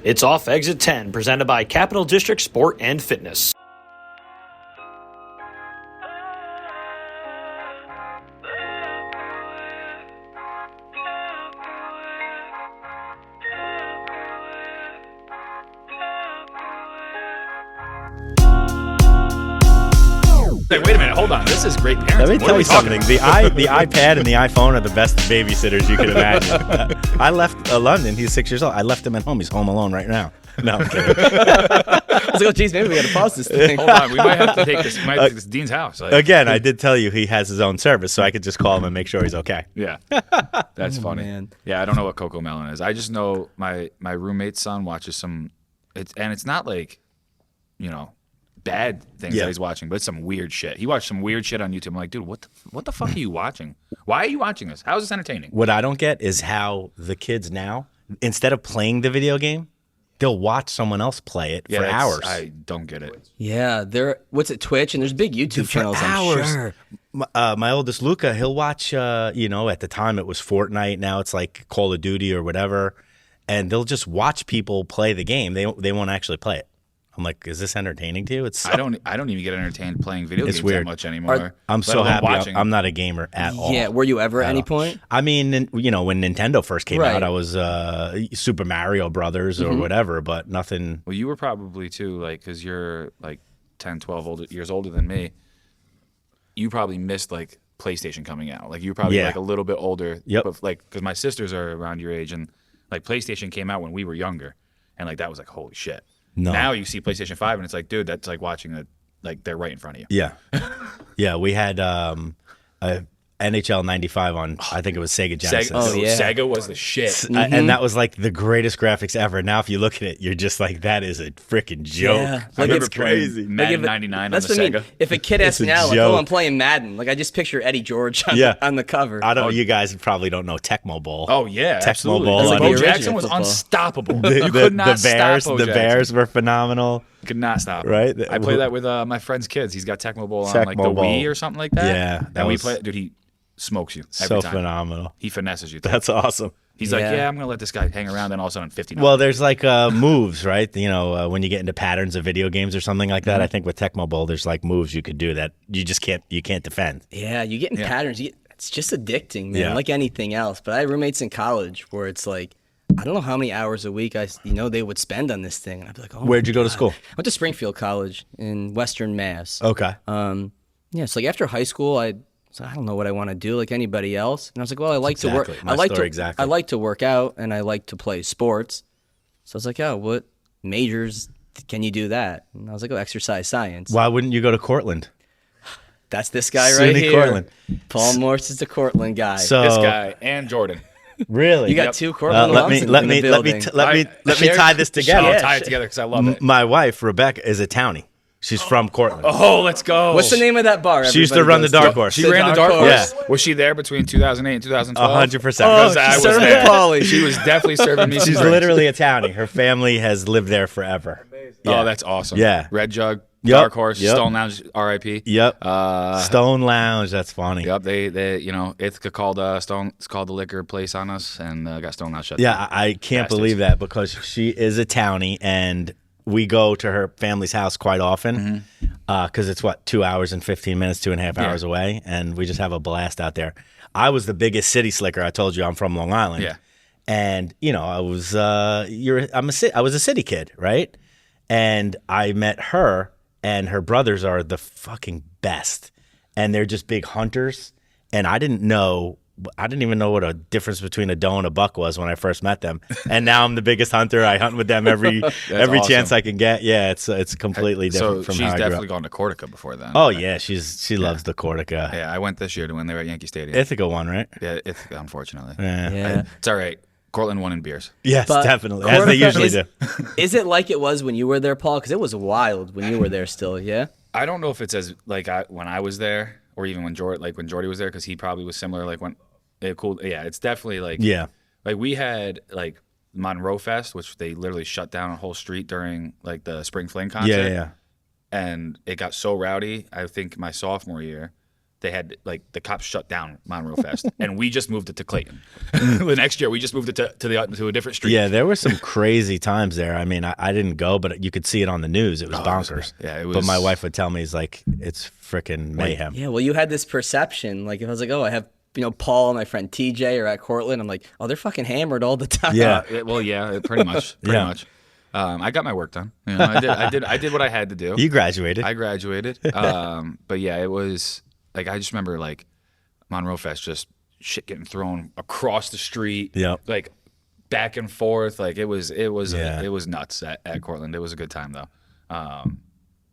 It's off exit 10, presented by Capital District Sport and Fitness. Hey, wait a minute, hold on. This is great parenting. Let me tell you something. The iPad and the iPhone are the best babysitters you could imagine. I left London. He's 6 years old. I left him at home. He's home alone right now. No, I'm kidding. I was like, oh, geez, maybe we got to pause this thing. Hold on, we might have to take this. We might have to take this to Dean's house. Like, Again, I did tell you he has his own service, so I could just call him and make sure he's okay. yeah, that's funny. Man. Yeah, I don't know what Coco Melon is. I just know my roommate's son watches some. It's not like, bad things that he's watching, but it's some weird shit. He watched some weird shit on YouTube. I'm like, dude, what the fuck are you watching? Why are you watching this? How is this entertaining? What I don't get is how the kids now, instead of playing the video game, they'll watch someone else play it for hours. I don't get it. Yeah, what's it, Twitch? And there's big YouTube channels, I'm sure. My oldest Luca, he'll watch, at the time it was Fortnite. Now it's like Call of Duty or whatever. And they'll just watch people play the game. They won't actually play it. I'm like, is this entertaining to you? I don't even get entertained playing video games weird. that much anymore. I'm so happy I'm not a gamer at all. Yeah, were you ever at any point? I mean, when Nintendo first came out, I was Super Mario Brothers or whatever, but nothing. Well, you were probably too, like, because you're like 10, 12 years older than me. You probably missed like PlayStation coming out. Like you were probably like a little bit older. Yep. But, like, because my sisters are around your age, and like PlayStation came out when we were younger, and like that was like holy shit. No. Now you see PlayStation 5 and it's like, dude, that's like watching they're right in front of you. Yeah. Yeah, we had NHL 95 on, I think it was Sega Genesis. Sega was the shit. And that was like the greatest graphics ever. Now, if you look at it, you're just like, that is a freaking joke. Yeah. I remember it's crazy. Madden 99 on the That's what I Sega. mean. If a kid asks a now, like, joke. oh, I'm playing Madden, like I just picture Eddie George on the cover. I don't. You guys probably don't know Tecmo Bowl. Oh yeah, Tecmo absolutely. Bowl. That's like Bo the Jackson original was football. unstoppable. The, You could not the Bears, stop Bo the Jackson. Bears were phenomenal. Could not stop. him. Right? I play that with my friend's kids. He's got Tecmo Bowl on like the Tecmo Bowl. Wii or something like that. Yeah, that and we was play. Dude, he smokes you every So time. phenomenal. He finesses you. Too. That's awesome. He's like, yeah, I'm gonna let this guy hang around. Then all of a sudden, 50. Well, there's like moves, right? When you get into patterns of video games or something like that. I think with Tecmo Bowl, there's like moves you could do that you just can't defend. Yeah, you get in patterns. It's just addicting, man, Yeah. like anything else. But I had roommates in college where it's like, I don't know how many hours a week they would spend on this thing. And I'd be like, oh, Where'd you go to school? I went to Springfield College in Western Mass. Okay. It's like after high school, I don't know what I want to do like anybody else. And I was like, well, I like to work. My story exactly. I like to work out and I like to play sports. So I was like, oh, what majors can you do that? And I was like, oh, exercise science. Why wouldn't you go to Cortland? That's this guy right SUNY here. Cortland. Paul Morse is the Cortland guy. So this guy and Jordan. Really? You got two Cortland alums in the building. let me tie this together. I'll tie it together because I love it. My wife Rebecca is a townie. She's from Cortland. Oh, let's go. What's the name of that bar? She used to run the Dark Horse. She ran the Dark Horse. Yeah. Was she there between 2008 and 2012? 100%. Because I was serving there. Pauly. She was definitely serving me. She's some drinks. literally a townie. Her family has lived there forever. Yeah. Oh, that's awesome. Yeah. Red Jug, Yep. Dark Horse, Yep. Stone Lounge, R.I.P. Yep. Stone Lounge. That's funny. Yep. They Ithaca called Stone. It's called the liquor place on us, and got Stone Lounge shut Yeah, down. I can't Bastards. believe that because she is a townie and we go to her family's house quite often because it's 2 hours and 15 minutes, 2.5 hours away, and we just have a blast out there. I was the biggest city slicker. I told you I'm from Long Island. Yeah. And I was I was a city kid, right? And I met her, and her brothers are the fucking best, and they're just big hunters. And I didn't even know what a difference between a doe and a buck was when I first met them. And now I'm the biggest hunter. I hunt with them every awesome. chance I can get. Yeah, it's completely different from she's how I grew definitely up. gone to Cortica before then. Oh yeah, she loves the Cortica. Yeah, I went this year to when they were at Yankee Stadium. Ithaca won, right? Yeah, Ithaca, unfortunately. Yeah. It's all right. Cortland won in beers. Yes, But definitely, as they usually do. Is it like it was when you were there, Paul? Because it was wild when you were there still, yeah? I don't know if it's as like when I was there, or even when Jordy was there, because he probably was similar. Like when yeah, it's definitely like like we had like Monroe Fest, which they literally shut down a whole street during like the Spring Fling concert. Yeah. And it got so rowdy. I think my sophomore year, they had like the cops shut down Monroe Fest, and we just moved it to Clayton. The next year, we just moved it to a different street. Yeah, there were some crazy times there. I mean, I didn't go, but you could see it on the news. It was bonkers. It was. But my wife would tell me, it's like, it's freaking mayhem. Yeah, well, you had this perception. Like, if I was like, oh, I have, Paul and my friend TJ are at Cortland, I'm like, oh, they're fucking hammered all the time. Yeah. Pretty much. Pretty much. I got my work done. I did what I had to do. You graduated. I graduated. But yeah, it was like, I just remember like Monroe Fest, just shit getting thrown across the street. Yep. Like back and forth. Like it was nuts at Cortland. It was a good time though. I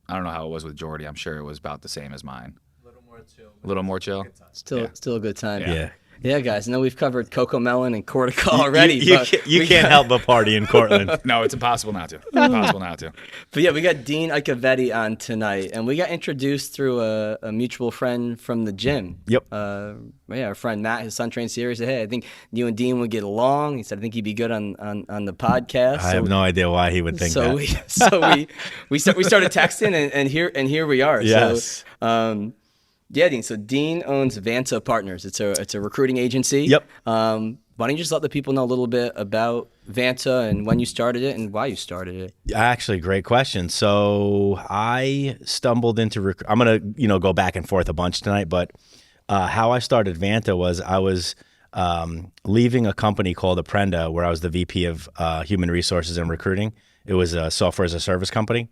don't know how it was with Jordy. I'm sure it was about the same as mine. A little more chill. Still a good time. Yeah. Yeah, guys. I know we've covered Coco Melon and Cortical already. You can't help but party in Cortland. No, it's impossible not to. But yeah, we got Dean Iacovetti on tonight, and we got introduced through a mutual friend from the gym. Yep. Our friend Matt, his son trains here. He said, hey, I think you and Dean would get along. He said, I think he'd be good on the podcast. I have no idea why he would think that. We started texting, and here we are. Yes. So, yeah, Dean. So Dean owns Vanta Partners. It's a recruiting agency. Yep. Why don't you just let the people know a little bit about Vanta and when you started it and why you started it? Actually, great question. So I stumbled into I'm gonna go back and forth a bunch tonight, but how I started Vanta was I was leaving a company called Apprenda, where I was the VP of Human Resources and Recruiting. It was a software as a service company.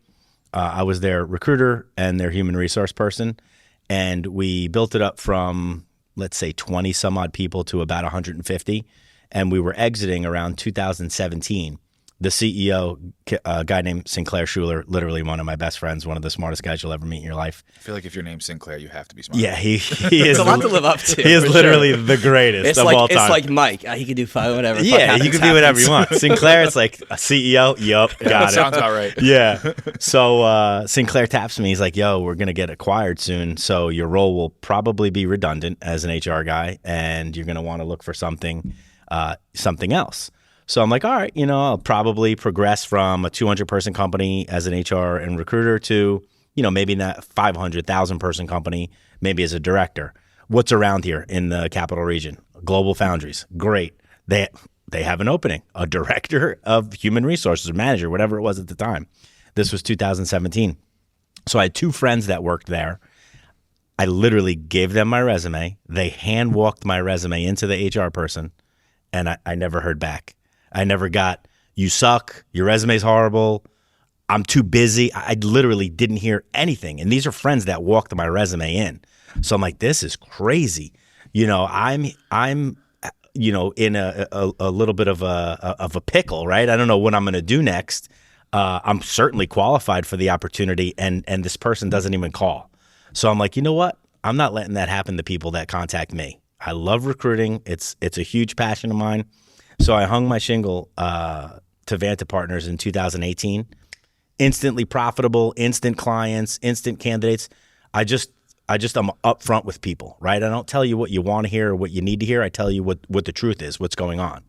I was their recruiter and their human resource person. And we built it up from, let's say, 20 some odd people to about 150. And we were exiting around 2017. The CEO, a guy named Sinclair Schuler, literally one of my best friends, one of the smartest guys you'll ever meet in your life. I feel like if your name's Sinclair, you have to be smart. Yeah, he is. It's a lot to live up to. He is literally the greatest of all time. It's like Mike. He could do whatever. Yeah, he could do whatever you want. Sinclair, it's like a CEO. Yup, got it. Sounds about right. Yeah. So Sinclair taps me. He's like, yo, we're going to get acquired soon. So your role will probably be redundant as an HR guy, and you're going to want to look for something else. So I'm like, all right, I'll probably progress from a 200-person company as an HR and recruiter to, maybe that 500,000 person company, maybe as a director. What's around here in the capital region? Global Foundries. Great. They have an opening, a director of human resources, or manager, whatever it was at the time. This was 2017. So I had two friends that worked there. I literally gave them my resume. They hand walked my resume into the HR person, and I never heard back. I never got, you suck, your resume's horrible, I'm too busy. I literally didn't hear anything. And these are friends that walked my resume in. So I'm like, this is crazy. I'm in a little bit of a pickle, right? I don't know what I'm going to do next. I'm certainly qualified for the opportunity, and this person doesn't even call. So I'm like, you know what? I'm not letting that happen to people that contact me. I love recruiting. It's a huge passion of mine. So I hung my shingle to Vanta Partners in 2018. Instantly profitable, instant clients, instant candidates. I'm upfront with people, right? I don't tell you what you want to hear or what you need to hear. I tell you what the truth is, what's going on.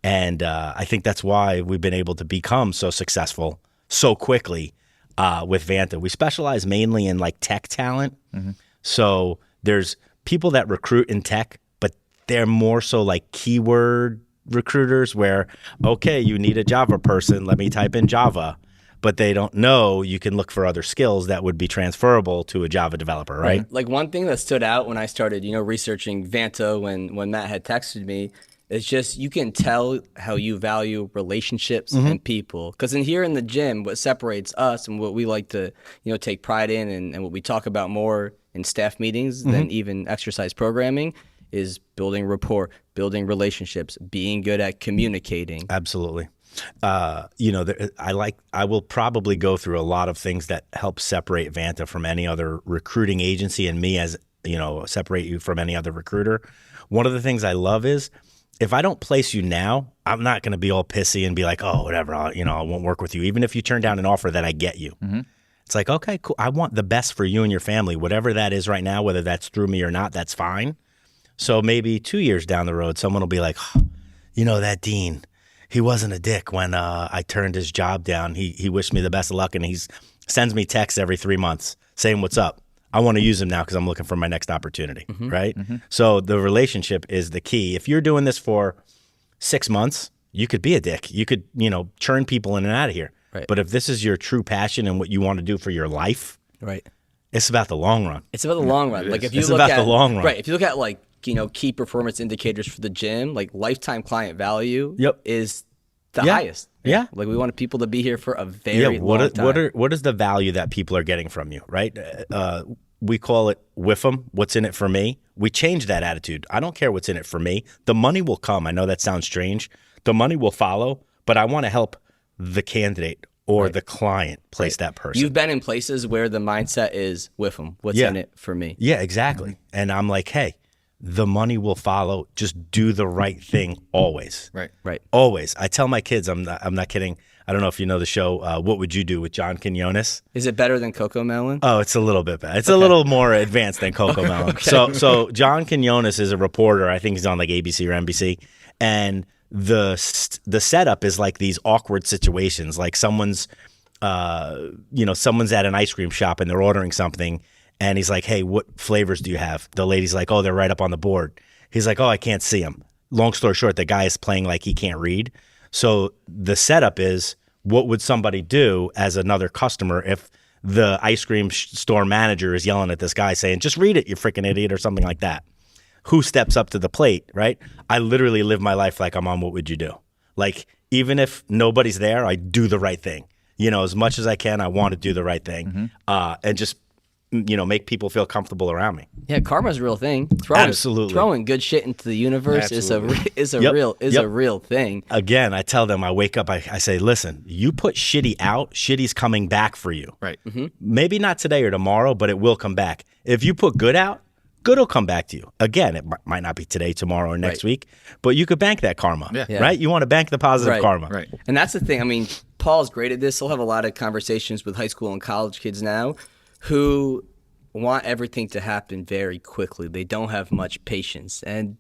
And I think that's why we've been able to become so successful so quickly with Vanta. We specialize mainly in like tech talent. Mm-hmm. So there's people that recruit in tech, but they're more so like keyword recruiters where, okay, you need a Java person, let me type in Java, but they don't know you can look for other skills that would be transferable to a Java developer, right? Like one thing that stood out when I started, researching Vanta when Matt had texted me, is just you can tell how you value relationships and people. Because here in the gym, what separates us and what we like to, take pride in and what we talk about more in staff meetings than even exercise programming is building rapport, building relationships, being good at communicating. Absolutely. I will probably go through a lot of things that help separate Vanta from any other recruiting agency, and me as, separate you from any other recruiter. One of the things I love is if I don't place you now, I'm not going to be all pissy and be like, oh, whatever, I won't work with you. Even if you turn down an offer that I get you. Mm-hmm. It's like, okay, cool. I want the best for you and your family, whatever that is right now, whether that's through me or not, that's fine. So maybe 2 years down the road, someone will be like, oh, that Dean, he wasn't a dick when I turned his job down. He wished me the best of luck, and he sends me texts every 3 months saying what's up. I want to use them now because I'm looking for my next opportunity, right? So the relationship is the key. If you're doing this for 6 months, you could be a dick. You could, churn people in and out of here. Right. But if this is your true passion and what you want to do for your life, Right. it's about the long run. It's about the long run. Like if you It's look about at the long run. Right. If you look at like, key performance indicators for the gym, like lifetime client value Yep. is the Yeah. highest. Yeah. Like we want people to be here for a very long time. What is the value that people are getting from you, right? We call it WIFM, what's in it for me. We change that attitude. I don't care what's in it for me. The money will come. I know that sounds strange. The money will follow, but I want to help the candidate or the client place that person. You've been in places where the mindset is with them. What's in it for me? Yeah, exactly. And I'm like, hey, the money will follow. Just do the right thing always. Right. Always. I tell my kids, I'm not kidding. I don't know if you know the show, What Would You Do with John Quinones? Is it better than Coco Melon? Oh, it's a little bit better. It's a little more advanced than Coco Melon. So John Quinones is a reporter. I think he's on like ABC or NBC. And the setup is like these awkward situations. Like someone's at an ice cream shop and they're ordering something. And he's like, hey, what flavors do you have? The lady's like, oh, they're right up on the board. He's like, oh, I can't see them. Long story short, the guy is playing like he can't read. So the setup is, what would somebody do as another customer if the ice cream store manager is yelling at this guy saying, just read it, you freaking idiot, or something like that? Who steps up to the plate, right? I literally live my life like I'm on What Would You Do? Like, even if nobody's there, I do the right thing. As much as I can, I want to do the right thing. And just make people feel comfortable around me. Yeah, karma's a real thing. Absolutely. Throwing good shit into the universe is a real thing. Again, I tell them, I wake up, I say, listen, you put shitty out, shitty's coming back for you. Right. Maybe not today or tomorrow, but it will come back. If you put good out, good will come back to you. Again, it might not be today, tomorrow, or next week, but you could bank that karma, right? You want to bank the positive karma. Right. And that's the thing. I mean, Paul's great at this. He'll have a lot of conversations with high school and college kids now who want everything to happen very quickly. They don't have much patience. And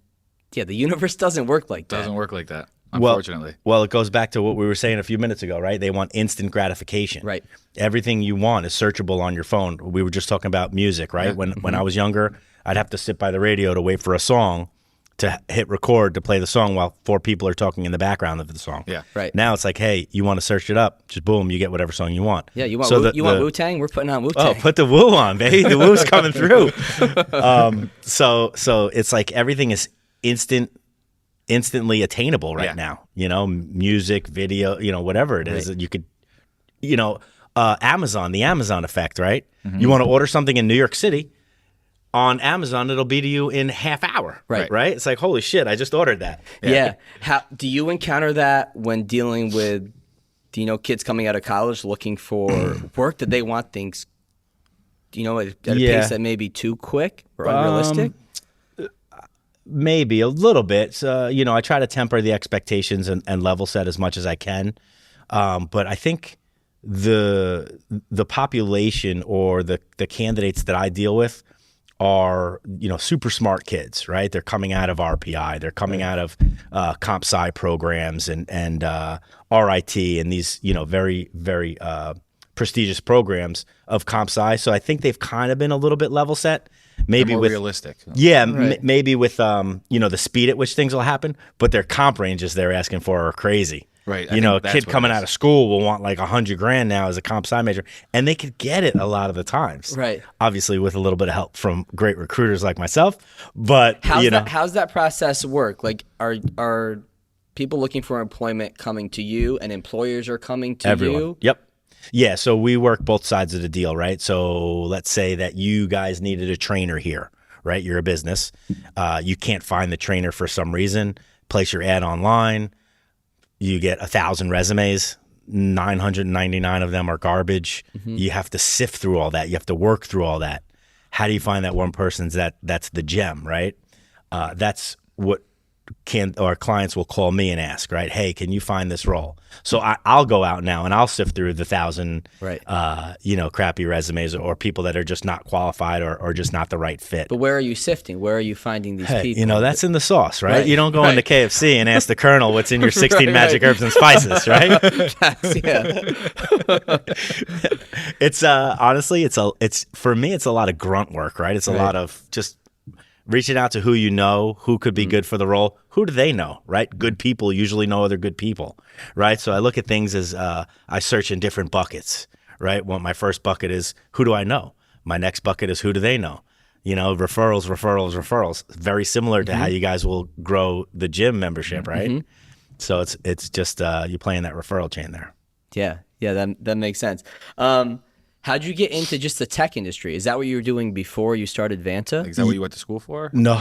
the universe doesn't work like that. Doesn't work like that, unfortunately. Well, it goes back to what we were saying a few minutes ago, right? They want instant gratification. Right. Everything you want is searchable on your phone. We were just talking about music, right? When I was younger, I'd have to sit by the radio to wait for a song to hit record to play the song while 4 people are talking in the background of the song. Yeah. Right. Now it's like, hey, you want to search it up? Just boom, you get whatever song you want. Yeah, you want want Wu-Tang? We're putting on Wu-Tang. Oh, put the woo on, baby. The woo's coming through. So it's like everything is instantly attainable right now. Music, video, whatever it is. You could, Amazon, the Amazon effect, right? You want to order something in New York City. On Amazon, it'll be to you in half hour, right? It's like, holy shit, I just ordered that. Yeah. How do you encounter that when dealing with, kids coming out of college looking for work? That they want things, at a pace that may be too quick or unrealistic? Maybe a little bit. So, I try to temper the expectations and level set as much as I can. But I think the population or the candidates that I deal with are super smart kids, right? They're coming out of RPI, they're coming out of comp sci programs and RIT and these very very prestigious programs of comp sci. So I think they've kind of been a little bit level set, maybe more with realistic. Yeah, maybe with the speed at which things will happen, but their comp ranges they're asking for are crazy. Right. A kid coming out of school will want like $100,000 now as a comp sci major, and they could get it a lot of the times. Right. Obviously, with a little bit of help from great recruiters like myself. But how's that process work? Like, are people looking for employment coming to you, and employers are coming to you? Yep. Yeah. So we work both sides of the deal, right? So let's say that you guys needed a trainer here, right? You're a business. You can't find the trainer for some reason. Place your ad online. You get 1,000 resumes, 999 of them are garbage. You have to sift through all that. You have to work through all that. How do you find that one person's that's the gem, right? That's what clients will call me and ask, right? Hey, can you find this role? So I'll go out now and I'll sift through the 1,000, Right. Crappy resumes or people that are just not qualified or just not the right fit. But where are you sifting? Where are you finding these Hey, people? that's in the sauce, right? Right, You don't go into right. KFC and ask the colonel what's in your 16 Right, magic right. herbs and spices, right? Yeah. It's honestly, it's for me, it's a lot of grunt work, right? It's a lot of just reaching out to who you know, who could be good for the role. Who do they know, right? Good people usually know other good people, right? So I look at things as I search in different buckets, right? Well, my first bucket is who do I know? My next bucket is who do they know? Referrals. Very similar to how you guys will grow the gym membership, right? So it's just you playing that referral chain there. Yeah, that makes sense. How'd you get into just the tech industry? Is that what you were doing before you started Vanta? Is that what you went to school for? No.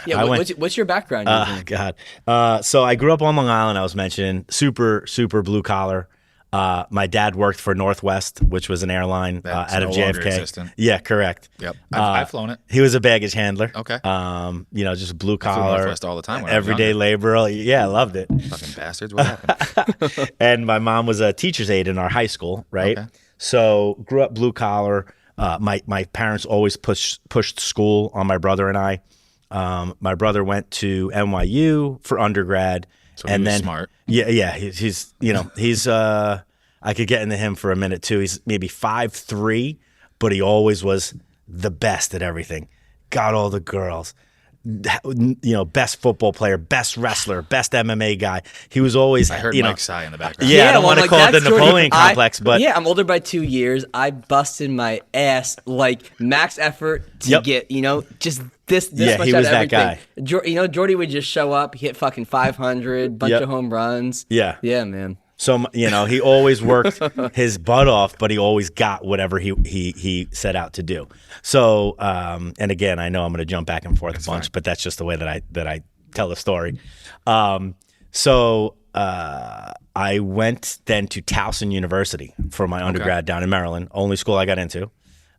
Yeah, I went- what's your background? God. So I grew up on Long Island, I was mentioning, super blue collar. My dad worked for Northwest, which was an airline That's out of no longer JFK. existent. Yeah, correct. Yep. I've flown it. He was a baggage handler. Okay. Just blue flew collar. Northwest all the time when I was everyday younger. laborer. Yeah, I loved it. Fucking bastards. What happened? And my mom was a teacher's aide in our high school, right? Okay. So grew up blue collar. My parents always pushed school on my brother and I. My brother went to NYU for undergrad, So he and was then smart. Yeah. He's I could get into him for a minute too. He's maybe 5'3", but he always was the best at everything. Got all the girls. Best football player, best wrestler, best MMA guy. He was always, I heard Mike Sy in the background. Yeah, I don't want to call it the that's Jordy. Napoleon complex, but yeah, I'm older by 2 years. I busted my ass, like max effort to get, just this Yeah, much he out was of that everything. Jordy would just show up, hit fucking 500, bunch Yep. of home runs. Yeah. Yeah, man. So he always worked his butt off, but he always got whatever he set out to do. So, and again, I know I'm going to jump back and forth a bunch, but that's just the way that I tell the story. I went then to Towson University for my undergrad down in Maryland, only school I got into.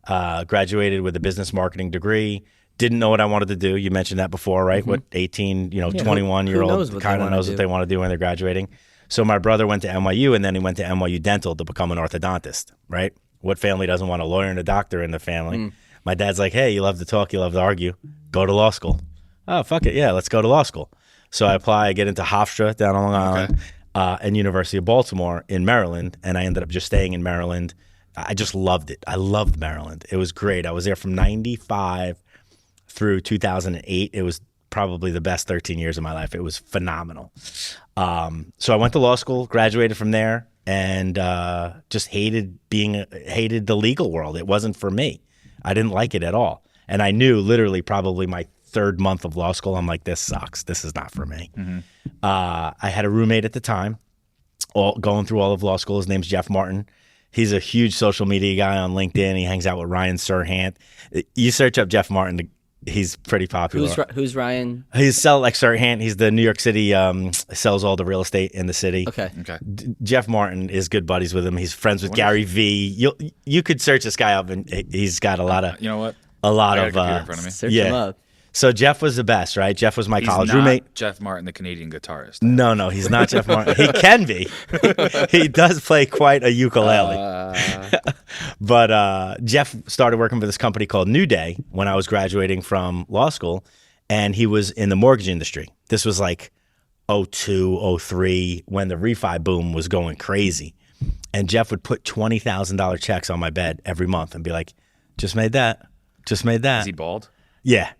Graduated with a business marketing degree. Didn't know what I wanted to do. You mentioned that before, right? What 18, 21-year-old kind of knows what they want to do when they're graduating. So my brother went to NYU, and then he went to NYU Dental to become an orthodontist, right? What family doesn't want a lawyer and a doctor in the family? My dad's like, hey, you love to talk, you love to argue. Go to law school. Oh, fuck it. Yeah, let's go to law school. So I apply, I get into Hofstra down on Long Island and University of Baltimore in Maryland, and I ended up just staying in Maryland. I just loved it. I loved Maryland. It was great. I was there from 95 through 2008. It was probably the best 13 years of my life. It was phenomenal. So I went to law school, graduated from there, and just hated the legal world. It wasn't for me. I didn't like it at all. And I knew literally probably my third month of law school, I'm like, this sucks. This is not for me. I had a roommate at the time, going through all of law school. His name's Jeff Martin. He's a huge social media guy on LinkedIn. He hangs out with Ryan Serhant. You search up Jeff Martin, he's pretty popular. Who's Ryan? He's Serhant. He's the New York City, sells all the real estate in the city. Okay. Jeff Martin is good buddies with him. He's friends with Gary Vee. You could search this guy up, and he's got a lot of You know what? a lot I of got a computer in front of me. Search him up. So Jeff was the best, right? Jeff was my He's college not roommate. Jeff Martin, the Canadian guitarist. No, he's not Jeff Martin. He can be. He does play quite a ukulele. But Jeff started working for this company called New Day when I was graduating from law school, and he was in the mortgage industry. This was like 02, 03, when the refi boom was going crazy. And Jeff would put $20,000 checks on my bed every month and be like, just made that. Is he bald? Yeah.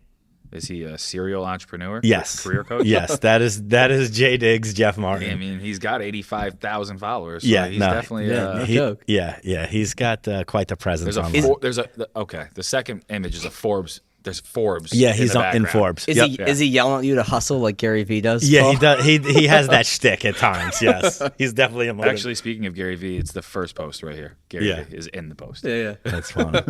Is he a serial entrepreneur? Yes. Career coach? Yes, that is Jay Diggs, Jeff Martin. I mean, he's got 85,000 followers. So Yeah, he's no. definitely. No joke. Yeah. He's got quite the presence There's online. the second image is a Forbes. There's Forbes. Yeah, in he's the in background. Forbes. Is Yep. he yelling at you to hustle like Gary Vee does? Yeah, Paul? he does. He has that shtick at times. Yes, he's definitely a motive. Actually, speaking of Gary Vee, it's the first post right here. Gary Vee is in the post. Yeah. That's funny.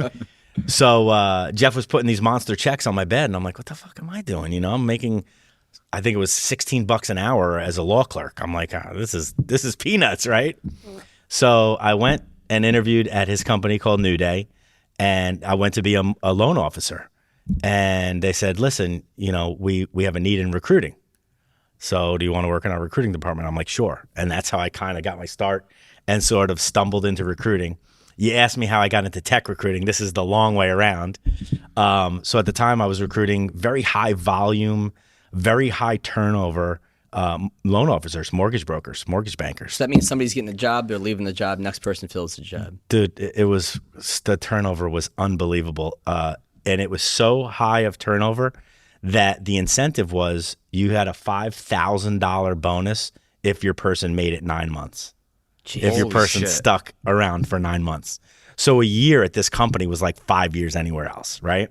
So Jeff was putting these monster checks on my bed, and I'm like, what the fuck am I doing? I'm making, I think it was $16 an hour as a law clerk. I'm like, this is peanuts, right? So I went and interviewed at his company called New Day, and I went to be a loan officer. And they said, listen, we have a need in recruiting. So do you want to work in our recruiting department? I'm like, sure. And that's how I kind of got my start and sort of stumbled into recruiting. You asked me how I got into tech recruiting. This is the long way around. So at the time I was recruiting very high volume, very high turnover loan officers, mortgage brokers, mortgage bankers. So that means somebody's getting a job, they're leaving the job, next person fills the job. Dude, the turnover was unbelievable. And it was so high of turnover that the incentive was you had a $5,000 bonus if your person made it 9 months. Jeez. If your Holy person shit. stuck around for 9 months. So a year at this company was like 5 years anywhere else, right?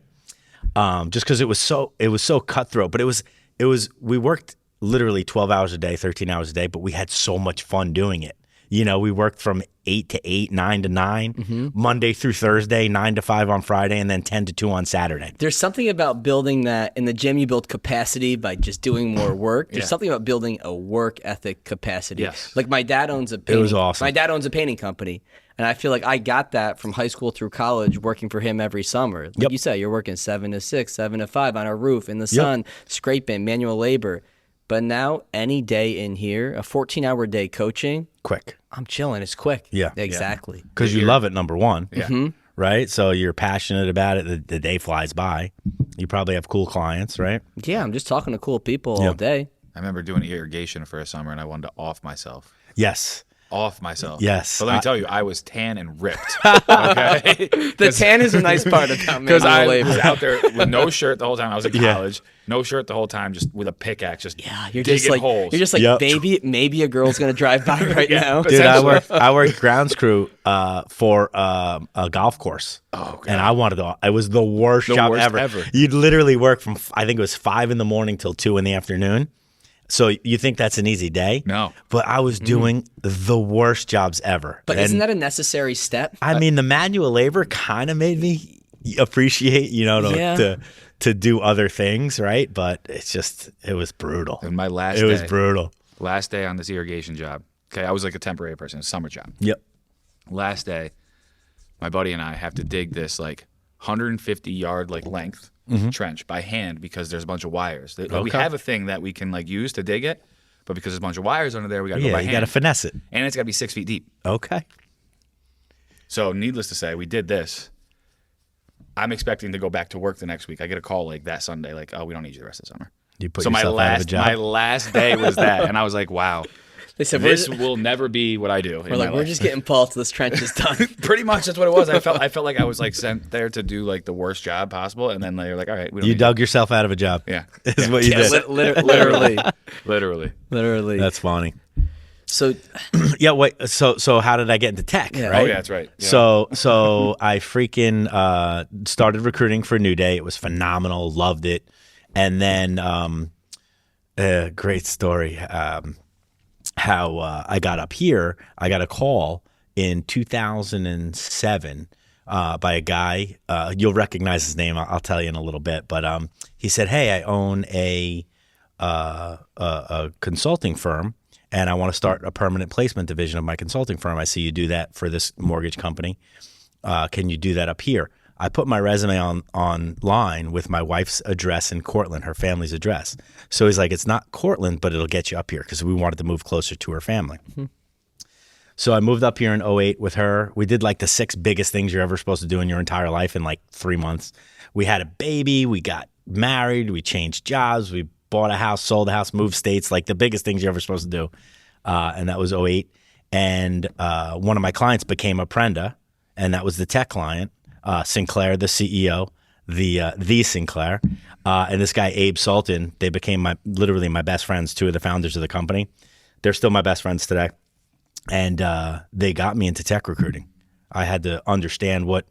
Just because it was so cutthroat. But we worked literally 12 hours a day, 13 hours a day, but we had so much fun doing it. You know, we worked from 8 to 8, 9 to 9, Monday through Thursday, 9 to 5 on Friday, and then 10 to 2 on Saturday. There's something about building that in the gym. You build capacity by just doing more work. There's something about building a work ethic capacity. Yes. Like my dad owns a painting. It was awesome. My dad owns a painting company, and I feel like I got that from high school through college, working for him every summer. Like you said, you're working 7 to 6, 7 to 5 on a roof in the sun, scraping, manual labor. But now, any day in here, a 14-hour day coaching, Quick. I'm chilling. It's quick. Yeah. Exactly. Because you love it, number one. Yeah. Right? So you're passionate about it. The day flies by. You probably have cool clients, right? Yeah, I'm just talking to cool people all day. I remember doing irrigation for a summer, and I wanted to off myself. Yes. Off myself. Yes. But let me tell you, I was tan and ripped. Okay. The tan is a nice part about Because I manual was labor. out there with no shirt the whole time. I was in college, no shirt the whole time, just with a pickaxe, just You're digging just like holes. you're just like Yep. maybe a girl's gonna drive by right now. but- Dude, Essentially. I worked grounds crew for a golf course. Oh, God. And I wanted to, it was the worst job worst ever. ever. You'd literally work from, I think it was 5 in the morning till 2 in the afternoon. So you think that's an easy day? No. But I was doing the worst jobs ever. But And isn't that a necessary step? I mean, the manual labor kind of made me appreciate, to do other things, right? But it was brutal. And my last It day, was brutal. last day on this irrigation job. Okay, I was like a temporary person, a summer job. Yep. Last day, my buddy and I have to dig this like 150-yard like length trench by hand because there's a bunch of wires. Like, we Okay. have a thing that we can like use to dig it, but because there's a bunch of wires under there, we got to go Yeah, by you hand. got to finesse it. And it's got to be 6 feet deep. Okay. So needless to say, we did this. I'm expecting to go back to work the next week. I get a call like that Sunday, like, oh, we don't need you the rest of the summer. You put So my yourself out of a last job. my last day was that, and I was like, wow, They said this we're will never be what I do. in my like we're life. just getting Paul till this trench is done. Pretty much that's what it was. I felt like I was like sent there to do like the worst job possible, and then they're like, all right, we don't You need dug yourself out of a job. Yeah. Is what you Yeah, did. literally, literally. literally. That's funny. So Yeah, wait. So how did I get into tech? Yeah. Right? Oh yeah, that's right. Yeah. So I freaking started recruiting for New Day. It was phenomenal. Loved it. And then great story. How I got up here. I got a call in 2007 by a guy. You'll recognize his name. I'll tell you in a little bit. But he said, "Hey, I own a consulting firm, and I want to start a permanent placement division of my consulting firm. I see you do that for this mortgage company. Can you do that up here?" I put my resume online with my wife's address in Cortland, her family's address. So he's like, "It's not Cortland, but it'll get you up here," because we wanted to move closer to her family. So I moved up here in 08 with her. We did like the 6 biggest things you're ever supposed to do in your entire life in like 3 months. We had a baby. We got married. We changed jobs. We bought a house, sold a house, moved states, like the biggest things you're ever supposed to do. And that was 08. And one of my clients became a Prenda, and that was the tech client. Sinclair, the CEO, the Sinclair, and this guy Abe Sultan. They became literally my best friends. 2 of the founders of the company. They're still my best friends today, and they got me into tech recruiting. I had to understand what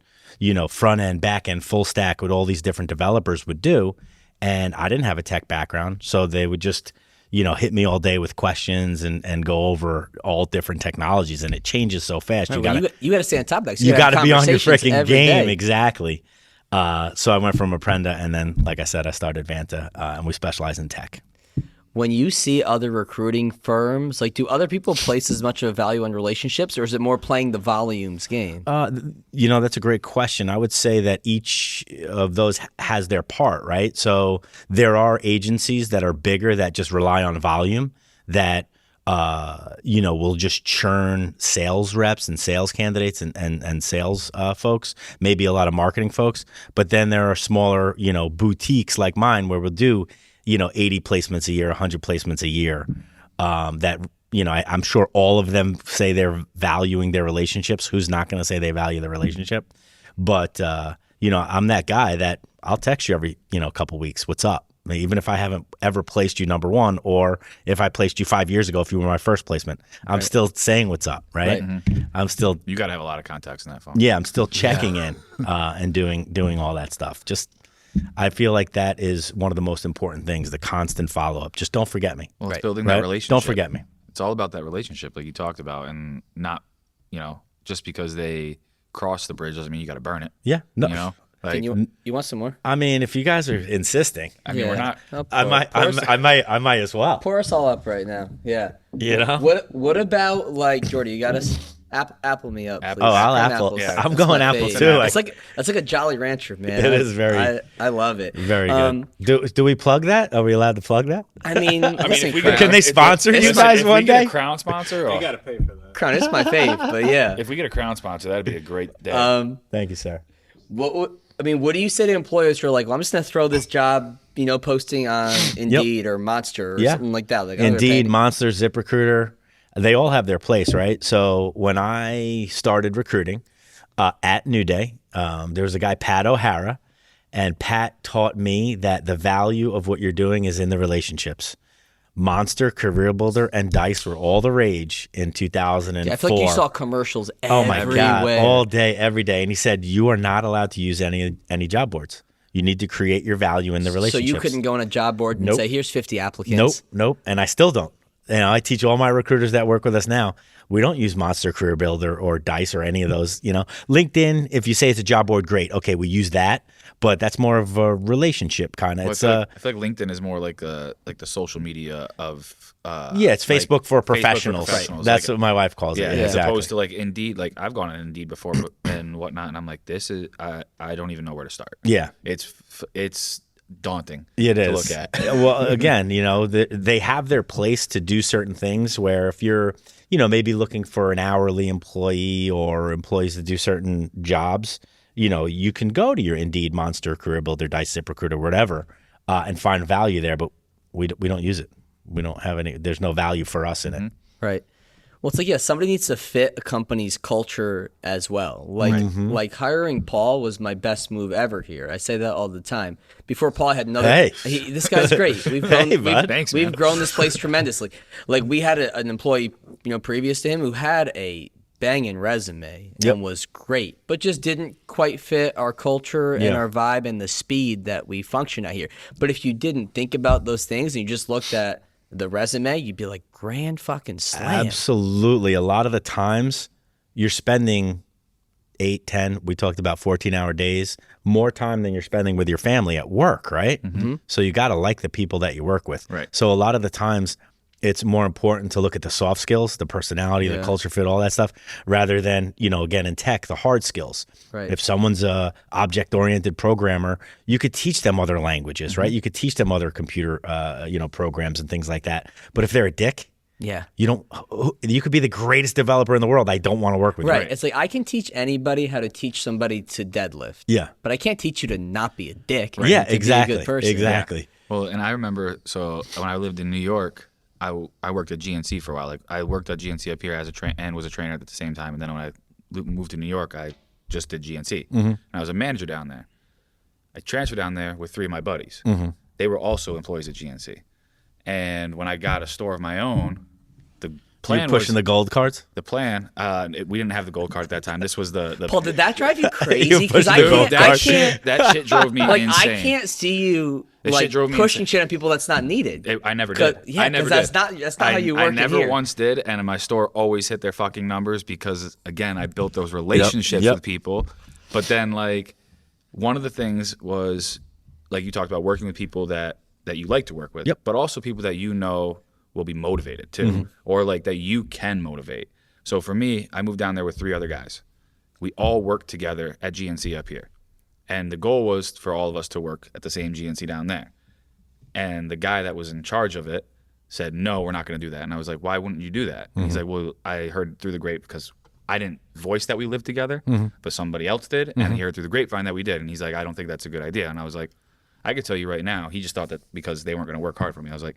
front end, back end, full stack, what all these different developers would do, and I didn't have a tech background, so they would just hit me all day with questions and go over all different technologies, and it changes so fast. you got to stay on top of that. 'cause You got have to be on your conversations freaking every game. day. Exactly. So I went from a Prenda, and then, like I said, I started Vanta, and we specialize in tech. when you see other recruiting firms, like, do other people place as much of a value on relationships, or is it more playing the volumes game? That's a great question. I would say that each of those has their part, right? So there are agencies that are bigger that just rely on volume that will just churn sales reps and sales candidates and sales folks, maybe a lot of marketing folks. But then there are smaller, boutiques like mine where we'll do, 80 placements a year, 100 placements a year. I'm sure all of them say they're valuing their relationships. Who's not going to say they value the relationship? But, I'm that guy that I'll text you every, couple weeks. What's up? Even if I haven't ever placed you number one, or if I placed you 5 years ago, if you were my first placement, I'm still saying what's up, right? I'm still. You got to have a lot of contacts in that phone. Yeah, I'm still checking in and doing all that stuff. I feel like that is one of the most important things, the constant follow-up. Just don't forget me. Well, it's building that relationship. Don't forget me. It's all about that relationship like you talked about, and not, just because they cross the bridge doesn't mean you got to burn it. Yeah. No. Like, you want some more? I mean, if you guys are insisting, we're not. I might as well. Pour us all up right now. Yeah. What about, like, Jordy? You got us apple me up. Please. Oh, I'll apple. Yeah. I'm going apple too. It's like a Jolly Rancher, man. It is very. I love it. Very good. Do we plug that? Are we allowed to plug that? I mean, can they sponsor you guys one day? If we get a Crown sponsor, you got to pay for that. Crown is my fave, but yeah. If we get a Crown sponsor, that'd be a great day. Thank you, sir. What do you say to employers who are like, well, I'm just going to throw this job, posting on Indeed or Monster or something like that? Like, Indeed, Monster, ZipRecruiter, they all have their place, right? So when I started recruiting at New Day, there was a guy, Pat O'Hara, and Pat taught me that the value of what you're doing is in the relationships. Monster, Career Builder, and Dice were all the rage in 2004. Yeah, I feel like you saw commercials everywhere. Oh my God, all day, every day. And he said, you are not allowed to use any job boards. You need to create your value in the relationships. So you couldn't go on a job board and say, here's 50 applicants? Nope. And I still don't. I teach all my recruiters that work with us now, we don't use Monster, Career Builder, or Dice or any of those. LinkedIn, if you say it's a job board, great. Okay, we use that. But that's more of a relationship kind of. Well, I feel like LinkedIn is more like the social media of. It's Facebook for professionals. Right. That's what my wife calls it. Yeah, as opposed to like Indeed. Like I've gone on Indeed before and whatnot, and I'm like, this is I don't even know where to start. Yeah, it's daunting. It is to look at. Well, again, they have their place to do certain things. Where if you're, maybe looking for an hourly employee or employees to do certain jobs. You can go to your Indeed, Monster, Career Builder, Dice, ZipRecruiter, whatever, and find value there. But we don't use it. We don't have any. There's no value for us in it. Right. Well, it's like, somebody needs to fit a company's culture as well. Like hiring Paul was my best move ever here. I say that all the time. Before Paul, I had another. Hey, this guy's great. We've grown. Thanks, we've man. grown this place tremendously. Like we had an employee, previous to him who had a banging resume and was great, but just didn't quite fit our culture and our vibe and the speed that we function at here. But if you didn't think about those things and you just looked at the resume, you'd be like, grand fucking slam. Absolutely. A lot of the times you're spending 8, 10, we talked about 14-hour days, more time than you're spending with your family at work, right? Mm-hmm. So you got to like the people that you work with. Right. So a lot of the times it's more important to look at the soft skills, the personality, the culture fit, all that stuff, rather than, again, in tech, the hard skills. Right. If someone's a object-oriented programmer, you could teach them other languages, right? You could teach them other computer, programs and things like that. But if they're a dick, you could be the greatest developer in the world. I don't want to work with you. Right. It's like I can teach anybody how to teach somebody to deadlift. Yeah. But I can't teach you to not be a dick. Right? Yeah, to exactly. Be a good person. Exactly. Yeah. Well, and I remember, so when I lived in New York, I worked at GNC for a while. Like I worked at GNC up here as and was a trainer at the same time. And then when I moved to New York, I just did GNC. Mm-hmm. And I was a manager down there. I transferred down there with 3 of my buddies. Mm-hmm. They were also employees at GNC. And when I got a store of my own, the plan was pushing the gold cards. The plan. We didn't have the gold card at that time. This was the Paul, did that drive you crazy? Because I can't. That shit drove me insane. I can't see you pushing shit on people that's not needed. I never did. Yeah, I never did. That's not how you work. I never once did, and my store always hit their fucking numbers because, again, I built those relationships with people. But then, one of the things was, like you talked about, working with people that that you like to work with, Yep. but also people that you know will be motivated too, or like that you can motivate. So for me, I moved down there with 3 other guys. We all worked together at GNC up here. And the goal was for all of us to work at the same GNC down there. And the guy that was in charge of it said, no, we're not going to do that. And I was like, why wouldn't you do that? And he's like, well, I heard through the grape because I didn't voice that we lived together, but somebody else did. And he heard through the grapevine that we did. And he's like, I don't think that's a good idea. And I was like, I could tell you right now, he just thought that because they weren't going to work hard for me. I was like,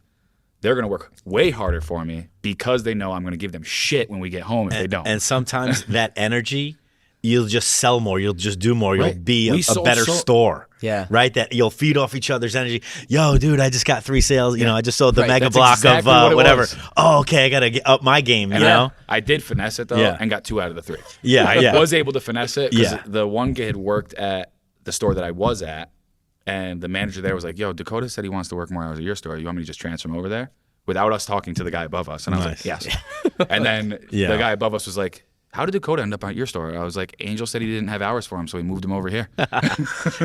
they're going to work way harder for me because they know I'm going to give them shit when we get home if they don't. And sometimes that energy, you'll just sell more. You'll just do more. You'll Right. be We a sold better so- store. Yeah. Right? That you'll feed off each other's energy. Yo, dude, I just got 3 sales. You know, I just sold the Right, mega that's block exactly of what it whatever. was. Oh, okay. I got to get up my game, you know? I did finesse it though, Yeah. and got 2 out of the 3. Yeah, I yeah. was able to finesse it because Yeah. the one kid worked at the store that I was at, and the manager there was like, "Yo, Dakota said he wants to work more hours at your store. You want me to just transfer him over there?" Without us talking to the guy above us, and I was Nice. like, "Yes." And then Yeah. the guy above us was like, "How did Dakota end up at your store?" I was like, "Angel said he didn't have hours for him, so he moved him over here."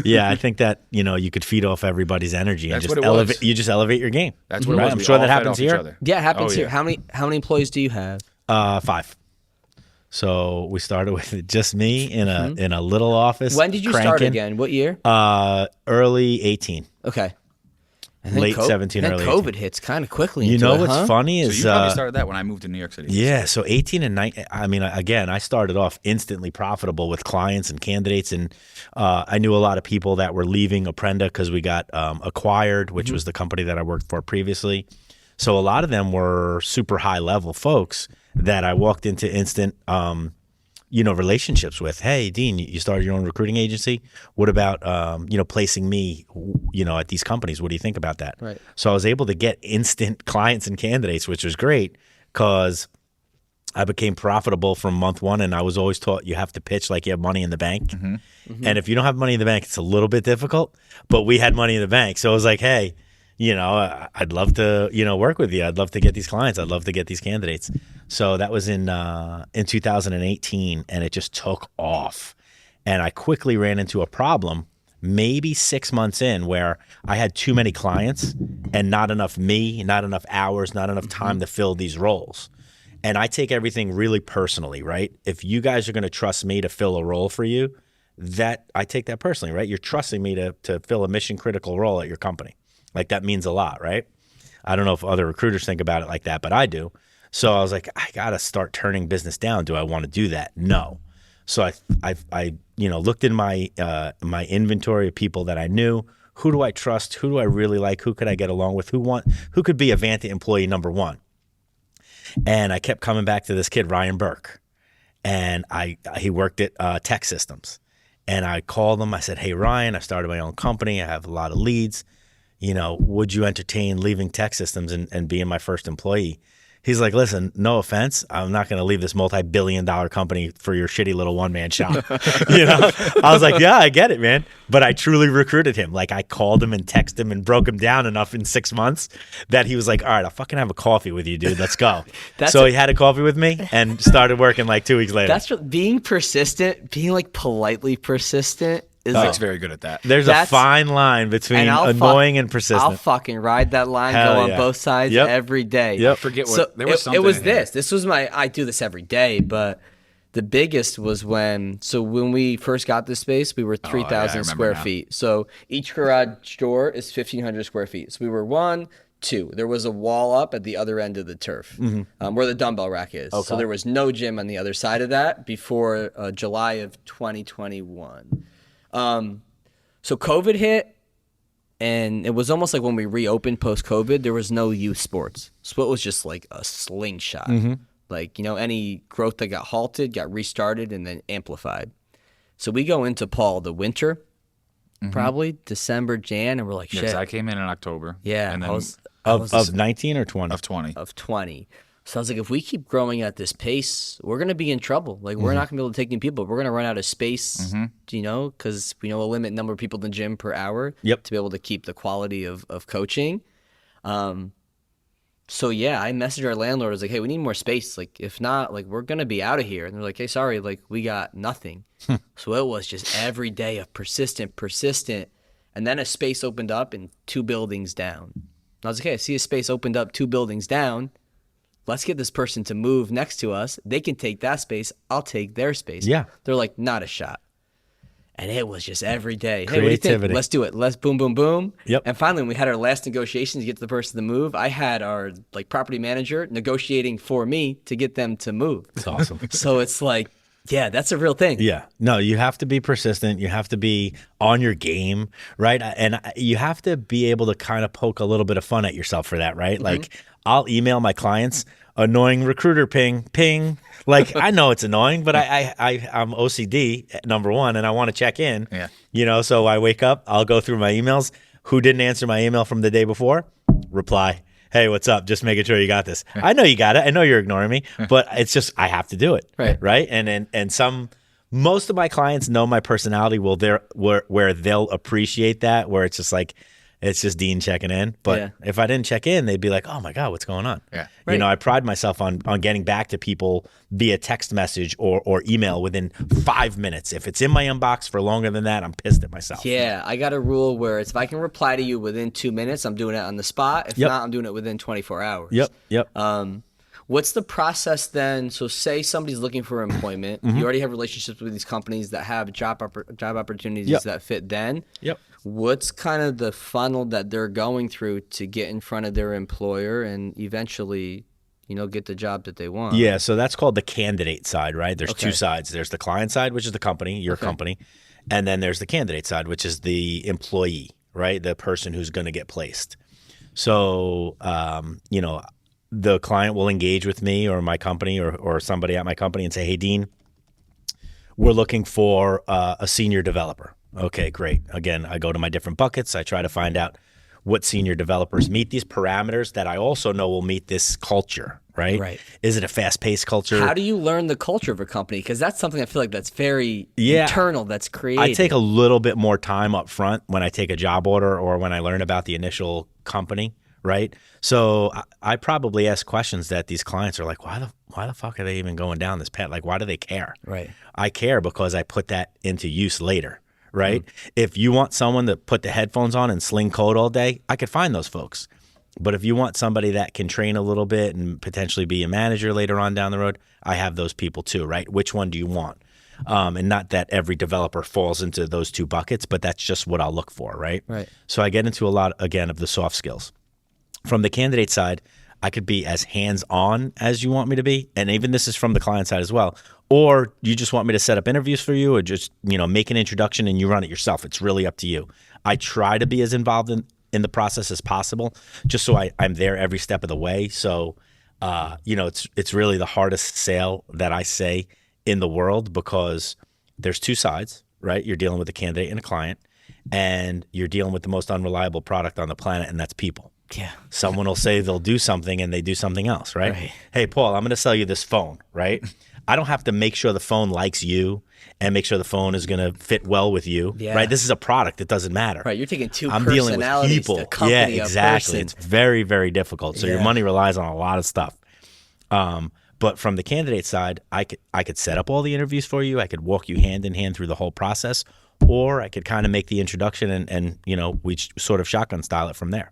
Yeah, I think that, you know, you could feed off everybody's energy and That's just what it elevate. was. You just elevate your game. That's what it Right? was. I'm We sure all that fed happens off each here. other. Yeah, it happens Oh, here. yeah. How many employees do you have? 5. So we started with just me in a little office. When did you start cranking. again? What year? Early 18. Okay. And then Late 17, then early COVID hits kind of quickly. You into know it, what's huh? funny So is you probably started that when I moved to New York City. yeah, so 18 and 19. I mean, again, I started off instantly profitable with clients and candidates, and I knew a lot of people that were leaving Apprenda because we got acquired, which was the company that I worked for previously. So a lot of them were super high level folks that I walked into instant, relationships with. Hey, Dean, you started your own recruiting agency. What about, placing me, at these companies? What do you think about that? Right. So I was able to get instant clients and candidates, which was great because I became profitable from month 1, and I was always taught you have to pitch like you have money in the bank. And if you don't have money in the bank, it's a little bit difficult, but we had money in the bank. So I was like, hey, I'd love to, work with you. I'd love to get these clients. I'd love to get these candidates. So that was in 2018, and it just took off. And I quickly ran into a problem maybe 6 months in where I had too many clients and not enough hours, not enough time to fill these roles. And I take everything really personally, right? If you guys are going to trust me to fill a role for you, that I take that personally, right? You're trusting me to fill a mission critical role at your company. Like that means a lot, right? I don't know if other recruiters think about it like that, but I do. So I was like, I got to start turning business down. Do I want to do that? No. So I looked in my my inventory of people that I knew. Who do I trust? Who do I really like? Who could I get along with? Who could be a VANTA employee number 1? And I kept coming back to this kid, Ryan Burke. And he worked at Tech Systems. And I called him. I said, hey, Ryan, I started my own company. I have a lot of leads. Would you entertain leaving Tech Systems and being my first employee? He's like, listen, no offense, I'm not going to leave this multi-billion-dollar company for your shitty little one-man shop. I was like, yeah, I get it, man. But I truly recruited him. Like I called him and texted him and broke him down enough in 6 months that he was like, all right, I'll fucking have a coffee with you, dude. Let's go. So he had a coffee with me and started working like 2 weeks later. That's being persistent, being like politely persistent. Mike's very good at that. There's a fine line between annoying and persistent. I'll fucking ride that line, Hell go on yeah. both sides every day. Yep. Forget what So there was something. it was in here. this was I do this every day, but the biggest was when we first got this space, we were 3,000 square now. feet. So each garage door is 1,500 square feet. So we were 1, 2. There was a wall up at the other end of the turf where the dumbbell rack is. So there was no gym on the other side of that before July of 2021. So COVID hit, and it was almost like when we reopened post-COVID, there was no youth sports. So it was just like a slingshot. Like, any growth that got halted, got restarted, and then amplified. So we go into the winter, probably December, Jan, and we're like, shit. Yes, I came in October. Yeah, and then of 19 or 20? of 20. Of 20. So I was like, if we keep growing at this pace, we're going to be in trouble. Like, we're not going to be able to take new people. We're going to run out of space, because we know a limit number of people in the gym per hour to be able to keep the quality of coaching. So, yeah, I messaged our landlord. I was like, hey, we need more space. Like, if not, like, we're going to be out of here. And they're like, hey, sorry, like, we got nothing. So it was just every day of persistent. And then a space opened up in 2 buildings down. And I was like, hey, I see a space opened up 2 buildings down. Let's get this person to move next to us. They can take that space. I'll take their space. Yeah. They're like, not a shot. And it was just every day. Hey, what do you think? Creativity. Let's do it. Let's boom, boom, boom. Yep. And finally, when we had our last negotiations to get the person to move, I had our like property manager negotiating for me to get them to move. It's awesome. So it's like, yeah, that's a real thing. Yeah. No, you have to be persistent. You have to be on your game, right? And you have to be able to kind of poke a little bit of fun at yourself for that, right? Like I'll email my clients, annoying recruiter ping. Like I know it's annoying, but I'm OCD number one, and I want to check in. Yeah. You know, so I wake up, I'll go through my emails. Who didn't answer my email from the day before? Reply. Hey, what's up? Just making sure you got this. I know you got it. I know you're ignoring me, but it's just I have to do it. Right. And most of my clients know my personality. Where they'll appreciate that. Where it's just like it's just Dean checking in. But if I didn't check in, they'd be like, "Oh my God, what's going on?" Yeah. You know, I pride myself on getting back to people via text message or email within 5 minutes. If it's in my inbox for longer than that, I'm pissed at myself. Yeah, I got a rule where it's if I can reply to you within 2 minutes, I'm doing it on the spot. If not, I'm doing it within 24 hours. Yep. What's the process then? So say somebody's looking for employment. You already have relationships with these companies that have job opportunities that fit then. Yep. What's kind of the funnel that they're going through to get in front of their employer and eventually, get the job that they want? Yeah, so that's called the candidate side, right? There's 2 sides. There's the client side, which is the company, your company, and then there's the candidate side, which is the employee, right? The person who's going to get placed. So, the client will engage with me or my company or somebody at my company and say, hey, Dean, we're looking for a senior developer. Okay, great. Again, I go to my different buckets. I try to find out what senior developers meet these parameters that I also know will meet this culture, right? Right. Is it a fast-paced culture? How do you learn the culture of a company? Because that's something I feel like that's very internal, that's creative. I take a little bit more time up front when I take a job order or when I learn about the initial company, right? So I probably ask questions that these clients are like, why the fuck are they even going down this path? Like, why do they care? Right. I care because I put that into use later. Right? If you want someone to put the headphones on and sling code all day, I could find those folks. But if you want somebody that can train a little bit and potentially be a manager later on down the road, I have those people too, right? Which one do you want? And not that every developer falls into those 2 buckets, but that's just what I'll look for, right? Right. So I get into a lot, again, of the soft skills. From the candidate side, I could be as hands-on as you want me to be, and even this is from the client side as well. Or you just want me to set up interviews for you or just, make an introduction and you run it yourself. It's really up to you. I try to be as involved in the process as possible just so I'm there every step of the way. So, it's really the hardest sale that I say in the world because there's 2 sides, right? You're dealing with a candidate and a client, and you're dealing with the most unreliable product on the planet, and that's people. Yeah. Someone will say they'll do something and they do something else, right? Hey, Paul, I'm going to sell you this phone, right? I don't have to make sure the phone likes you and make sure the phone is going to fit well with you, right? This is a product. It doesn't matter. Right. You're taking 2 I'm dealing with personalities people. to accompany Yeah, exactly. a It's person. very, very difficult. So your money relies on a lot of stuff. But from the candidate side, I could set up all the interviews for you. I could walk you hand in hand through the whole process, or I could kind of make the introduction and we sort of shotgun style it from there.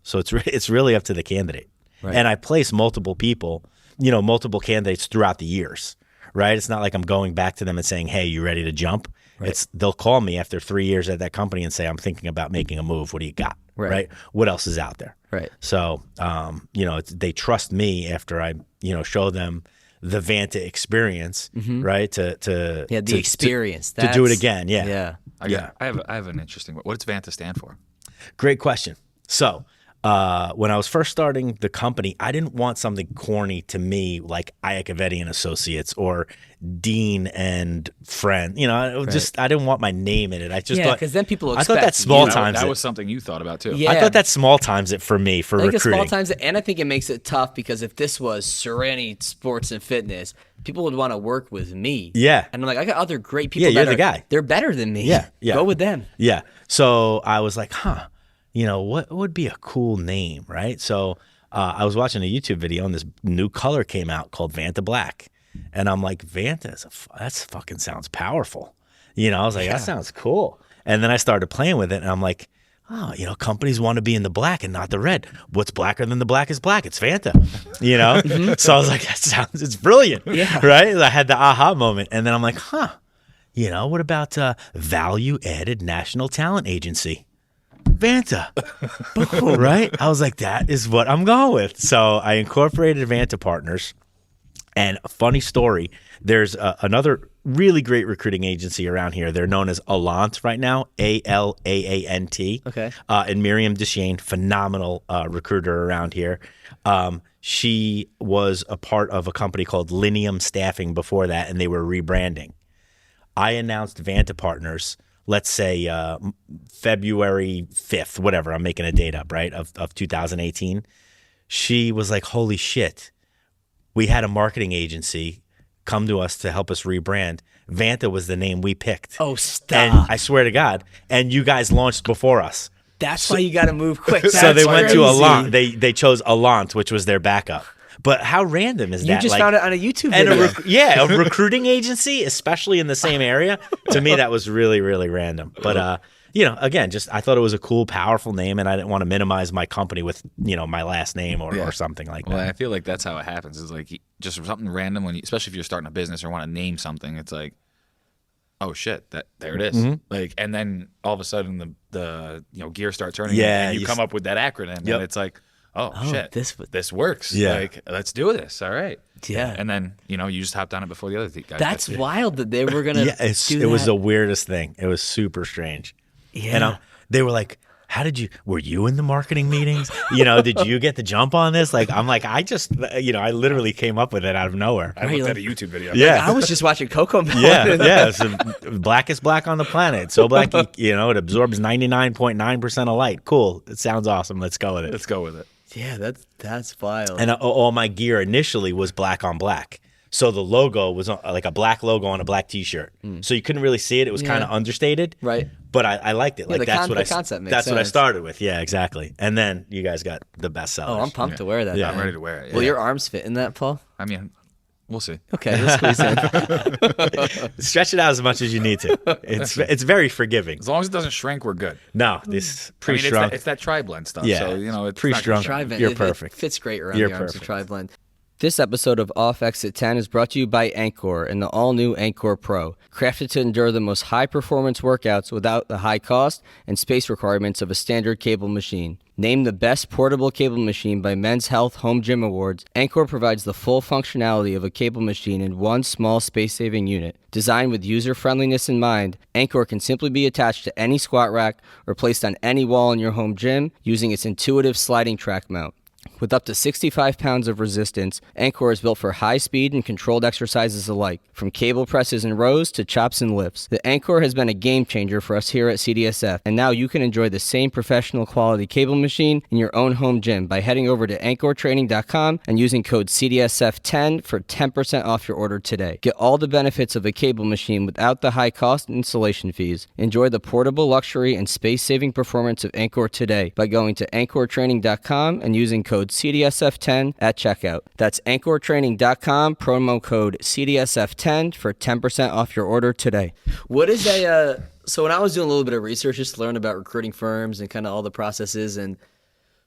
So it's really up to the candidate. Right. And I place multiple people, multiple candidates throughout the years, right? It's not like I'm going back to them and saying, hey, you ready to jump? Right. They'll call me after 3 years at that company and say, I'm thinking about making a move. What do you got? Right? What else is out there? Right. So, they trust me after I, show them the Vanta experience, right? The experience. To do it again. Yeah. Yeah. I have an interesting one. What does Vanta stand for? Great question. So when I was first starting the company, I didn't want something corny to me like Iacovetti and Associates or Dean and Friend. I didn't want my name in it. I just thought because then people I expect thought that small times that was something you thought about too. Yeah. I thought that small times it for me for I think recruiting. small times, and I think it makes it tough because if this was Serenity Sports and Fitness, people would want to work with me. Yeah. And I'm like, I got other great people. Yeah, you're the guy. They're better than me. Yeah. Go with them. Yeah. So I was like, what would be a cool name, right? So I was watching a YouTube video and this new color came out called Vanta Black. And I'm like, Vanta, that fucking sounds powerful. I was like, that sounds cool. And then I started playing with it, and I'm like, oh, companies want to be in the black and not the red. What's blacker than the black is black. It's Vanta, So I was like, it's brilliant, right? I had the aha moment, and then I'm like, what about Value Added National Talent Agency? Vanta, boom, right? I was like, that is what I'm going with. So I incorporated Vanta Partners. And a funny story, there's another really great recruiting agency around here. They're known as Allant right now, Alaant. Okay. And Miriam Deshane, phenomenal recruiter around here. She was a part of a company called Lineum Staffing before that, and they were rebranding. I announced Vanta Partners, let's say February 5th, whatever, I'm making a date up, right, of 2018. She was like, holy shit. We had a marketing agency come to us to help us rebrand. Vanta was the name we picked. Oh, stop. And I swear to God. And you guys launched before us. That's why you got to move quick. So they went to crazy. Allant. They chose Allant, which was their backup. But how random is that? You just found it on a YouTube and video. a recruiting agency, especially in the same area. To me, that was really, really random. But again, just I thought it was a cool, powerful name, and I didn't want to minimize my company with my last name or something like that. Well, I feel like that's how it happens. Is like just something random especially if you're starting a business or want to name something. It's like, oh shit, there it is. Mm-hmm. Like, and then all of a sudden the gears start turning. Yeah, and you come up with that acronym, and it's like, oh shit, this works. Yeah, like let's do this. All right. Yeah. And then you just hopped on it before the other guys. That's wild that they were gonna. It was the weirdest thing. It was super strange. Yeah. And they were like, were you in the marketing meetings? Did you get the jump on this? Like, I'm like, I just, I literally came up with it out of nowhere. I looked at a YouTube video. Yeah. I was just watching Coco Melon. Yeah. It's the blackest black on the planet. So black, it absorbs 99.9% of light. Cool. It sounds awesome. Let's go with it. Let's go with it. Yeah, that's wild. And all my gear initially was black on black. So the logo was like a black logo on a black T-shirt. So you couldn't really see it. It was kind of understated. Right. But I liked it. Yeah, like the concept makes that's what I sense. started with. Yeah, exactly. And then you guys got the best sellers. Oh, I'm pumped to wear that. Yeah, I'm ready to wear it. Will your arms fit in that, Paul? I mean, we'll see. Okay, let's squeeze in. Stretch it out as much as you need to. It's very forgiving. As long as it doesn't shrink, we're good. No, this I mean, pre-shrunk. it's that tri-blend stuff. Yeah, So, it's pre-shrunk. Tri-blend. You're It perfect. fits great around You're the arms perfect. of Tri-blend. This episode of Off Exit 10 is brought to you by Anchor and the all-new Anchor Pro, crafted to endure the most high-performance workouts without the high cost and space requirements of a standard cable machine. Named the best portable cable machine by Men's Health Home Gym Awards, Anchor provides the full functionality of a cable machine in one small space-saving unit. Designed with user-friendliness in mind, Anchor can simply be attached to any squat rack or placed on any wall in your home gym using its intuitive sliding track mount. With up to 65 pounds of resistance, Anchor is built for high speed and controlled exercises alike, from cable presses and rows to chops and lifts. The Anchor has been a game changer for us here at CDSF, and now you can enjoy the same professional quality cable machine in your own home gym by heading over to anchortraining.com and using code CDSF10 for 10% off your order today. Get all the benefits of a cable machine without the high cost and installation fees. Enjoy the portable luxury and space-saving performance of Anchor today by going to anchortraining.com and using code CDSF10 at checkout. That's anchortraining.com, promo code CDSF10 for 10% off your order today. What is so when I was doing a little bit of research just to learn about recruiting firms and kind of all the processes, and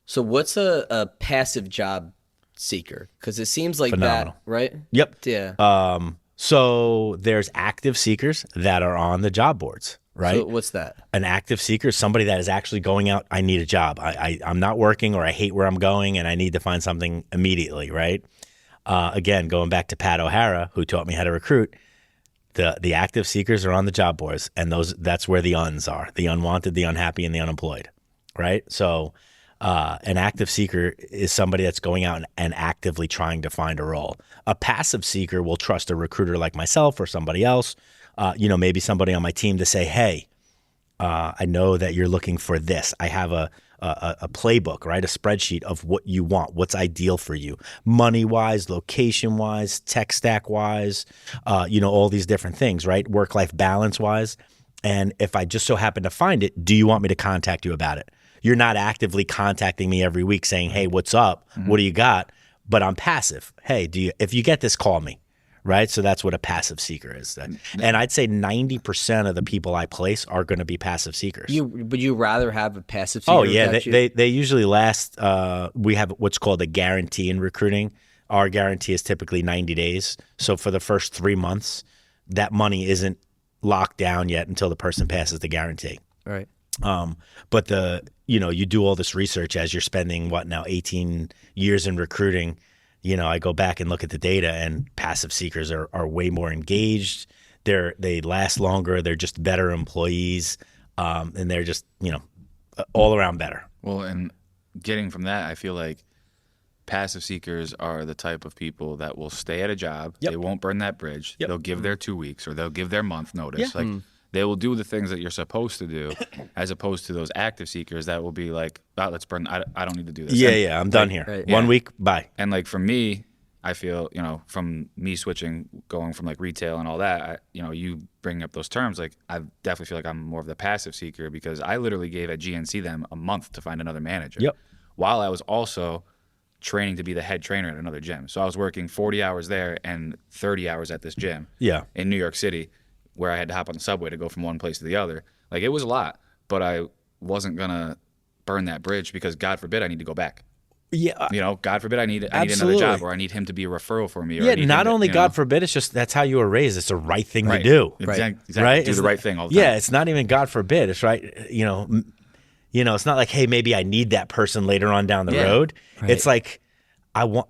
so what's a passive job seeker? Because it seems like Phenomenal. that, right? Yep. Yeah. So there's active seekers that are on the job boards, right? So what's that? An active seeker is somebody that is actually going out, I need a job. I'm not working, or I hate where I'm going and I need to find something immediately, right? Again, going back to Pat O'Hara, who taught me how to recruit, the active seekers are on the job boards, and that's where the uns are, the unwanted, the unhappy, and the unemployed, right? So an active seeker is somebody that's going out and actively trying to find a role. A passive seeker will trust a recruiter like myself or somebody else, maybe somebody on my team, to say, hey, I know that you're looking for this. I have a playbook, right? A spreadsheet of what you want, what's ideal for you, money-wise, location-wise, tech stack-wise, all these different things, right? Work-life balance-wise. And if I just so happen to find it, do you want me to contact you about it? You're not actively contacting me every week saying, hey, what's up? Mm-hmm. What do you got? But I'm passive. Hey, if you get this, call me, right? So that's what a passive seeker is. And I'd say 90% of the people I place are going to be passive seekers. Would you rather have a passive seeker? Oh yeah, they usually last. We have what's called a guarantee in recruiting. Our guarantee is typically 90 days. So for the first 3 months, that money isn't locked down yet until the person passes the guarantee. Right. But you do all this research as you're spending 18 years in recruiting. I go back and look at the data, and passive seekers are way more engaged. They last longer. They're just better employees, and they're just all around better. Well, and getting from that, I feel like passive seekers are the type of people that will stay at a job. Yep. They won't burn that bridge. Yep. They'll give their 2 weeks, or they'll give their month notice. Yeah. Like they will do the things that you're supposed to do, as opposed to those active seekers that will be like, "Oh, let's burn. I don't need to do this." Yeah, I'm done here. Right. 1 week, bye. And like for me, I feel from me switching, going from like retail and all that. You bring up those terms. Like I definitely feel like I'm more of the passive seeker, because I literally gave at GNC them a month to find another manager. Yep. While I was also training to be the head trainer at another gym. So I was working 40 hours there and 30 hours at this gym in New York City, where I had to hop on the subway to go from one place to the other. Like it was a lot, but I wasn't going to burn that bridge, because God forbid I need to go back. Yeah. God forbid I need another Absolutely. job, or I need him to be a referral for me. Or Yeah, I need not him to, only God forbid, it's just that's how you were raised. It's the right thing right. to do. Exactly. Right? Do It's the right thing all the time. Yeah, it's not even God forbid. It's right. It's not like, hey, maybe I need that person later on down the road. Right. It's like,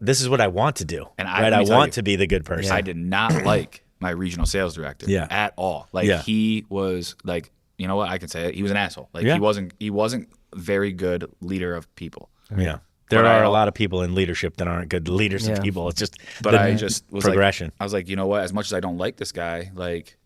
this is what I want to do. And I want to be the good person. I did not like my regional sales director at all. Like he was like, you know what, I can say it. He was an asshole. Like he wasn't a very good leader of people. Yeah. There are a lot of people in leadership that aren't good leaders of people. It's just I just was progression. Like, I was like, you know what, as much as I don't like this guy, like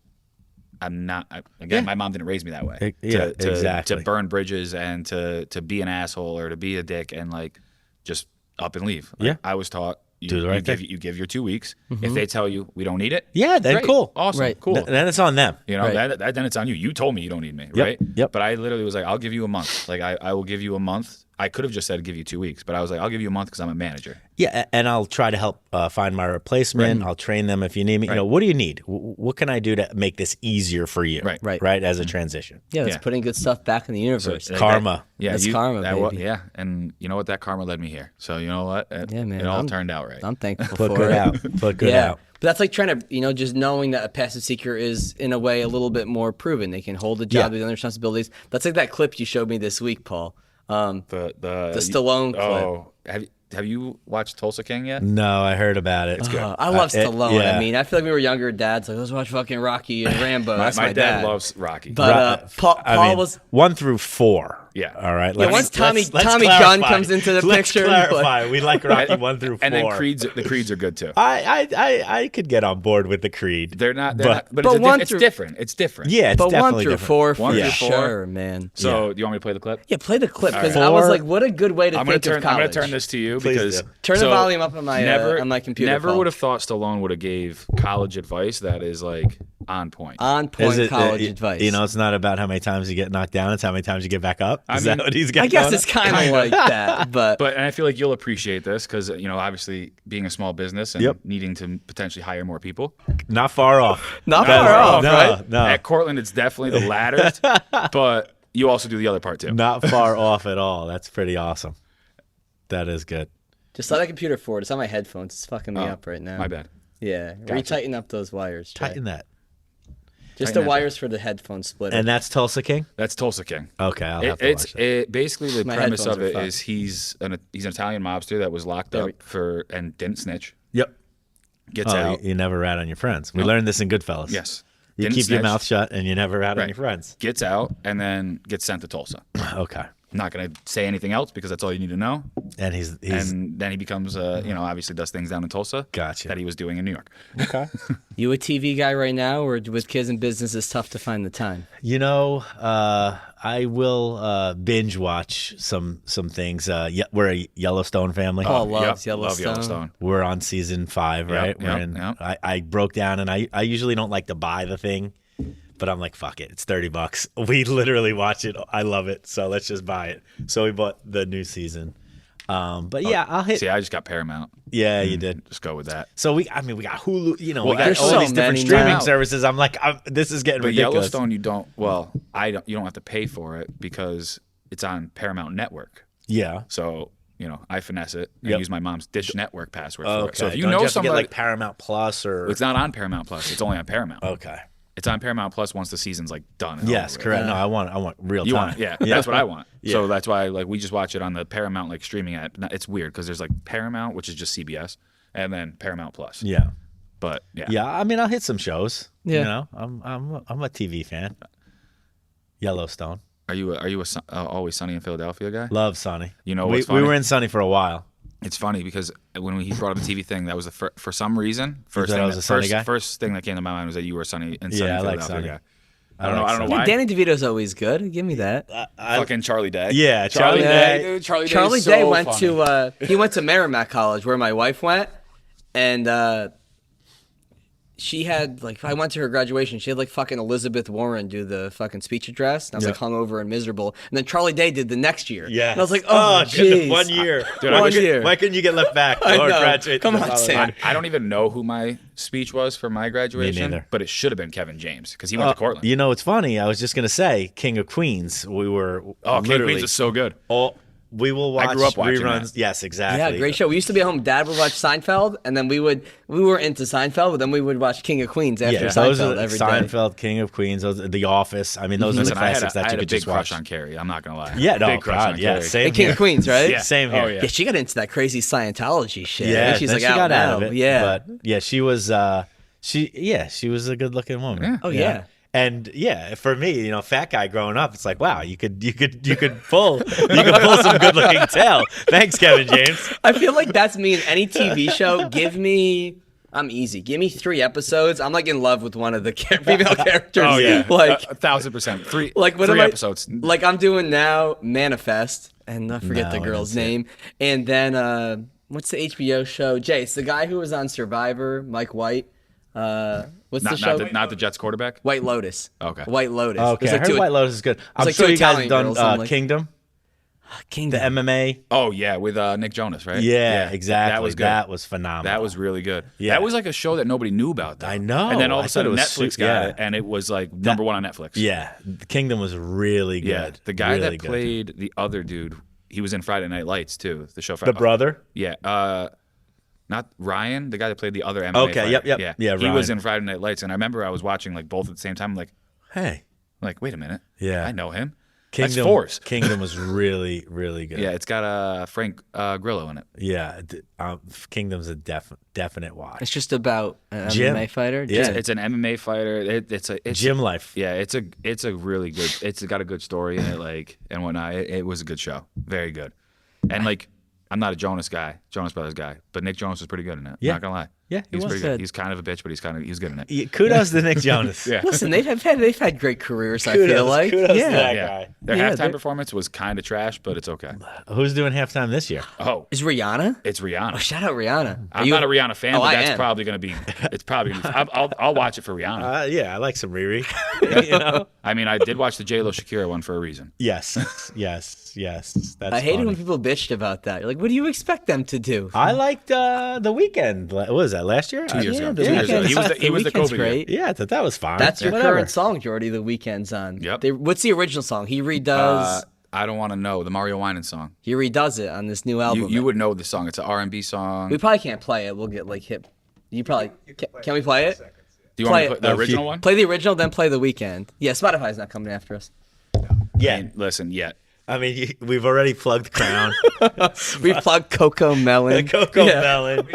I'm not my mom didn't raise me that way. Exactly. To burn bridges and to be an asshole or to be a dick and like just up and leave. Like, I was taught do the right thing. You give your 2 weeks. If they tell you we don't need it, then great, cool. Awesome. Right. Cool. Then it's on them. Then it's on you. You told me you don't need me, right? Yep. But I literally was like, I'll give you a month. Like I will give you a month. I could have just said give you 2 weeks, but I was like, I'll give you a month because I'm a manager. Yeah, and I'll try to help find my replacement. I'll train them if you need me. What do you need? What can I do to make this easier for you? Right. As a transition. Yeah, it's putting good stuff back in the universe. Karma. That's karma, baby. And you know what? That karma led me here. So you know what? It all turned out right. I'm thankful Put for good it. out. Put good out. But that's like trying to, just knowing that a passive seeker is, in a way, a little bit more proven. They can hold a job, they have responsibilities. That's like that clip you showed me this week, Paul. The Stallone clip. Oh, have you watched Tulsa King yet? No, I heard about it. It's good. I love Stallone. I mean, I feel like we were younger dads. Like, let's watch fucking Rocky and Rambo. That's my dad loves Rocky. But Paul was 1 through 4. Yeah. All right. Once Tommy Gunn comes into the picture, clarify. We like Rocky 1 through 4. And then the Creeds are good too. I could get on board with the Creed. They're not. But it's different. It's different. Yeah, it's but definitely 1 through different. 4 for 1 through 4. sure, man. So do you want me to play the clip? Yeah, play the clip because All right. I was like, what a good way to think of college. I'm going to turn this to you Please because do. Turn the volume up on my computer. Never would have thought Stallone would have gave college advice that is like on point. On point college advice. It's not about how many times you get knocked down; it's how many times you get back up. Is that what he's got? I guess it's kind of like that, but and I feel like you'll appreciate this because obviously being a small business and needing to potentially hire more people. Not far off. Not far off, right? No. At Cortland, it's definitely the latter, but you also do the other part too. Not far off at all. That's pretty awesome. That is good. Just let that computer forward. It's on my headphones. It's fucking me up right now. My bad. Yeah. Retighten up those wires. Trey. Tighten that. Just the wires for the headphone splitter. And that's Tulsa King? That's Tulsa King. Okay, I'll have to watch that. Basically, the My premise headphones of are it fucked. is he's an Italian mobster that was locked up and didn't snitch. Yep. Gets out. You never rat on your friends. We learned this in Goodfellas. Yes. You Didn't keep your snitch. mouth shut and you never rat on your friends. Gets out and then gets sent to Tulsa. Okay. I'm not going to say anything else because that's all you need to know. And he's And then he becomes, obviously does things down in Tulsa. Gotcha. That he was doing in New York. okay. You a TV guy right now, or with kids and business, it's tough to find the time? I will binge watch some things. We're a Yellowstone family. Paul loves Yep, Yellowstone. Love Yellowstone. We're on season 5, right? Yep. I broke down, and I usually don't like to buy the thing, but I'm like, fuck it, it's $30. We literally watch it. I love it, so let's just buy it. So we bought the new season. But yeah, I'll hit. See, I just got Paramount. Yeah, you did. Just go with that. So we got Hulu. You know, we got there's all so these different many streaming now. services. I'm like, this is getting But ridiculous. Yellowstone, you don't. Well, you don't have to pay for it because it's on Paramount Network. Yeah. So I finesse it and Yep. use my mom's Dish Network password for Okay. it. So if you Don't know have to somebody, get like Paramount Plus or. it's not on Paramount Plus. It's only on Paramount. Okay. It's on Paramount Plus once the season's like done. and Yes, over with. correct. No, I want real You time. want, yeah, that's what I want. Yeah. So that's why like we just watch it on the Paramount like streaming app. It's weird because there's like Paramount, which is just CBS, and then Paramount Plus. Yeah. But yeah, Yeah. I mean, I'll hit some shows. Yeah. You know, I'm a TV fan. Yellowstone. Are you Always Sunny in Philadelphia guy? Love Sunny. You know we what's funny? were in Sunny for a while. It's funny because when he brought up the TV thing, that was the for some reason first thought thing I was a Sunny guy? first thing that came to my mind was that you were Sunny in Sunny Yeah, I like Philadelphia Sunny. guy. I don't know why. Danny DeVito's always good. Give me that. Fucking Charlie Day. Yeah, Charlie Charlie Day. Day. Dude, Charlie Charlie is Day so went funny. to he went to Merrimack College where my wife went, and she had like I went to her graduation. She had like fucking Elizabeth Warren do the fucking speech address, and I was like hungover and miserable. And then Charlie Day did the next year. Yeah. and I was like, oh, goodness, jeez. 1 year. Dude, why, I wish- why couldn't you get left back I or know. graduate? Come the on, following Sam. year? I don't even know who my speech was for my graduation, neither. but it should have been Kevin James because he went to Cortland. You know, it's funny. I was just gonna say, King of Queens. We were Oh, King literally Queens is so good. we will watch grew up watching reruns. that. Yes, exactly. Yeah, great show. We used to be at home. Dad would watch Seinfeld, and then we were into Seinfeld, but then we would watch King of Queens after Yeah, those are Seinfeld every day. Seinfeld, King of Queens, The Office. I mean, those are the Listen, I had classics a, I that had you a could big just crush watch. on Carrie. I'm not gonna lie. Yeah, no, big crush God, on yeah, Carrie. same And King here. of Queens, right? Yeah. Same here. Oh, yeah. Yeah, she got into that crazy Scientology shit. I Yeah, think she's then like she out got now. out of it. Yeah. but yeah, she was. She was a good looking woman. Yeah. Oh, yeah. And yeah, for me, fat guy growing up, it's like, wow, you could pull some good looking tail. Thanks, Kevin James. I feel like that's me in any TV show. I'm easy. Give me 3 episodes. I'm like in love with one of the female characters. Oh yeah, Like 1,000%. Three three episodes. Like I'm doing now Manifest, and I forget No, the I girl's didn't see name. And then what's the HBO show? Jay, it's the guy who was on Survivor, Mike White. What's the show? Not the Jets quarterback. White Lotus. Okay. White Lotus. Okay, There's I like heard two- White Lotus is good. I'm like sure two you guys Italian done girls, I'm like- Kingdom, Kingdom. the MMA. Oh yeah, with Nick Jonas, right? Yeah, exactly. That was good. That was phenomenal. That was really good. Yeah. That was like a show that nobody knew about. Though. I know. And then all of I a thought sudden it was Netflix su- got yeah. it, and it was like number one on Netflix. Yeah, the Kingdom was really good. Yeah. The guy Really that good. played the other dude, he was in Friday Night Lights too. The show. the brother. Yeah. Not Ryan, the guy that played the other MMA Okay, fighter. yep. Yeah, he was Ryan. in Friday Night Lights, and I remember I was watching like both at the same time. I'm Hey, like, wait a minute. Yeah. I know him. Kingdom. That's Force. Kingdom was really, really good. Yeah, it's got Frank Grillo in it. Yeah, Kingdom's a definite watch. It's just about an Jim. MMA fighter. Yeah. Jim. It's an MMA fighter. It's Gym life. Yeah, it's a really good. It's got a good story in it, like and whatnot. It was a good show, very good. And like, I'm not a Jonas Brothers guy, but Nick Jonas was pretty good in it. Yeah. Not gonna lie. Yeah, he he was was pretty good. good. He's kind of a bitch, but he's good in it. Yeah, kudos to Nick Jonas. Yeah. Listen, they've had great careers. I feel like. kudos to yeah. that Yeah. guy. Their Yeah, halftime they're- performance was kind of trash, but it's okay. Who's doing halftime this year? Oh, Is Rihanna? it's Rihanna. Oh, shout out Rihanna. I'm not a Rihanna fan, Oh, but I that's am. probably gonna be. It's probably. Gonna be, I'll watch it for Rihanna. Yeah, I like some Riri. you know? I mean, I did watch the J-Lo Shakira one for a reason. Yes. That's I hated funny. when people bitched about that. You're like, what do you expect them to do? I liked the Weekend. What was that last year? 2 years ago. The 2 years ago. Weeknd. He was the Weeknd's COVID great. Yeah, I thought that was fine. That's your Whatever. current song, Jordy. The Weeknd's on. Yep. What's the original song? He redoes. I don't want to know the Mario Winans song. He redoes it on this new album. You would know the song. It's an R&B song. We probably can't play it. We'll get like hip. You probably can we play it? Do you want me to play put the it. original one? Play the original, then play the Weeknd. Yeah, Spotify's not coming after us. Yeah. I mean, listen, yet. I mean, we've already plugged Crown. We plugged Coco Melon. Coco Yeah. Melon.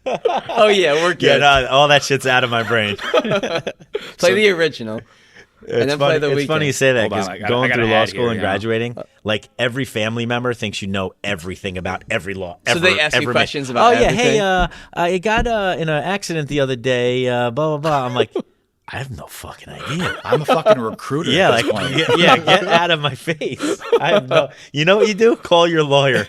Oh yeah, we're good. Yeah, no, all that shit's out of my brain. Play the original. And then play the It's Weeknd. funny you say that Hold on, because I got going an through law ad school here, and you know. graduating, like every family member thinks you know everything about every law. So they ask you ever questions made. about Oh yeah, everything? hey, I got in an accident the other day. Blah blah blah. I'm like, I have no fucking idea. I'm a fucking recruiter. Yeah, at this like point. get out of my face. I have no. You know what you do? Call your lawyer.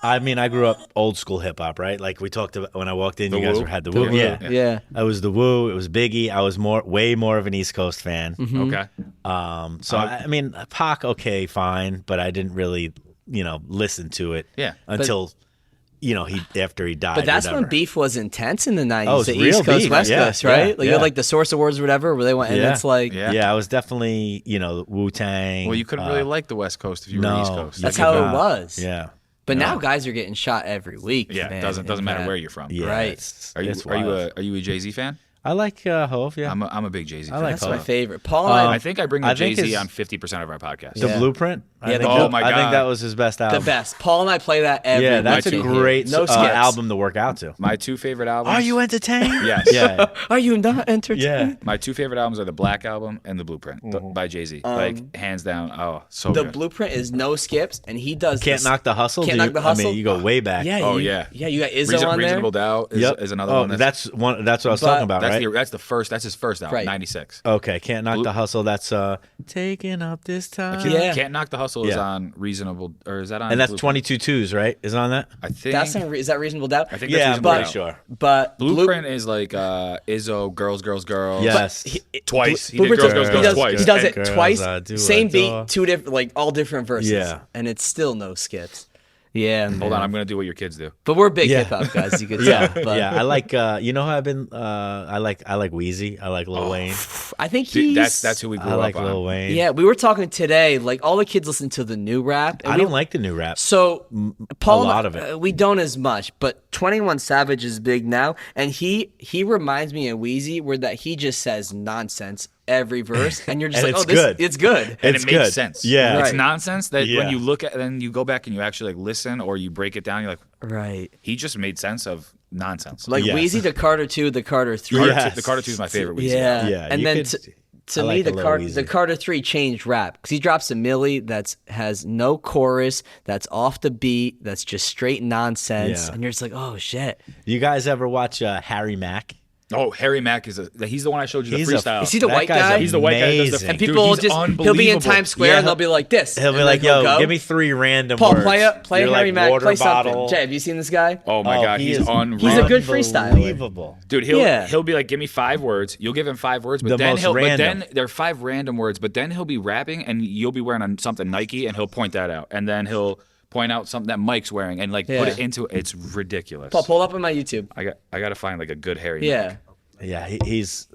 I mean, I grew up old school hip hop, right? Like we talked about when I walked in, The you guys Wu? had the The Wu. Wu, Yeah. Yeah. I was the Wu. It was Biggie. I was way more of an East Coast fan. Okay. So I mean, Pac, okay, fine, but I didn't really listen to it. Yeah. Until after he died. But that's whatever. when beef was intense in the 90s. Oh, it's the real East Coast, beef. West Yeah, Coast, right? yeah, Like you had like the Source Awards or whatever, where they went, and Yeah. it's like, Yeah. I was definitely Wu-Tang. Well, you couldn't really like the West Coast if you were East Coast. That's you how could it not. was. Yeah. But now guys are getting shot every week. Yeah, man, it doesn't matter where you're from. Yeah. Right. It's Are wild. you a Jay-Z fan? I like Hove. Yeah. I'm a big Jay-Z fan. like That's Hov. my favorite. Paul and I think I bring I up think Jay-Z his- on 50% of our podcast. The Yeah. Blueprint. Yeah, I think Oh my I think God. that was his best the album. best. Paul and I play that every Yeah, week. that's a too. great No skips. album to work out to. My two favorite albums. Are you entertained? Yes. Yeah. Are you not entertained? Yeah. My two favorite albums are the Black Album and the Blueprint by Jay-Z. Like hands down. Oh, so The good. Blueprint is no skips, and he does Can't this- Knock the Hustle. Can't Do you- Knock the Hustle. I mean, you go way back. Yeah. Oh, you, yeah. Yeah, you got Izzo on there. Reasonable Doubt is another Oh, one. that's one. That's what I was But- talking about, that's right? that's the first. That's his first album, Right. 96. Okay, Can't Knock the Hustle. That's taking up this time. Yeah. Can't Knock the Hustle is Yeah. on Reasonable, or is that on? And that's Blueprint? 22 twos, right? Is it on that? I think. That's not, is that Reasonable Doubt? I think Yeah, that's I'm Reasonable pretty Doubt. sure. But Blueprint is like Izzo, Girls, Girls, Girls. Yes. Twice. He did Blueprint's- Girls, Girls, Girls he does, twice. He does it Girls, twice. I do Same adore. beat, two different, like all different verses. Yeah. And it's still no skips. Yeah. Hold on, I'm gonna do what your kids do. But we're big Yeah. hip hop guys, you could Yeah, tell. But yeah. I like. You know how I've been. I like Wheezy. I like Lil Wayne. I think Dude, he's. that's who we grew I like up on. Lil Wayne. Yeah, we were talking today. Like all the kids listen to the new rap. And I we, don't like the new rap. So Paul, a lot of it. We don't as much, but 21 Savage is big now, and he reminds me of Wheezy, where that he just says nonsense every verse, and you're just And like, it's oh, this good. it's good. And It's it makes good. sense. Yeah. It's Right. nonsense that Yeah. when you look at, then you go back and you actually like listen or you break it down. You're like, Right. he just made sense of nonsense. Like Yes. Wheezy, the Carter 2, the Carter 3. Carter Yes. the Carter 2 is my favorite. Weezy Yeah. album. Yeah, And you then could- to I me, like a the little Carter Weezy. Carter 3 changed rap because he drops a Millie that has no chorus, that's off the beat, that's just straight nonsense, Yeah. and you're just like, oh shit. You guys ever watch Harry Mack? Oh, Harry Mack he's the one I showed you He's the a- freestyle. Is he the That white guy's guy? He's the white guy that does the amazing. And Dude, people he's he'll be in unbelievable. Times Square Yeah, and they'll be like this. He'll be and like, then he'll "Yo, go. give me 3 random Paul, words." play You're Harry like, Mack, water play bottle. something. Jay, have you seen this guy? Oh my god, he he's is unreal. He's a good freestyler. Unbelievable. Dude, Yeah. he'll be like, give me 5 words. You'll give him 5 words, but The then most but random. then there are 5 random words, but then he'll be rapping and you'll be wearing something Nike and he'll point that out, and then he'll point out something that Mike's wearing and like put Yeah. it into it's ridiculous. Paul, pull up on my YouTube. I got to find like a good Harry. Yeah. Mack. Yeah, he's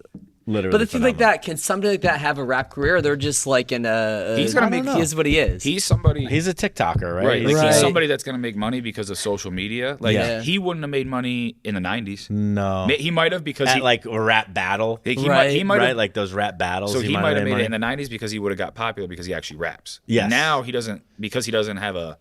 literally. But the thing like phenomenal. that, can somebody like that have a rap career? Or they're just like in a. He's gonna I don't make. know. He is what he is. He's somebody. He's a TikToker, right? right. Like Right. he's somebody that's gonna make money because of social media. Like Yeah. he wouldn't have made money in the 90s. No. He might have because At he like a rap battle, he Right. might right? have. Like those rap battles. So he might have made money. it in the 90s because he would have got popular because he actually raps. Yes. Now he doesn't because he doesn't have a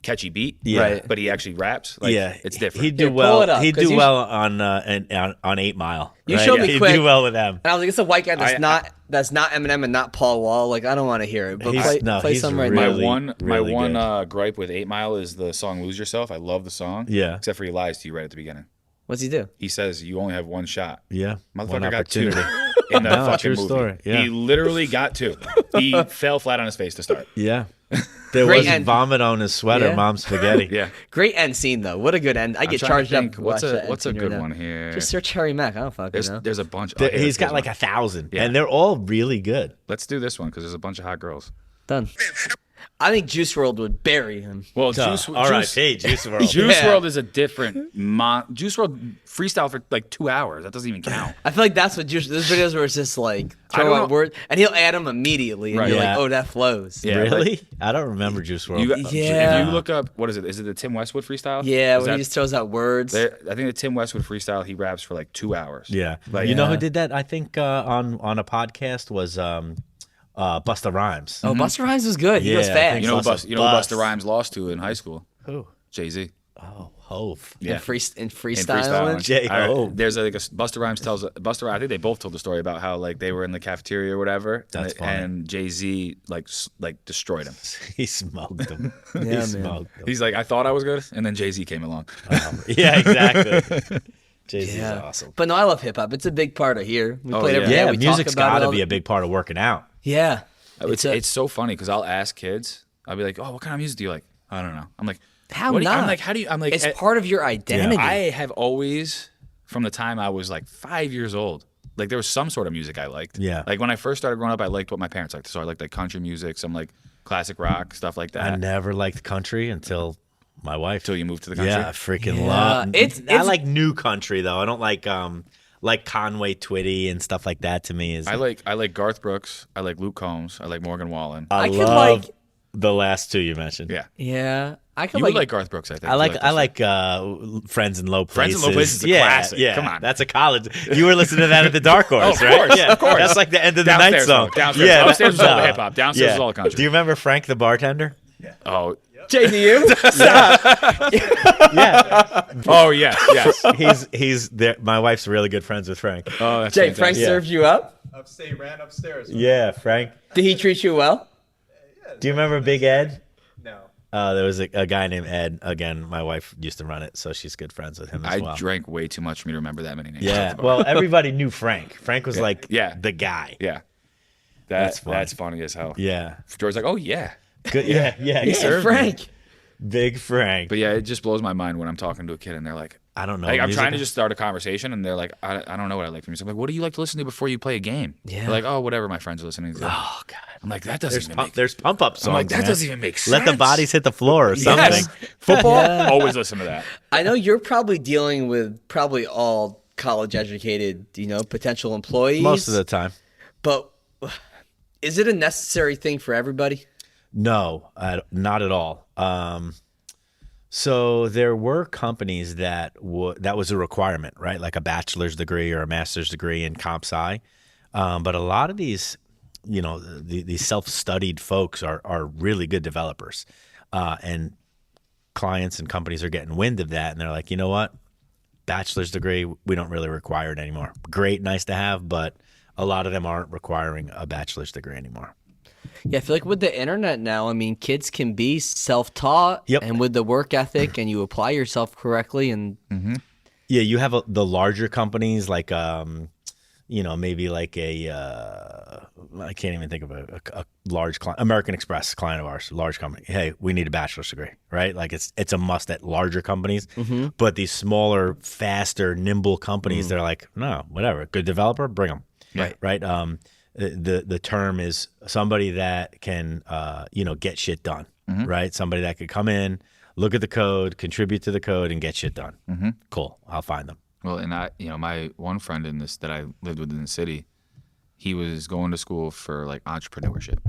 catchy beat. Yeah. Right. But he actually raps. Like, Yeah, it's different. He'd do Here, pull well. it up, He'd 'cause do you- well on 8 Mile. You right? showed me He'd quick. do well with them. And I was like, it's a white guy that's I- not Eminem and not Paul Wall. Like, I don't want to hear it. But He's- play he's some right my really, now. really one good. gripe with 8 Mile is the song "Lose Yourself." I love the song. Yeah. Except for he lies to you right at the beginning. What's he do? He says you only have 1 shot. Yeah, one Motherfucker got 2 opportunity. in the No, fucking true movie. story, yeah. He literally got 2. He fell flat on his face to start. Yeah, there Great was end. vomit on his sweater. Yeah. Mom's spaghetti. Yeah. Great end scene though. What a good end. I get trying to charged up. think, to what's watch a that what's a end scene good right now. one here? Just search Harry Mack. I don't fucking know. There's a bunch. Oh, He's got there's like one. 1,000, Yeah. and they're all really good. Let's do this one because there's a bunch of hot girls. Done. I think Juice WRLD would bury him. Well, Juice WRLD. Juice Yeah. WRLD is a different Juice WRLD freestyle for like 2 hours. That doesn't even count. I feel like that's what Juice. There's videos where it's just like I throw don't out know. words, and he'll add them immediately, and Right. you're Yeah. like, oh, that flows. Yeah, Really? I don't remember Juice WRLD. You got, Yeah. If you look up, what is it? Is it the Tim Westwood freestyle? Yeah, Is when that- he just throws out words. I think the Tim Westwood freestyle, he raps for like 2 hours. Yeah. Like, You know who did that? I think on a podcast was Busta Rhymes. Oh, Busta Rhymes was good. He Yeah, goes I fast. think You know, Bust- who Busta Rhymes lost to in high school? Who? Jay-Z. Oh, Hove. Yeah. in In freestyling. freestyling. J-Ho. There's like a Busta Rhymes tells Busta Rhymes. I think they both told the story about how like they were in the cafeteria or whatever. That's funny. And Jay-Z like destroyed him. He smoked him. Yeah, he man. smoked him. He's like, I thought I was good, and then Jay-Z came along. Yeah, exactly. Jay-Z's Yeah. awesome. But no, I love hip hop. It's a big part of here. We play it every yeah. day. Yeah, We music's talk about got it to all be the- a big part of working out. Yeah. It's so funny because I'll ask kids. I'll be like, "Oh, what kind of music do you like?" I don't know. I'm like, How what do you- not? I'm like, how do you? I'm like, It's part of your identity. I have always, from the time I was like 5 years old, like there was some sort of music I liked. Yeah. Like when I first started growing up, I liked what my parents liked. So I liked like country music, some like classic rock, stuff like I that. never liked country until my wife. Until you moved to the country. Yeah, I freaking Yeah. love. It's- I like new country though. I don't like Conway Twitty and stuff like that. To me is I like Garth Brooks. I like Luke Combs. I like Morgan Wallen. I could love like- the last two you mentioned. yeah. Yeah, I could You would like Garth Brooks, I think. I like this I like Friends in Low Places. Friends in Low Places is a yeah, classic. Yeah, Come on. That's a college. You were listening to that at the Dark Horse, Oh, right? of course, Yeah, of course. That's like the end of the night Downstairs, song. though. Downstairs. Yeah, Upstairs is all the no. hip-hop. Downstairs is all the country. Do you remember Frank the bartender? Oh, JDU. Yeah, oh yes. he's there. My wife's really good friends with Frank. Oh, that's Jay, fantastic. Frank served you up. Ran upstairs. Yeah, Frank. Did he treat you well? Do you remember Big Ed? No. There was a guy named Ed. Again, my wife used to run it, so she's good friends with him as I well. drank way too much for me to remember that many names. Yeah, well, everybody knew Frank. Frank was like Yeah. the guy. Yeah. That's funny. That's funny as hell. Yeah, George's like, oh yeah. good. Yeah, he served me. Frank. Big Frank. But yeah, it just blows my mind when I'm talking to a kid and they're like, I don't know. like I'm music- trying to just start a conversation and they're like, I don't know what I like from music. I'm like, what do you like to listen to before you play a game? Yeah. They're like, oh, whatever my friends are listening to. Oh God. I'm like, that doesn't even make There's pump up songs. I'm like, that man. doesn't even make sense. Let the bodies hit the floor or something. Yes. Football, always listen to that. I know you're probably dealing with probably all college educated, potential employees. Most of the time. But is it a necessary thing for everybody? No, not at all. So there were companies that that was a requirement, right? Like a bachelor's degree or a master's degree in comp sci. But a lot of these, these self-studied folks are really good developers, and clients and companies are getting wind of that, and they're like, you know what? Bachelor's degree, we don't really require it anymore. Great, nice to have, but a lot of them aren't requiring a bachelor's degree anymore. Yeah, I feel like with the internet now, I mean, kids can be self-taught, Yep. and with the work ethic, and you apply yourself correctly, and Yeah, you have the larger companies like, maybe like I can't even think of a large client, American Express client of ours, large company. Hey, we need a bachelor's degree, right? Like it's a must at larger companies. But these smaller, faster, nimble companies, they're like, no, whatever. Good developer, bring them. Right. The term is somebody that can, get shit done. Right. Somebody that could come in, look at the code, contribute to the code, and get shit done. Cool. I'll find them. Well, and my one friend in this that I lived with in the city, he was going to school for like entrepreneurship,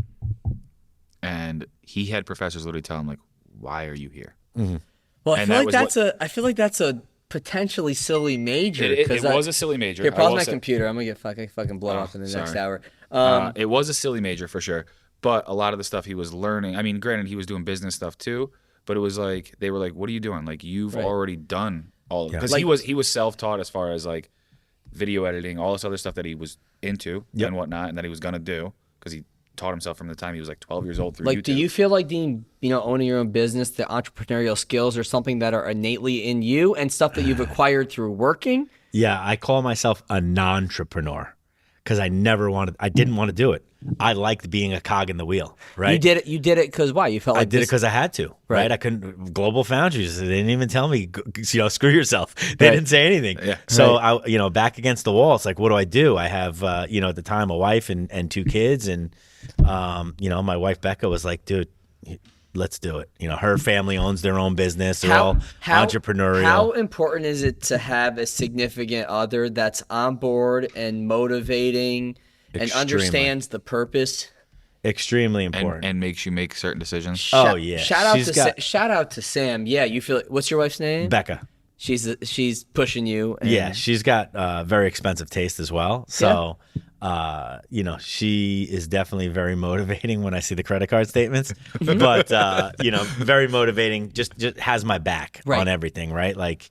and he had professors literally tell him like, "Why are you here?" well, I And feel that like was I feel like that's a potentially silly major. It 'cause was a silly major. Here, I pause will my say- computer. I'm gonna get fucking blown up in the next sorry. hour. It was a silly major for sure, but a lot of the stuff he was learning. I mean, granted, he was doing business stuff too, but it was like they were like, "What are you doing? Like you've already done all of it." Because he was self-taught as far as like video editing, all this other stuff that he was into and whatnot, and that he was gonna do because he taught himself from the time he was like 12 years old through Like, YouTube. do you feel like owning your own business, the entrepreneurial skills are something that are innately in you and stuff that you've acquired through working? Yeah, I call myself a non-entrepreneur because I didn't want to do it. I liked being a cog in the wheel, right? You did it because why? You felt like I did it because I had to, right? I couldn't. Global Foundries, they didn't even tell me, screw yourself. They didn't say anything. Yeah. So I, back against the wall. It's like, what do? I have, at the time, a wife and two kids, and my wife Becca was like, dude, let's do it. Her family owns their own business. They're all entrepreneurial. How important is it to have a significant other that's on board and motivating and Extremely. understands the purpose? Extremely important. and makes you make certain decisions. Oh, yeah. Shout out She's to got- shout out to Sam. Yeah, you feel. What's your wife's name? Becca. She's pushing you. And Yeah, she's got very expensive taste as well. So, she is definitely very motivating when I see the credit card statements. But, very motivating, just has my back on everything, right? Like,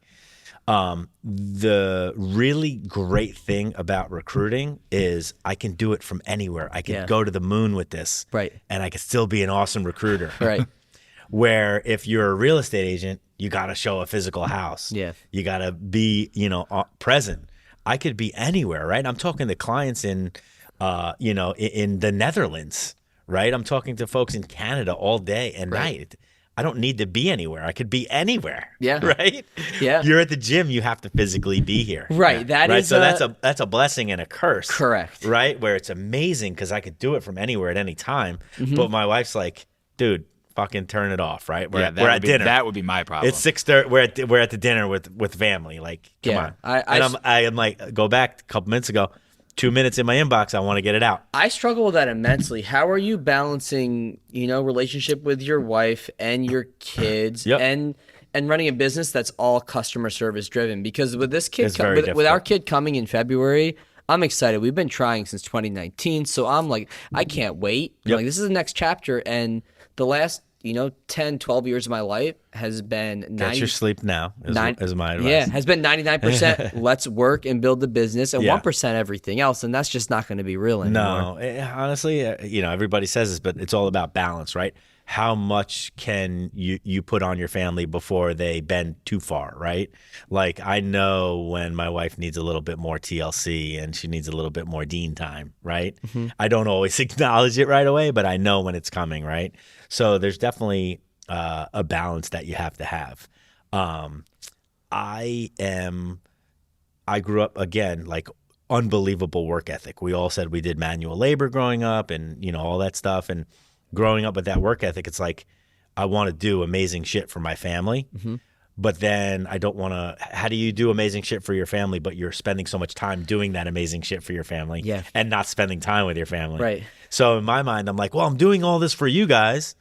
the really great thing about recruiting is I can do it from anywhere. I can go to the moon with this. Right. And I can still be an awesome recruiter. Right. Where if you're a real estate agent, you got to show a physical house. Yeah. You got to be, present. I could be anywhere, right? I'm talking to clients in the Netherlands, right? I'm talking to folks in Canada all day and night. I don't need to be anywhere. I could be anywhere. Yeah. Right? Yeah. You're at the gym, you have to physically be here. Right. That Right. is So that's a blessing and a curse. correct. Right? Where it's amazing because I could do it from anywhere at any time. Mm-hmm. But my wife's like, dude, fucking turn it off, right? We're Yeah, at dinner. That would be my problem. It's 6:30. We're at the dinner with family. Like, come Yeah. on. I'm like, go back a couple minutes ago. 2 minutes in my inbox. I want to get it out. I struggle with that immensely. How are you balancing, relationship with your wife and your kids Yep. and running a business that's all customer service driven? Because with this kid, It's very with our difficult. kid coming in February, I'm excited. We've been trying since 2019, so I'm like, I can't wait. I'm Yep. like, this is the next chapter, and the last 10, 12 years of my life has been Get your sleep now, is my advice. Yeah, has been 99%. Let's work and build the business, and Yeah. 1% everything else, and that's just not going to be real anymore. No, honestly, everybody says this, but it's all about balance, right? How much can you put on your family before they bend too far, right? Like, I know when my wife needs a little bit more TLC and she needs a little bit more Dean time, right? Mm-hmm. I don't always acknowledge it right away, but I know when it's coming, right? So there's definitely a balance that you have to have. I grew up, again, like, unbelievable work ethic. We all said we did manual labor growing up and, all that stuff. And growing up with that work ethic, it's like, I want to do amazing shit for my family. Mm-hmm. But then I don't want to. How do you do amazing shit for your family, but you're spending so much time doing that amazing shit for your family Yeah. and not spending time with your family? Right. So in my mind, I'm like, well, I'm doing all this for you guys,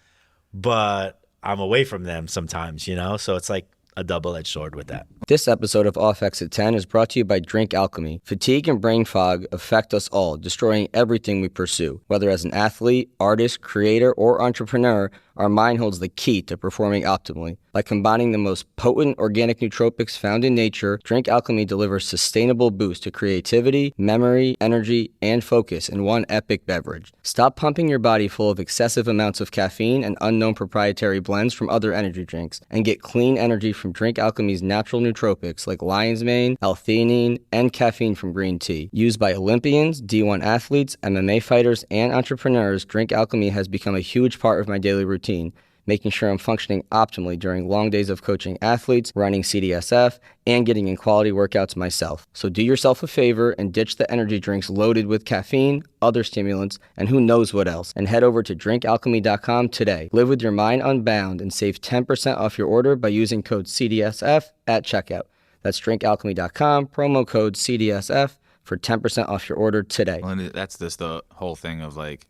but I'm away from them sometimes, So it's like a double-edged sword with that. This episode of Off Exit 10 is brought to you by Drink Alchemy. Fatigue and brain fog affect us all, destroying everything we pursue. Whether as an athlete, artist, creator, or entrepreneur, our mind holds the key to performing optimally. By combining the most potent organic nootropics found in nature, Drink Alchemy delivers sustainable boost to creativity, memory, energy, and focus in one epic beverage. Stop pumping your body full of excessive amounts of caffeine and unknown proprietary blends from other energy drinks, and get clean energy from Drink Alchemy's natural nootropics like lion's mane, L-theanine, and caffeine from green tea. Used by Olympians, D1 athletes, MMA fighters, and entrepreneurs, Drink Alchemy has become a huge part of my daily routine, making sure I'm functioning optimally during long days of coaching athletes, running CDSF, and getting in quality workouts myself. So do yourself a favor and ditch the energy drinks loaded with caffeine, other stimulants, and who knows what else, and head over to drinkalchemy.com today. Live with your mind unbound and save 10% off your order by using code CDSF at checkout. That's drinkalchemy.com, promo code CDSF for 10% off your order today. Well, and that's just the whole thing of like,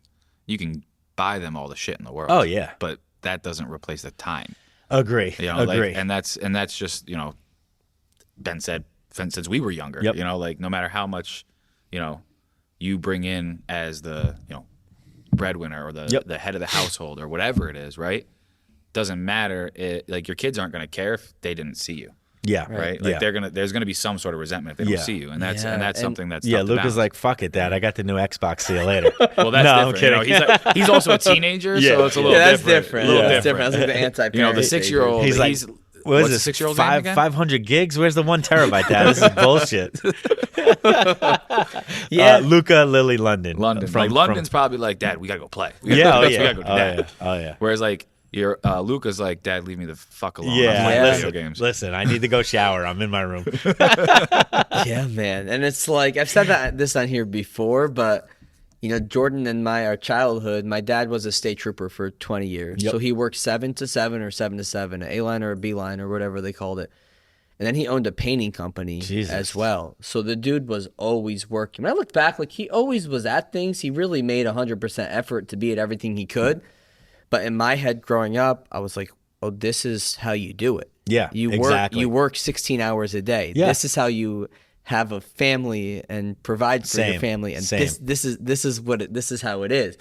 you can buy them all the shit in the world. Oh, yeah. But that doesn't replace the time. Agree. Like, and that's just, Ben said since we were younger, Yep. like no matter how much, you bring in as the, breadwinner or the head of the household or whatever it is, right? Doesn't matter. Like your kids aren't going to care if they didn't see you. Yeah. Right. Like yeah. there's gonna be some sort of resentment if they Yeah. don't see you. And that's Yeah, and- something that's Yeah, tough to Luke is balance. like, fuck it, Dad. I got the new Xbox. See you later. Well, that's No, I'm different. kidding. He's also a teenager, Yeah. so it's a little Yeah, that's different. different. A little That's different. different. That's like the anti-parent. The 6-year-old. He's like, he's, what is what's this? the 6-year-old name again? 500 gigs? Where's the 1 terabyte, Dad? This is bullshit. Yeah. Luca Lily London. London. Like London's probably like, Dad, we gotta go play. We Yeah, gotta, oh we yeah. gotta go do Oh that. yeah. Oh yeah. Whereas like your Luca's like, Dad, leave me the fuck alone. I'm Yeah, playing listen, video games. listen, I need to go shower. I'm in my room. Yeah, man. And it's like, I've said this on here before, but Jordan and our childhood, my dad was a state trooper for 20 years. Yep. So he worked 7 to 7 or 7 to 7, an A-line or a B-line or whatever they called it. And then he owned a painting company Jesus. as well. So the dude was always working. When I look back, like he always was at things. He really made 100% effort to be at everything he could. But in my head growing up, I was like, oh, this is how you do it. Yeah, You exactly. work 16 hours a day. Yeah. This is how you have a family and provide for your Same, family. And same. this is how it is.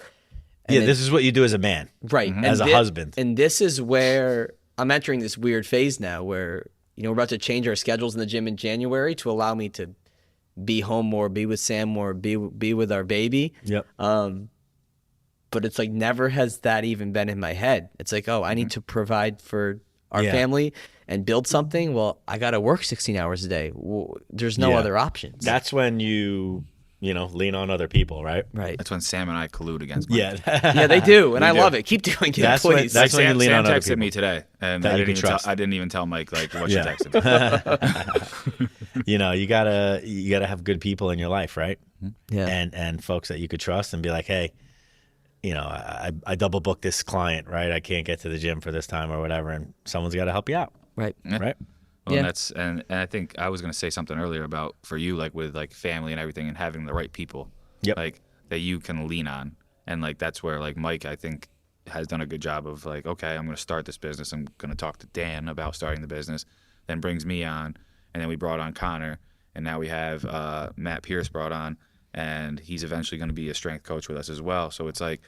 And Yeah, it- this is what you do as a man. right. And As a husband. And this is where I'm entering this weird phase now where, we're about to change our schedules in the gym in January to allow me to be home more, be with Sam more, be with our baby. Yep. But it's like never has that even been in my head. It's like, oh, I need to provide for our Yeah. family and build something. Well, I got to work 16 hours a day. There's no Yeah. other options. That's when you lean on other people, right? Right. That's when Sam and I collude against Mike. Yeah. Yeah, they do, and I do. love it. Keep doing it, That's when- please. that's when you Sam, lean Sam on other texted people me today, and that I you didn't, can even tell, trust. I didn't even tell Mike like what Yeah. she texted me. You gotta have good people in your life, right? Yeah. And folks that you could trust and be like, hey, I double booked this client, right? I can't get to the gym for this time or whatever, and someone's got to help you out, Right. right? Well, Yeah. and I think I was gonna say something earlier about for you, like with like family and everything, and having the right people, Yep. like that you can lean on, and like that's where like Mike, I think, has done a good job of like, okay, I'm gonna start this business. I'm gonna talk to Dan about starting the business, then brings me on, and then we brought on Connor, and now we have Matt Pierce brought on, and he's eventually gonna be a strength coach with us as well. So it's like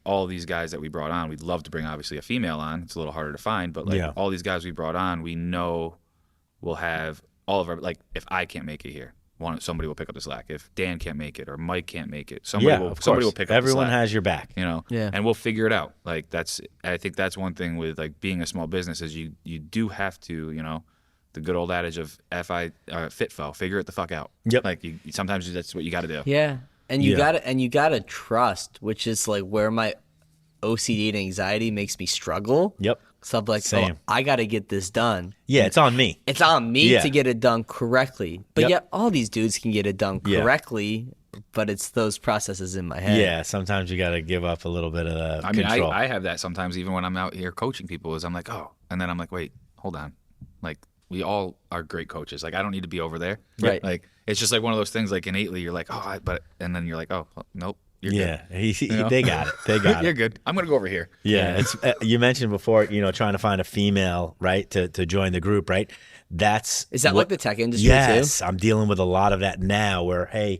all these guys that we brought on, we'd love to bring obviously a female on. It's a little harder to find, but like Yeah. all these guys we brought on, we know we'll have all of our, like if I can't make it here, somebody will pick up the slack. If Dan can't make it or Mike can't make it, somebody will pick up Everyone the slack. has your back. Yeah. And we'll figure it out. Like I think that's one thing with like being a small business is you do have to, the good old adage of FITFO, figure it the fuck out. Yep. Like sometimes that's what you got to do. Yeah. And you Yeah. gotta trust, which is like where my OCD and anxiety makes me struggle. Yep. So I'm like, Same. I gotta get this done. Yeah, it's on me. It's on me Yeah. to get it done correctly. But Yep. yet all these dudes can get it done Yeah. correctly, but it's those processes in my head. Yeah, sometimes you got to give up a little bit of the I mean, control. I have that sometimes even when I'm out here coaching people is I'm like, oh, and then I'm like, wait, hold on. Like we all are great coaches. Like I don't need to be over there. Right. Like it's just like one of those things like innately you're like, oh, and then you're like, oh, well, nope. You're yeah, know? they got it. They got You're it. good. I'm going to go over here. Yeah, it's you mentioned before, trying to find a female, right, to join the group, right? Is that like the tech industry yes, too? I'm dealing with a lot of that now. Where hey,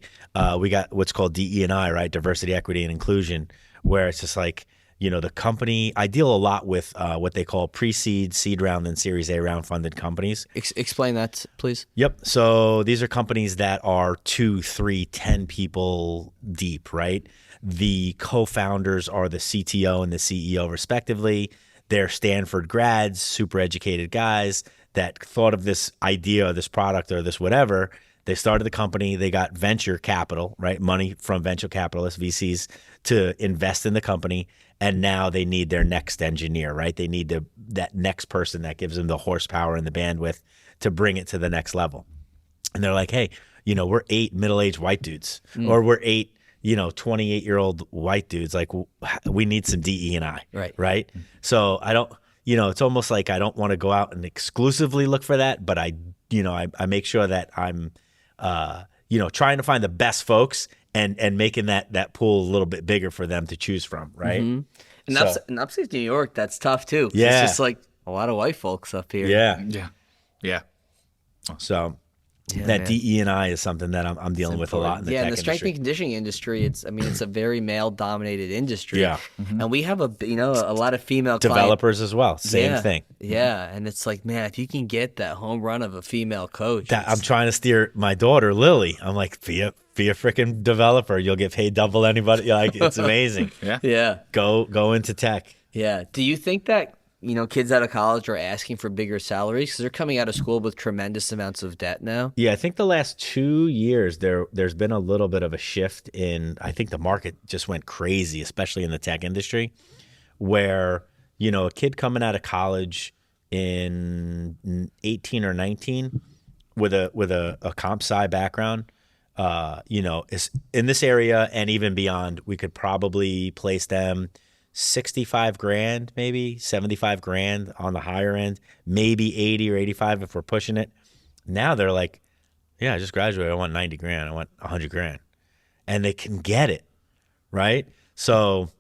we got what's called DE&I, right, diversity, equity, and inclusion, where it's just like the company. I deal a lot with what they call pre-seed, seed round, and Series A round funded companies. Explain that, please. Yep. So these are companies that are 2, 3, 10 people deep, right? The co-founders are the CTO and the CEO respectively. They're Stanford grads, super educated guys that thought of this idea or this product or this whatever. They started the company. They got venture capital, right? Money from venture capitalists, VCs, to invest in the company. And now they need their next engineer, right? They need that next person that gives them the horsepower and the bandwidth to bring it to the next level. And they're like, hey, we're 8 middle-aged white dudes, or we're 8, 28-year-old white dudes. Like we need some DE&I, right? So I don't, it's almost like I don't want to go out and exclusively look for that, but I make sure that I'm, trying to find the best folks and making that pool a little bit bigger for them to choose from, right? And So- in upstate New York, that's tough too. 'Cause Yeah. It's just like a lot of white folks up here. Yeah. Yeah. So Yeah, that man. DE&I is something that I'm dealing with a lot in the Yeah, tech and the strength industry. and conditioning industry, it's a very male-dominated industry. Yeah. And we have a lot of female Developers as well, same yeah, thing. Yeah, and it's like, man, if you can get that home run of a female coach, That I'm trying to steer my daughter Lily. I'm like, be a freaking developer. You'll get paid double anybody. Like it's amazing. yeah, Go into tech. yeah. Do you think that kids out of college are asking for bigger salaries because they're coming out of school with tremendous amounts of debt now? Yeah, I think the last 2 years there's been a little bit of a shift in. I think the market just went crazy, especially in the tech industry, where a kid coming out of college in 18 or 19 with a comp sci background, is in this area and even beyond, we could probably place them 65 grand, maybe 75 grand on the higher end, maybe 80 or 85 if we're pushing it. Now they're like, yeah, I just graduated. I want 90 grand. I want 100 grand. And they can get it, right? So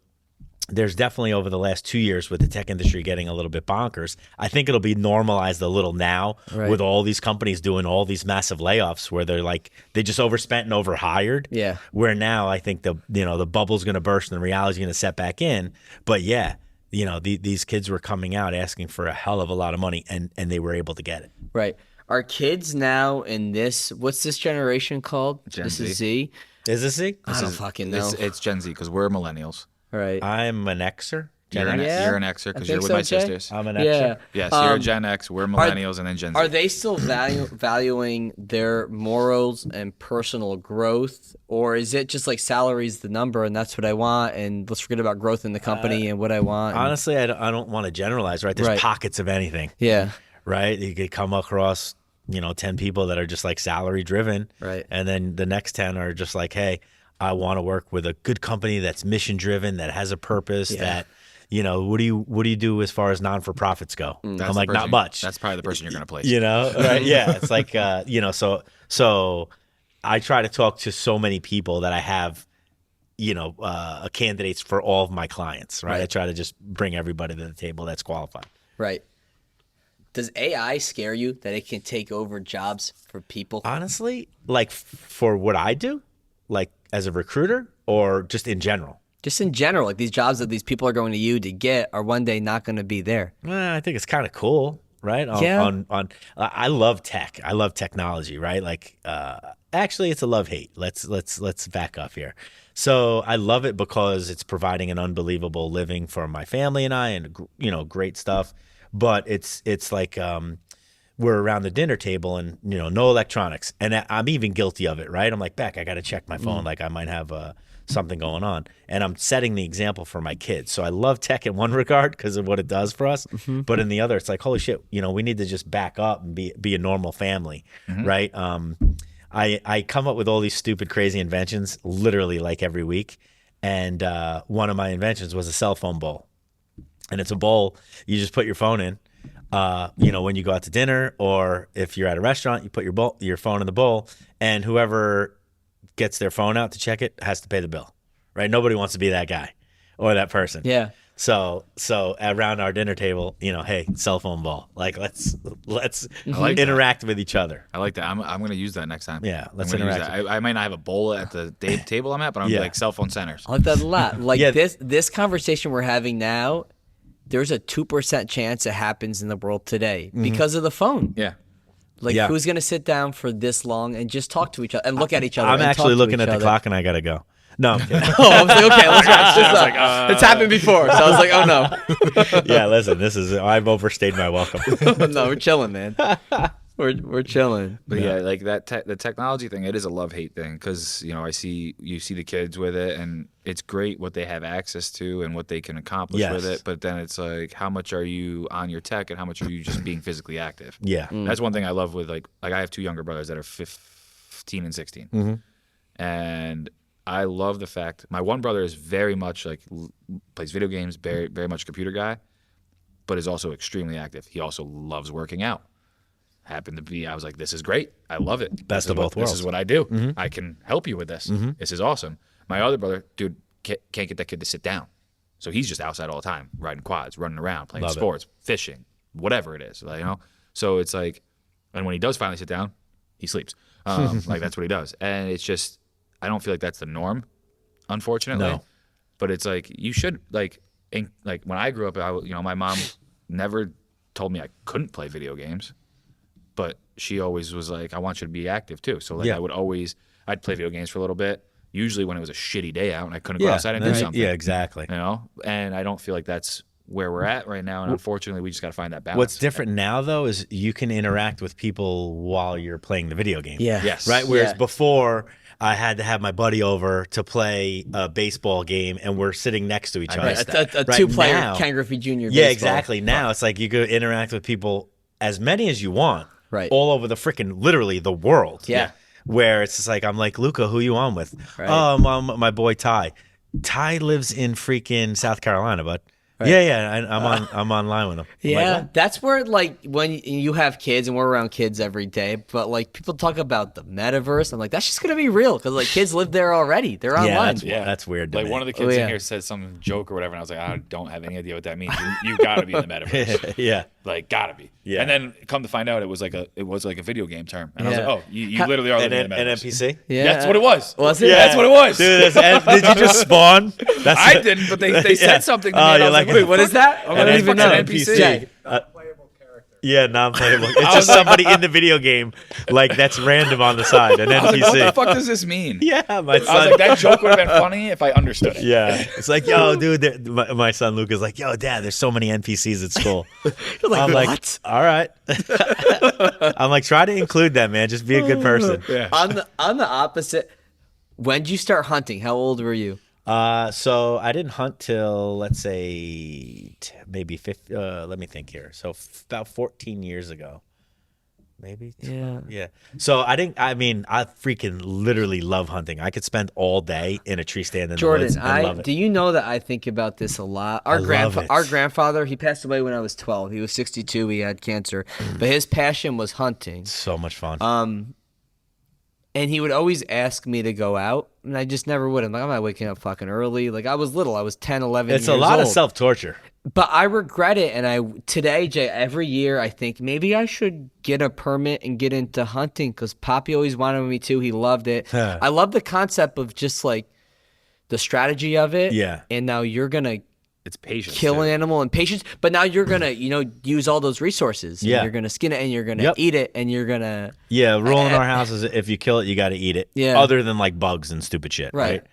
there's definitely over the last 2 years with the tech industry getting a little bit bonkers. I think it'll be normalized a little now with all these companies doing all these massive layoffs where they're like, they just overspent and overhired. Yeah. Where now I think the bubble's going to burst and the reality's going to set back in. But yeah, these kids were coming out asking for a hell of a lot of money and they were able to get it. Right. Are kids now in what's this generation called? Gen This Z. is Z? Is this it? I don't fucking know. It's Gen Z because we're millennials. Right. I'm an Xer. Gen You're an, X. Yeah, you're an Xer I because think you're with so, my Jay. sisters. I'm an Yeah. Xer. Yes, you're Gen X. We're millennials, and then Gen Z. Are they still valuing their morals and personal growth, or is it just like salary's the number and that's what I want, and let's forget about growth in the company and what I want? And- Honestly, I don't want to generalize, right? There's Right. pockets of anything, yeah, right? You could come across, 10 people that are just like salary driven. Right. And then the next 10 are just like, hey, I want to work with a good company that's mission driven, that has a purpose, that, what do you do as far as non-for-profits go? That's I'm the like, not person- much. That's probably the person you're going to place. Right? Yeah. It's like, so I try to talk to so many people that I have, candidates for all of my clients, right? I try to just bring everybody to the table that's qualified. right. Does AI scare you that it can take over jobs for people? Honestly, like for what I do, like as a recruiter or just in general? Just in general, like these jobs that these people are going to you to get are one day not going to be there. I think it's kind of cool, right? I love tech. I love technology, right? Like, actually, it's a love-hate. Let's back up here. So I love it because it's providing an unbelievable living for my family and I, and great stuff. But it's like we're around the dinner table and no electronics, and I'm even guilty of it, right? I'm like, Beck, I got to check my phone, like I might have something going on, and I'm setting the example for my kids. So I love tech in one regard because of what it does for us, but in the other, it's like, holy shit, we need to just back up and be a normal family, right? I come up with all these stupid, crazy inventions literally like every week, and one of my inventions was a cell phone bowl. And it's a bowl. You just put your phone in, when you go out to dinner, or if you're at a restaurant, you put your phone in the bowl, and whoever gets their phone out to check it has to pay the bill, right? Nobody wants to be that guy or that person. Yeah. So around our dinner table, hey, cell phone bowl. Like let's like interact with each other. I like that. I'm going to use that next time. Yeah, let's I'm gonna use interact. that. I might not have a bowl at the table I'm at, but I'm gonna be like cell phone centers. I like that a lot. Like Yeah. this conversation we're having now, there's a 2% chance it happens in the world today because of the phone. Yeah. Like Yeah. who's going to sit down for this long and just talk to each other and look at each other? I'm and actually talk to looking each at the other? clock and I gotta go. No, I'm kidding. Oh, I was like, okay, let's wrap this up. It's happened before, so I was like, oh no, Yeah, listen, I've overstayed my welcome. no, we're chilling, man. We're chilling. But yeah, like the technology thing, it is a love-hate thing because you see the kids with it, and it's great what they have access to and what they can accomplish with Yes. it. But then it's like, how much are you on your tech, and how much are you just being physically active? Yeah. That's one thing I love with like I have two younger brothers that are 15 and 16, and I love the fact my one brother is very much like plays video games, very very much a computer guy, but is also extremely active. He also loves working out. Happened to be, I was like, this is great. I love it. Best of both worlds. This is what I do. I can help you with this. This is awesome. My other brother, dude, can't get that kid to sit down. So he's just outside all the time, riding quads, running around, playing Love it. sports, fishing, whatever it is. Like, So it's like, and when he does finally sit down, he sleeps. Like that's what he does. And it's just, I don't feel like that's the norm, unfortunately. No. But it's like, you should, like when I grew up, my mom never told me I couldn't play video games. But she always was like, I want you to be active too. So like Yeah. I'd play video games for a little bit, usually when it was a shitty day out and I couldn't go outside and do something. Yeah, exactly. And I don't feel like that's where we're at right now. And unfortunately, we just got to find that balance. What's different now, though, is you can interact with people while you're playing the video game. Yeah. Yes. Right? Whereas Yeah. before, I had to have my buddy over to play a baseball game, and we're sitting next to each other. missed A Right two-player now- Ken Griffey Jr. Yeah, baseball. exactly. Now it's like you go interact with people, as many as you want, Right. all over the freaking, literally the world. Yeah. Where it's just like, I'm like, Luca, who you on with? Right. Oh, my boy Ty. Ty lives in freaking South Carolina, bud. Yeah, I'm online with him. I'm like, Yeah, what? that's where like when you have kids and we're around kids every day, but like people talk about the metaverse. I'm like, that's just gonna be real because like kids live there already. They're online. That's weird. To Like me. one of the kids yeah. in here said some joke or whatever, and I was like, I don't have any idea what that means. You got to be in the metaverse. Yeah. Like, gotta be. Yeah. And then come to find out, it was like a video game term, and I was Yeah. like, oh, you literally are living in the An metaverse. NPC? Yeah, That's what it was. Was it? Yeah, that's what it was. Dude, did you just spawn? That's I didn't, but they said something to me. Oh, and I you're was like, like, wait, what is that? I don't even know. NPC. Jay. Playable character. Yeah, non-playable. It's just somebody in the video game, like that's random on the side, an I was like, what the NPC. fuck does this mean? Yeah, my I was son. like, that joke would have been funny if I understood it. Yeah, it's like, yo, dude. My son Luke is like, yo, Dad, there's so many NPCs at school. You're like, I'm what? like, all right. I'm like, try to include them, man. Just be a good person. Yeah. On the opposite, when did you start hunting? How old were you? So I didn't hunt till, let's say, maybe 50. Let me think here. So about 14 years ago, maybe. Yeah. So I freaking literally love hunting. I could spend all day in a tree stand in the woods Jordan, and love it. do you know that I think about this a lot? I love it. Our grandfather, he passed away when I was 12. He was 62. He had cancer, but his passion was hunting. So much fun. And he would always ask me to go out, and I just never would. I'm like, I'm not waking up fucking early. Like, I was little. I was 10, 11 It's years a lot old. of self-torture. But I regret it, and today, Jay, every year I think maybe I should get a permit and get into hunting because Poppy always wanted me to. He loved it. I love the concept of just like the strategy of it. Yeah. And now you're gonna It's patience. kill too. an animal and patience, but now you're gonna use all those resources. Yeah. And you're gonna skin it, and you're gonna Yep. eat it, and you're gonna Yeah, rule in our house is if you kill it, you got to eat it. Yeah. Other than like bugs and stupid shit, right?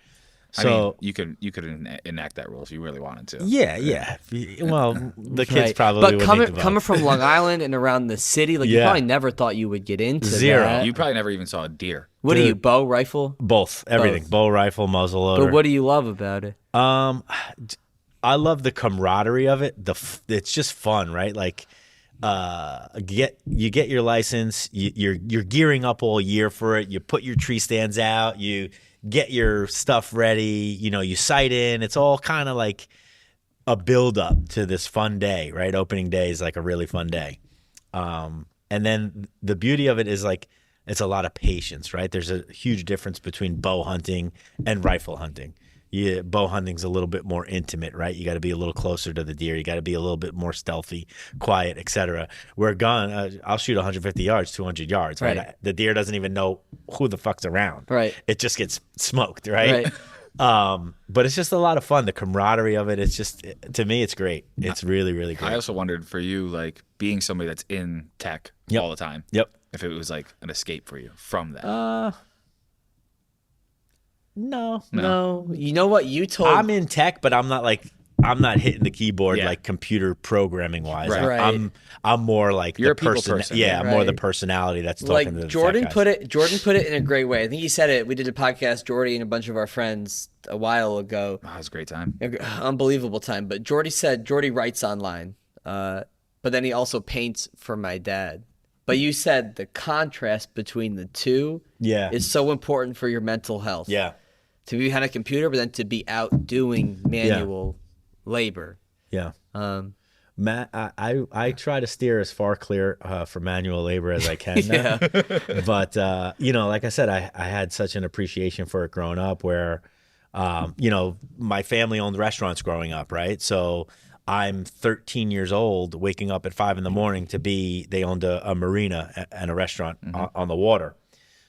I So mean, you could enact that rule if you really wanted to. yeah. Well, the kids Right. probably But would coming eat the coming bugs. from Long Island and around the city, like you Yeah. probably never thought you would get into Zero. that. You probably never even saw a deer. What are Dude. you, bow, rifle? Both, everything, Both. bow rifle, muzzle loader. But what do you love about it? I love the camaraderie of it. It's just fun, right? Like, you get your license. You're gearing up all year for it. You put your tree stands out. You get your stuff ready. You sight in. It's all kind of like a build up to this fun day, right? Opening day is like a really fun day. And then the beauty of it is like it's a lot of patience, right? There's a huge difference between bow hunting and rifle hunting. Yeah, bow hunting's a little bit more intimate, right? You got to be a little closer to the deer. You got to be a little bit more stealthy, quiet, etc. Where gun, I'll shoot 150 yards, 200 yards, right? Right. The deer doesn't even know who the fuck's around. Right. It just gets smoked, right? But it's just a lot of fun. The camaraderie of it, it's just, to me, it's great. It's really, really great. I also wondered for you, like being somebody that's in tech Yep. all the time. Yep. If it was like an escape for you from that. No. You know what? You told I'm in tech, but I'm not hitting the keyboard Yeah. like computer programming wise. Right. Right. I'm more like You're the a people person. Yeah, I'm more the Right. personality that's talking like to the Jordan tech guys. Jordan put it in a great way. I think he said it. We did a podcast, Jordy and a bunch of our friends a while ago. Wow, it was a great time. Unbelievable time. But Jordy writes online, but then he also paints for my dad. But you said the contrast between the two Yeah. is so important for your mental health. Yeah. To be behind a computer, but then to be out doing manual labor. Yeah. Matt, I try to steer as far clear for manual labor as I can now. But, like I said, I had such an appreciation for it growing up where, my family owned restaurants growing up, right? So I'm 13 years old, waking up at 5 a.m. they owned a marina and a restaurant on the water.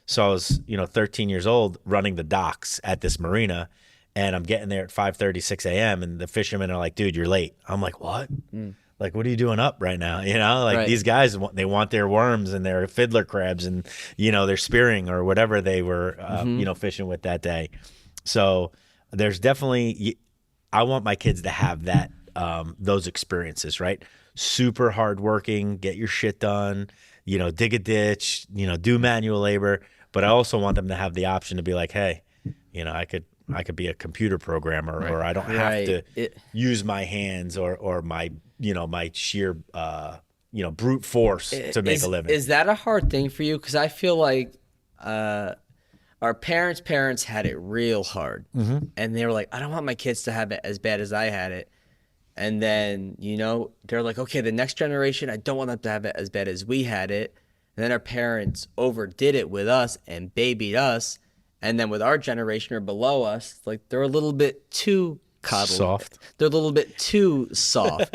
So I was, 13 years old running the docks at this marina, and I'm getting there at 5:30, 6 a.m. and the fishermen are like, dude, you're late. I'm like, what? Like, what are you doing up right now? Right. These guys, they want their worms and their fiddler crabs and, their spearing or whatever they were, fishing with that day. So there's definitely, I want my kids to have that, those experiences, right? Super hardworking, get your shit done, dig a ditch, do manual labor. But I also want them to have the option to be like, hey, I could be a computer programmer, or I don't have to use my hands or my, my sheer, brute force to make a living. Is that a hard thing for you? Because I feel like our parents had it real hard. And they were like, I don't want my kids to have it as bad as I had it. And then, they're like, okay, the next generation, I don't want them to have it as bad as we had it. And then our parents overdid it with us and babied us. And then with our generation or below us, like they're a little bit too coddled. Soft. They're a little bit too soft.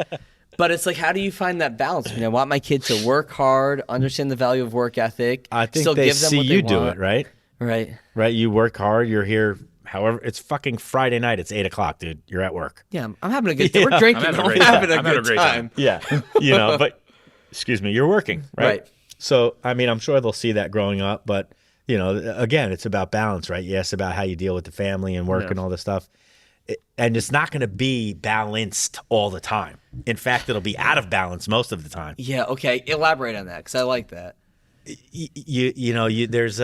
But it's like, how do you find that balance? I want my kid to work hard, understand the value of work ethic. I think still they give them see what you they do want. it, right? Right. Right. You work hard. You're here. However, it's fucking Friday night. It's 8:00, dude. You're at work. Yeah, I'm having a good time. We're drinking. I'm having a I'm great having time. a I'm having good a great time. time. Yeah. But excuse me, you're working, right? So, I mean, I'm sure they'll see that growing up, but you know, again, it's about balance, right? Yes, about how you deal with the family and work and all this stuff. And it's not going to be balanced all the time. In fact, it'll be out of balance most of the time. Yeah. Okay. Elaborate on that because I like that. There's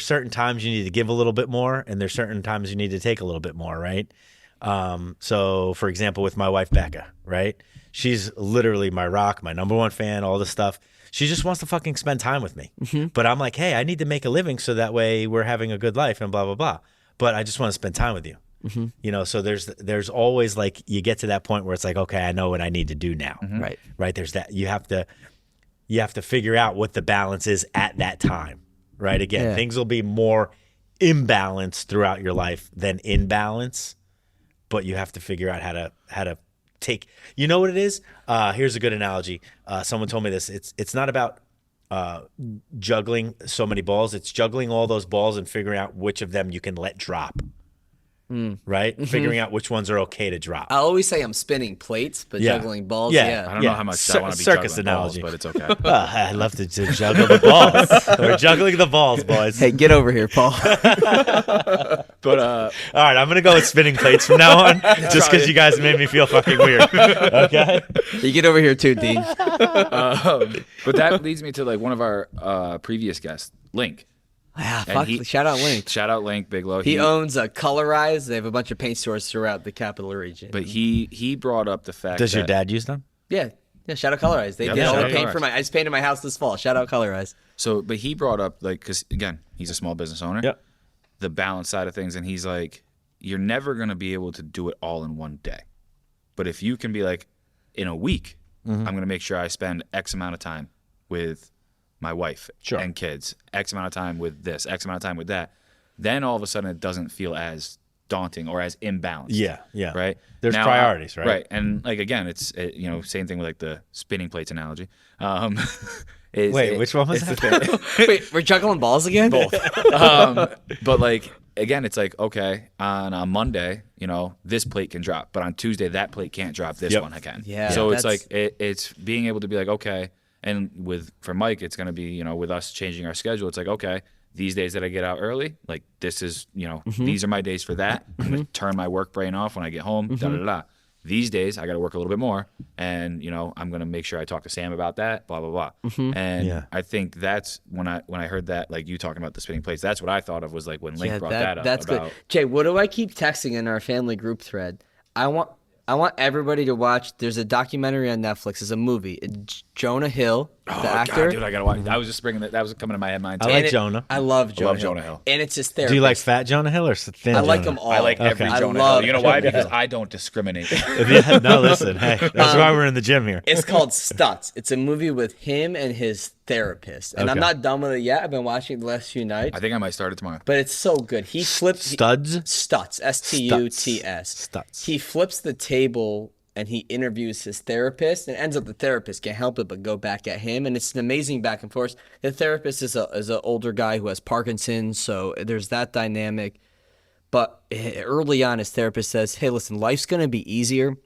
certain times you need to give a little bit more, and there's certain times you need to take a little bit more, right? So, for example, with my wife Becca, right? She's literally my rock, my number one fan, all this stuff. She just wants to fucking spend time with me. But I'm like, hey, I need to make a living so that way we're having a good life and blah blah blah. But I just want to spend time with you. You know, so there's always like you get to that point where it's like, okay, I know what I need to do now. Right. There's that you have to figure out what the balance is at that time. Right. Again, things will be more imbalanced throughout your life than in balance, but you have to figure out how to take. You know what it is? Here's a good analogy. Someone told me this. It's not about juggling so many balls. It's juggling all those balls and figuring out which of them you can let drop. Right? Figuring out which ones are okay to drop. I always say I'm spinning plates, but juggling balls, I don't know how much I want to be circus juggling analogy. balls, but it's okay. I love to juggle the balls. We're juggling the balls, boys. Hey, get over here, Paul. But all right, I'm gonna go with spinning plates from now on, just because you guys made me feel fucking weird. Okay. You get over here too, Dean. but that leads me to like one of our previous guests, Link. Yeah, fuck. Shout out Link. Shout out Link, Bigelow. He owns a Colorize. They have a bunch of paint stores throughout the capital region. But he brought up the fact Does that your dad use them? Yeah, shout out Colorize. They did all the paint for I just painted my house this fall. Shout out Colorize. So, but he brought up, like, because, again, he's a small business owner. Yep. The balance side of things. And he's like, you're never going to be able to do it all in one day. But if you can be like, in a week, I'm going to make sure I spend X amount of time with my wife and kids, X amount of time with this, X amount of time with that, then all of a sudden it doesn't feel as daunting or as imbalanced. Yeah. Right? There's priorities, right? Right. And, like, again, it's, same thing with, like, the spinning plates analogy. Which one was that? Wait, we're juggling balls again? Both. But, like, again, it's like, okay, on a Monday, this plate can drop. But on Tuesday, that plate can't drop. This one I can. Yeah. So it's like, it's being able to be like, okay. And for Mike, it's going to be, with us changing our schedule, it's like, okay, these days that I get out early, like this is, these are my days for that. I'm going to turn my work brain off when I get home, da-da-da-da. These days, I got to work a little bit more. And, I'm going to make sure I talk to Sam about that, blah, blah, blah. And I think that's when I heard that, like you talking about the spinning plates, that's what I thought of was like when Link brought that up. That's about, good. Jay, what do I keep texting in our family group thread? I want everybody to watch. There's a documentary on Netflix. It's a movie. It's Jonah Hill, the actor. God, dude, I gotta watch. I was just bringing that was coming to my mind too. I like Jonah. I love Jonah Hill. And it's his therapist. Do you like fat Jonah Hill or thin? I like Jonah? them all. I like every I Jonah love Hill. You know why? Jonah Because Hill. I don't discriminate. Yeah, no, listen. Hey, that's why we're in the gym here. It's called Stutz. It's a movie with him and his therapist. And I'm not done with it yet. I've been watching it the last few nights. I think I might start it tomorrow. But it's so good. He flips Studs? Stutz. Stuts. Stutz. He flips the table and he interviews his therapist, and ends up the therapist can't help it but go back at him, and it's an amazing back and forth. The therapist is an older guy who has Parkinson's, so there's that dynamic. But early on, his therapist says, hey, listen, life's going to be easier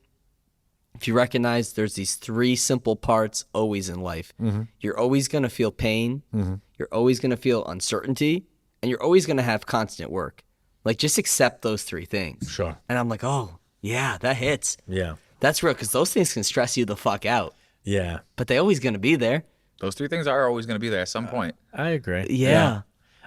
if you recognize there's these three simple parts always in life. You're always going to feel pain, you're always going to feel uncertainty, and you're always going to have constant work. Like, just accept those three things. Sure. And I'm like, oh, yeah, that hits. Yeah. That's real, because those things can stress you the fuck out. Yeah. But they're always going to be there. Those three things are always going to be there at some point. I agree. Yeah.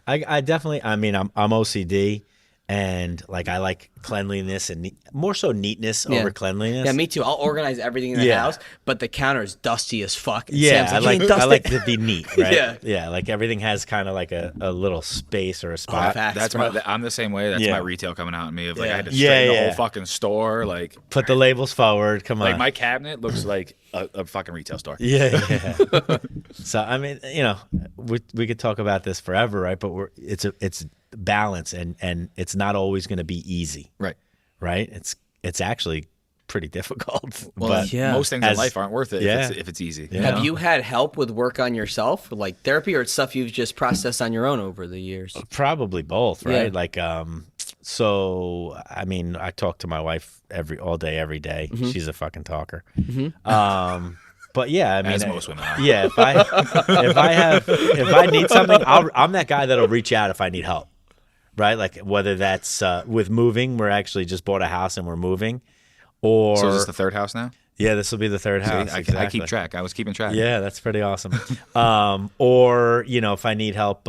I definitely, I mean, I'm OCD, and like I like cleanliness and more so neatness over cleanliness. Yeah, me too. I'll organize everything in the house, but the counter is dusty as fuck. And Yeah, Sam's I "You ain't dust like it." to be neat, right? Yeah. Yeah, like everything has kind of like a little space or a spot. facts, That's bro. I'm the same way. That's Yeah. my retail coming out in me of like I had to Yeah, straighten the yeah. whole fucking store. Like Put the labels forward. Come on. like my cabinet looks like a fucking retail store. Yeah. So I mean, we could talk about this forever, right? But it's balance, and it's not always going to be easy, Right. right? It's actually pretty difficult. Well, but most things in as- life aren't worth it Yeah. if it's easy. Yeah. Have you had help with work on yourself, like therapy, or it's stuff you've just processed on your own over the years? Probably both, right? Yeah. Like, so I mean, I talk to my wife all day, every day. She's a fucking talker. But yeah, I mean, As most women are. Yeah, if I need something, I'm that guy that'll reach out if I need help, right? Like whether that's with moving, we're actually just bought a house and we're moving, or So is this the third house now? yeah, this will be the third house. I exactly. keep track. I was keeping track. Yeah, that's pretty awesome. Or if I need help,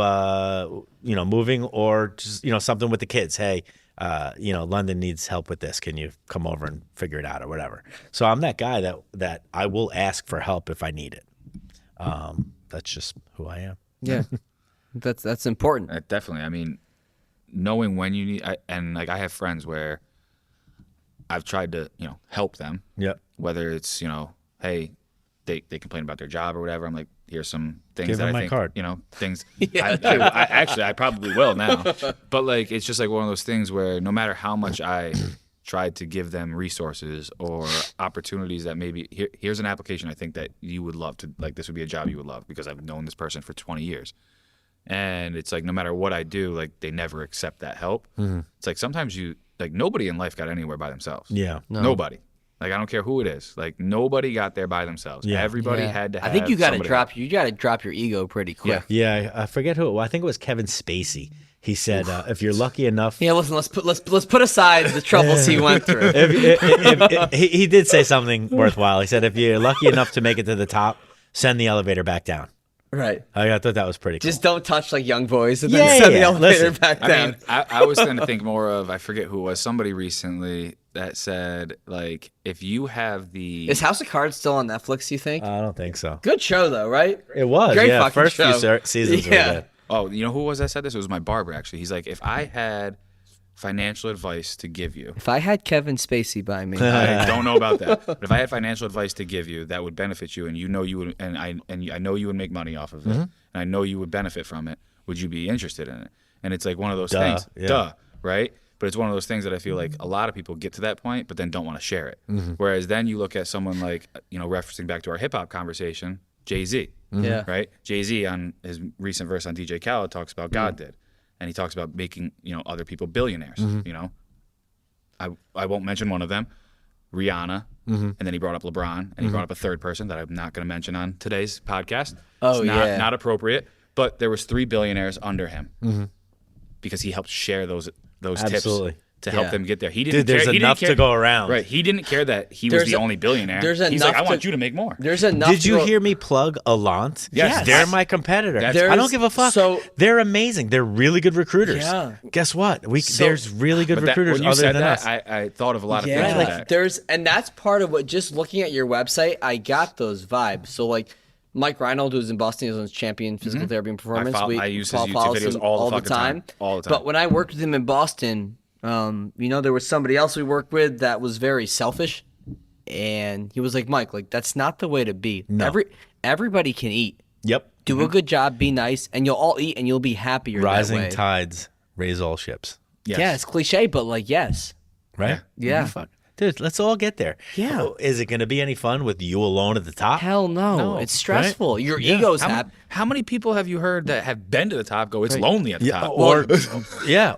moving, or just something with the kids. Hey, London needs help with this. Can you come over and figure it out or whatever? So I'm that guy that I will ask for help if I need it. That's just who I am. Yeah, that's important. Definitely. I mean, knowing when you need, I have friends where I've tried to, help them. Yep. Whether it's, hey, they complain about their job or whatever. I'm like, here's some things Give that them my I think, card. Things. I probably will now. But like, it's just like one of those things where no matter how much I tried to give them resources or opportunities that maybe here's an application I think that you would love to, like, this would be a job you would love because I've known this person for 20 years. And it's like, no matter what I do, like, they never accept that help. Mm-hmm. It's like sometimes nobody in life got anywhere by themselves. Yeah. No. Nobody. Like, I don't care who it is. Like, nobody got there by themselves. Yeah. Everybody had to have I think you got to somebody. drop your ego pretty quick. Yeah, I forget who. I think it was Kevin Spacey. He said, if you're lucky enough. Yeah, listen. Let's put aside the troubles he went through. He did say something worthwhile. He said, if you're lucky enough to make it to the top, send the elevator back down. Right. I thought that was pretty cool. Just don't touch like young boys and then send the elevator back down. I mean, I was going to think more of, I forget who it was, somebody recently that said, like, if you have the... Is House of Cards still on Netflix, you think? I don't think so. Good show, though, right? It was, Great yeah. fucking First show. few seasons were good. Oh, you know who was that said this? It was my barber, actually. He's like, if I had financial advice to give you... If I had Kevin Spacey by me... I don't know about that. But if I had financial advice to give you that would benefit you and you know you would, and I know you would make money off of it, and I know you would benefit from it, would you be interested in it? And it's like one of those things. Yeah. Duh, right? But it's one of those things that I feel like a lot of people get to that point, but then don't want to share it. Whereas then you look at someone like, referencing back to our hip hop conversation, Jay-Z. Yeah. Right? Jay-Z on his recent verse on DJ Khaled talks about God did. And he talks about making, other people billionaires. I won't mention one of them, Rihanna. And then he brought up LeBron, and he brought up a third person that I'm not going to mention on today's podcast. Oh, it's not, yeah. not appropriate. But there was 3 billionaires under him because he helped share those Absolutely. tips to help them get there. He didn't Dude, there's care, he didn't enough care- to go around. Right. He didn't care that he was the only billionaire. there's He's like, enough I want to- you to make more. There's enough. Did you hear me plug Allant? Yes. They're my competitor. That's- I don't give a fuck. So- they're amazing. They're really good recruiters. Yeah. Guess what? There's really good But recruiters when you other said than that, us. I thought of a lot of Yeah, things like like that. and that's part of what, just looking at your website, I got those vibes. So like Mike Reinold, who's in Boston, he's on champion physical therapy and performance. I use his Paul YouTube follows videos him all the fucking time. All the time. But when I worked with him in Boston, there was somebody else we worked with that was very selfish, and he was like, Mike, like, that's not the way to be. No. Everybody can eat. Yep. Do a good job, be nice, and you'll all eat, and you'll be happier that Rising way. tides raise all ships. Yes. Yeah, it's cliche, but like, yes. Right? Yeah. Fuck. Dude, let's all get there. Yeah. Oh, is it going to be any fun with you alone at the top? Hell no. No, It's stressful. Your ego's happy. How many people have you heard that have been to the top go, it's lonely at the top?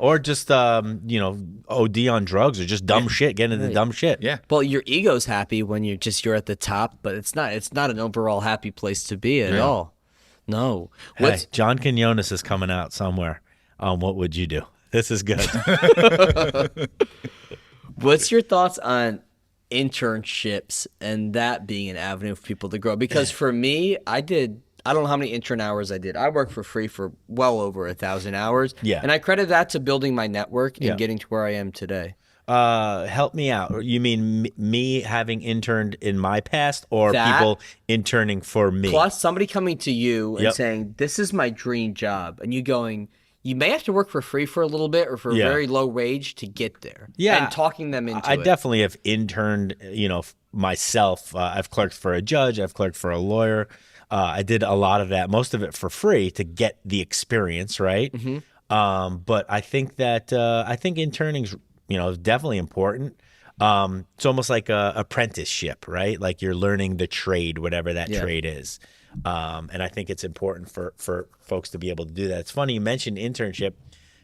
Or just OD on drugs or just dumb shit, getting into dumb shit. Yeah. Well, your ego's happy when you're at the top, but it's not an overall happy place to be at all. No. Hey, John Quinones is coming out somewhere on What Would You Do? This is good. What's your thoughts on internships and that being an avenue for people to grow? Because for me, I don't know how many intern hours I did. I worked for free for well over 1,000 hours. Yeah. And I credit that to building my network and Yeah. getting to where I am today. Help me out. You mean me having interned in my past or That- people interning for me? Plus, somebody coming to you and Yep. saying, this is my dream job. And you going, you may have to work for free for a little bit or for a Yeah. very low wage to get there. Yeah. And talking them into I it. definitely have interned, myself. I've clerked for a judge. I've clerked for a lawyer. I did a lot of that, most of it for free to get the experience, right? But I think that interning's definitely important. It's almost like a apprenticeship, right? Like you're learning the trade, whatever that trade is. And I think it's important for folks to be able to do that. It's funny you mentioned internship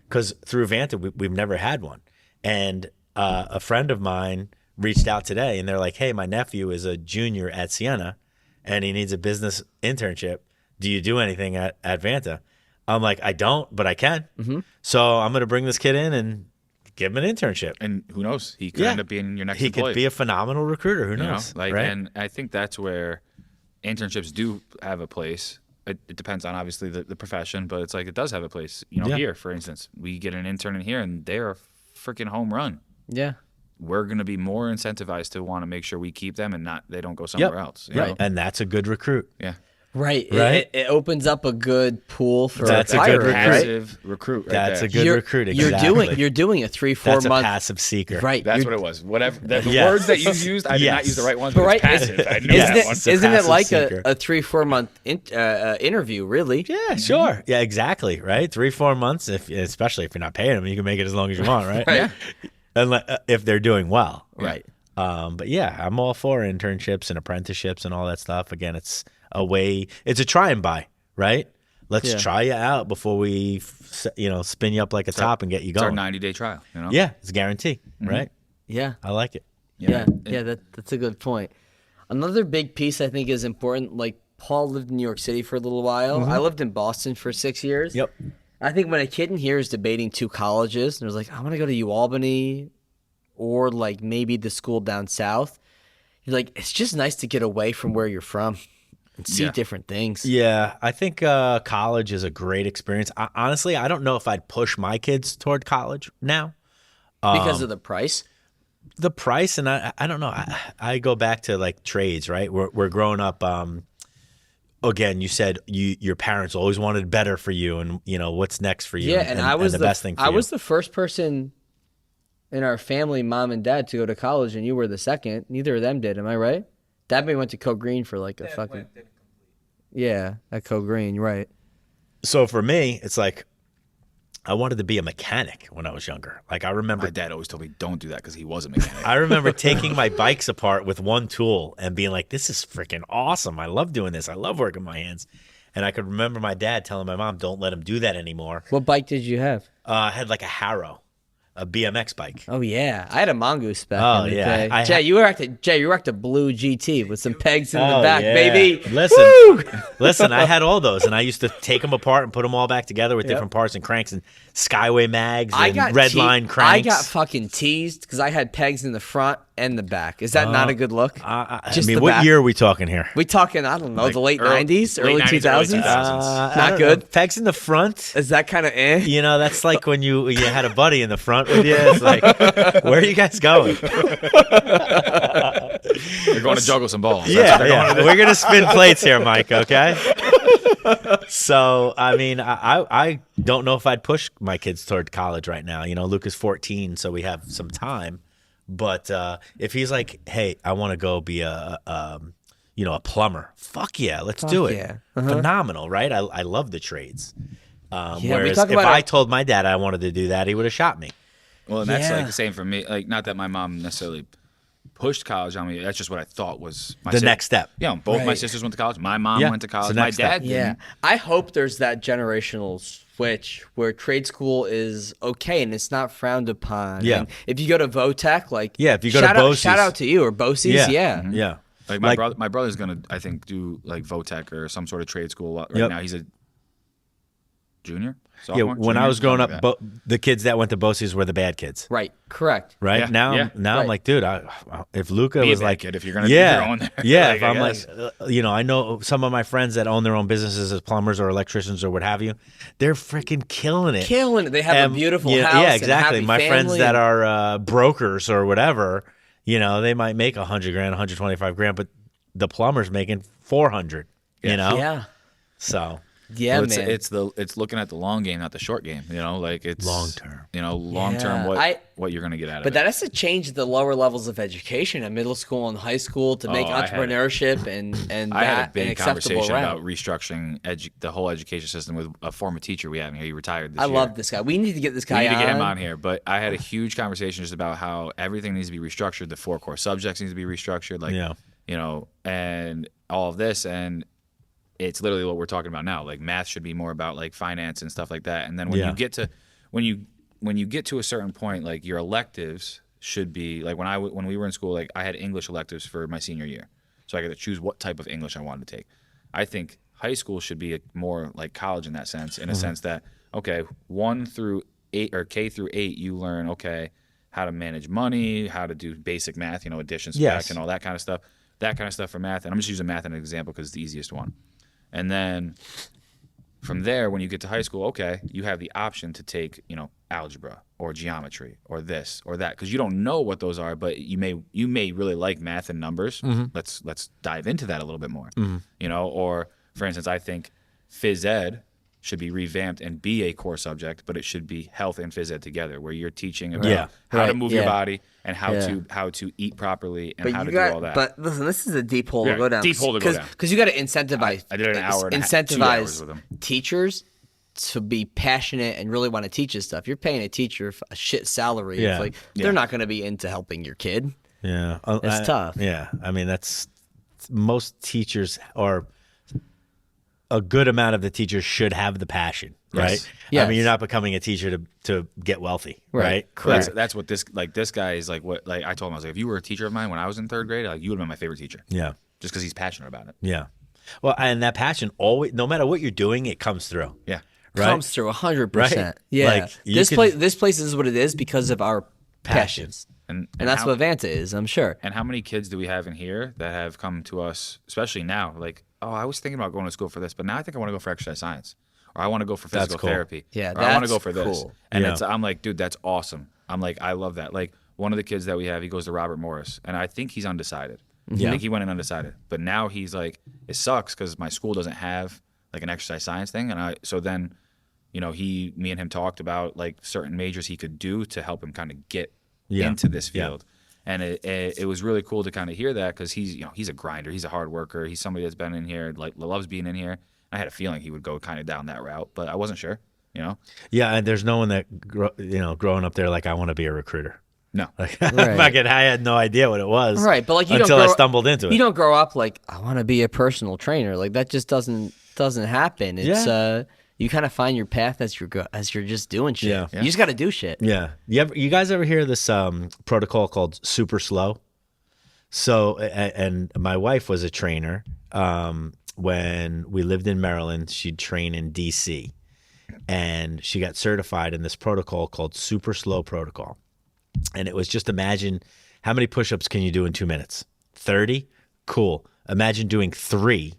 because through Vanta, we've never had one. And a friend of mine reached out today and they're like, hey, my nephew is a junior at Siena and he needs a business internship. Do you do anything at Vanta? I'm like, I don't, but I can. So I'm going to bring this kid in and give him an internship. And who knows? He could end up being your next He employee. could be a phenomenal recruiter. Who You know? knows? Like, right? and I think that's where internships do have a place. It depends on obviously the profession, but it's like it does have a place. You know, Yeah. here, for instance, we get an intern in here and they're a freaking home run. Yeah. We're going to be more incentivized to want to make sure we keep them and not they don't go somewhere else. You know? And that's a good recruit. Yeah. Right. Right? It opens up a good pool for That's a good hiring, recruit. right? Passive recruit. Right That's there. a good recruit. You're Exactly. doing a 3-4 That's month a passive seeker. right. That's you're- what it was. Whatever the Yes. words that you used, I did not Yes. use the right ones. But But right, it's passive. I knew Yes. that one. It's a isn't it passive like seeker. a 3-4 month interview? Really? Yeah, sure. Yeah, exactly. Right. 3-4 months, especially if you're not paying them, you can make it as long as you want, right? Right. If they're doing well. Right. But yeah, I'm all for internships and apprenticeships and all that stuff. Again, it's a way. It's a try and buy, right? Let's Yeah. try you out before we, spin you up like a top and get you It's our going. 90-day trial. You know. Yeah, it's a guarantee, right? Yeah. I like it. Yeah. That's a good point. Another big piece I think is important. Like Paul lived in New York City for a little while. I lived in Boston for 6 years. Yep. I think when a kid in here is debating 2 colleges and was like, I want to go to UAlbany or like maybe the school down south, you're like, it's just nice to get away from where you're from and see Yeah. different things. Yeah, I think college is a great experience. Honestly, I don't know if I'd push my kids toward college now. Because of the price. The price, and I don't know. I go back to like trades, right? We're growing up. Again, you said your parents always wanted better for you, and what's next for you. Yeah, and I was the best thing. For I you. was the first person in our family, mom and dad, to go to college, and you were the second. Neither of them did. Am I right? Dad went to Co Green for like a fucking. Yeah, at Co Green, right? So for me, it's like I wanted to be a mechanic when I was younger. Like I remember My dad always told me don't do that because he was a mechanic. I remember taking my bikes apart with one tool and being like, this is freaking awesome. I love doing this. I love working my hands. And I could remember my dad telling my mom, don't let him do that anymore. What bike did you have? I had like a Harrow, a BMX bike. Oh yeah, I had a Mongoose back Oh, in the yeah. day. Jay, you rocked a blue GT with some pegs in the Oh, back, yeah. baby. Listen, I had all those, and I used to take them apart and put them all back together with different parts and cranks and Skyway mags and Redline cranks. I got fucking teased because I had pegs in the front and the back. Is that not a good look? I Just mean, the what back? year are we talking here? We talking, I don't know, the late early- 90s, late early 90s, 2000s? early 2000s. I Not don't good? know. Pegs in the front. Is that kind of eh? That's like when you had a buddy in the front with you. It's like, where are you guys going? You're going to juggle some balls. That's Yeah, what they're going to do. we're gonna spin plates here, Mike. Okay. So, I mean, I don't know if I'd push my kids toward college right now. Luke is 14, so we have some time. But if he's like, hey, I want to go be a plumber, fuck yeah, let's do it. yeah. Phenomenal, right? I love the trades. we Whereas talk if about I it- told my dad I wanted to do that, he would have shot me. Well, and that's Yeah. like the same for me. Like, not that my mom necessarily pushed college on me. That's just what I thought was my The next step. Yeah, both my Right. sisters went to college. My mom Yeah, went to it's the college. My next step. dad Yeah. didn't. I hope there's that generational switch where trade school is okay and it's not frowned upon. Yeah. And if you go to Votech, like, Yeah, if you go to shout out, Bosie's. shout out to you or Bosie's. Yeah. Yeah. Like my brother's gonna, I think, do like Votech or some sort of trade school. Right Yep. now, he's a junior. Yeah, Sophomore, when I junior, was growing something up, like that. the kids that went to Bosie's were the bad kids. Right. Correct. Right Yeah, now, yeah. I'm Right. like, dude, if Luca Be a was bad like, kid if you're gonna yeah, be your own there. yeah. Like, If I I'm like, guess. I know some of my friends that own their own businesses as plumbers or electricians or what have you, they're freaking killing it. Killing it. They have And, a beautiful yeah, house. Yeah, and exactly. happy My friends family that and- are brokers or whatever, they might make $100,000, $125,000, but the plumber's making $400. Yeah. So Yeah, Well, man. it's looking at the long game, not the short game. Like it's Long term. Long term. Yeah. What you're gonna get out of But it. that has to change at the lower levels of education at middle school and high school to make I had- entrepreneurship and I had a that an big acceptable conversation route. about restructuring the whole education system with a former teacher we have in here. He retired this I year. love this guy. We need to get this We guy need to get him on. on here. But I had a huge conversation just about how everything needs to be restructured. The 4 core subjects needs to be restructured. Like, Yeah. And all of this. And it's literally what we're talking about now. Like math should be more about like finance and stuff like that. And then when you get to when you get to a certain point, like your electives should be like when we were in school, like I had English electives for my senior year. so I got to choose what type of English I wanted to take. I think high school should be more like college in that sense, in a sense that, okay, 1 through 8 or K through 8, you learn, okay, how to manage money, how to do basic math, addition, subtraction, all that kind of stuff. That kind of stuff for math. And I'm just using math as an example because it's the easiest one. And then from there, when you get to high school, okay, you have the option to take, algebra or geometry or this or that, because you don't know what those are, but you may really like math and numbers. Let's dive into that a little bit more. Or for instance, I think phys ed should be revamped and be a core subject, but it should be health and phys ed together, where you're teaching about how to move your body and how to eat properly and how to do all that. But listen, this is a deep hole to go down. Deep hole to go down. Because you got to incentivize. I did an hour and a half, 2 hours with them. Teachers to be passionate and really want to teach this stuff. You're paying a teacher a shit salary. Yeah. It's they're not going to be into helping your kid. Yeah. It's tough. Yeah. I mean, that's most teachers, or a good amount of the teachers, should have the passion, right? Yes. I mean, you're not becoming a teacher to get wealthy, right? Correct. That's what this guy is like. What I told him, I was like, if you were a teacher of mine when I was in 3rd grade, you would have been my favorite teacher. Yeah. Just because he's passionate about it. Yeah. Well, and that passion always, no matter what you're doing, it comes through. Yeah. Right? Comes through 100%. Right? Yeah. Like, this place is what it is because of our passions. And that's what Vanta is, I'm sure. And how many kids do we have in here that have come to us, especially now, like, oh, I was thinking about going to school for this, but now I think I want to go for exercise science, or I want to go for physical therapy. Yeah, or I want to that's go for this. cool. And I'm like, dude, that's awesome. I'm like, I love that. Like, one of the kids that we have, he goes to Robert Morris, and I think he's undecided. I think he went in undecided. But now he's like, it sucks because my school doesn't have like an exercise science thing. And so then, me and him talked about like certain majors he could do to help him kind of get into this field. And it was really cool to kind of hear that, because he's a grinder, he's a hard worker, he's somebody that's been in here, like loves being in here. I had a feeling he would go kind of down that route, but I wasn't sure. Yeah, and there's no one that growing up there like, I want to be a recruiter. No, Like, fucking, I had no idea what it was. Right, but like until I stumbled into it. You don't grow up like, I want to be a personal trainer. Like that just doesn't happen. It's you kind of find your path as you're just doing shit. Yeah. You just got to do shit. Yeah. You guys ever hear this protocol called super slow? So, and my wife was a trainer. When we lived in Maryland, she'd train in DC, and she got certified in this protocol called super slow protocol. And it was just, imagine, how many push-ups can you do in 2 minutes? 30? Cool. Imagine doing 3,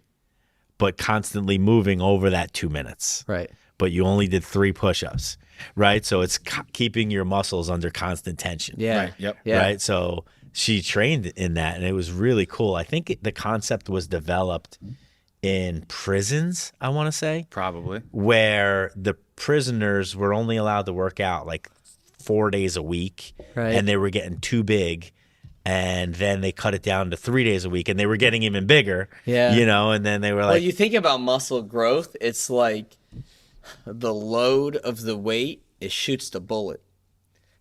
but constantly moving over that 2 minutes. Right. But you only did 3 push-ups, right? So it's keeping your muscles under constant tension. Yeah. Right. Yep. Yeah. Right. So she trained in that, and it was really cool. I think the concept was developed in prisons, I want to say. Probably. Where the prisoners were only allowed to work out like 4 days a week, Right. and they were getting too big. And then they cut it down to 3 days a week, and they were getting even bigger. Yeah. And then they were like, Well, you think about muscle growth, it's like the load of the weight, it shoots the bullet.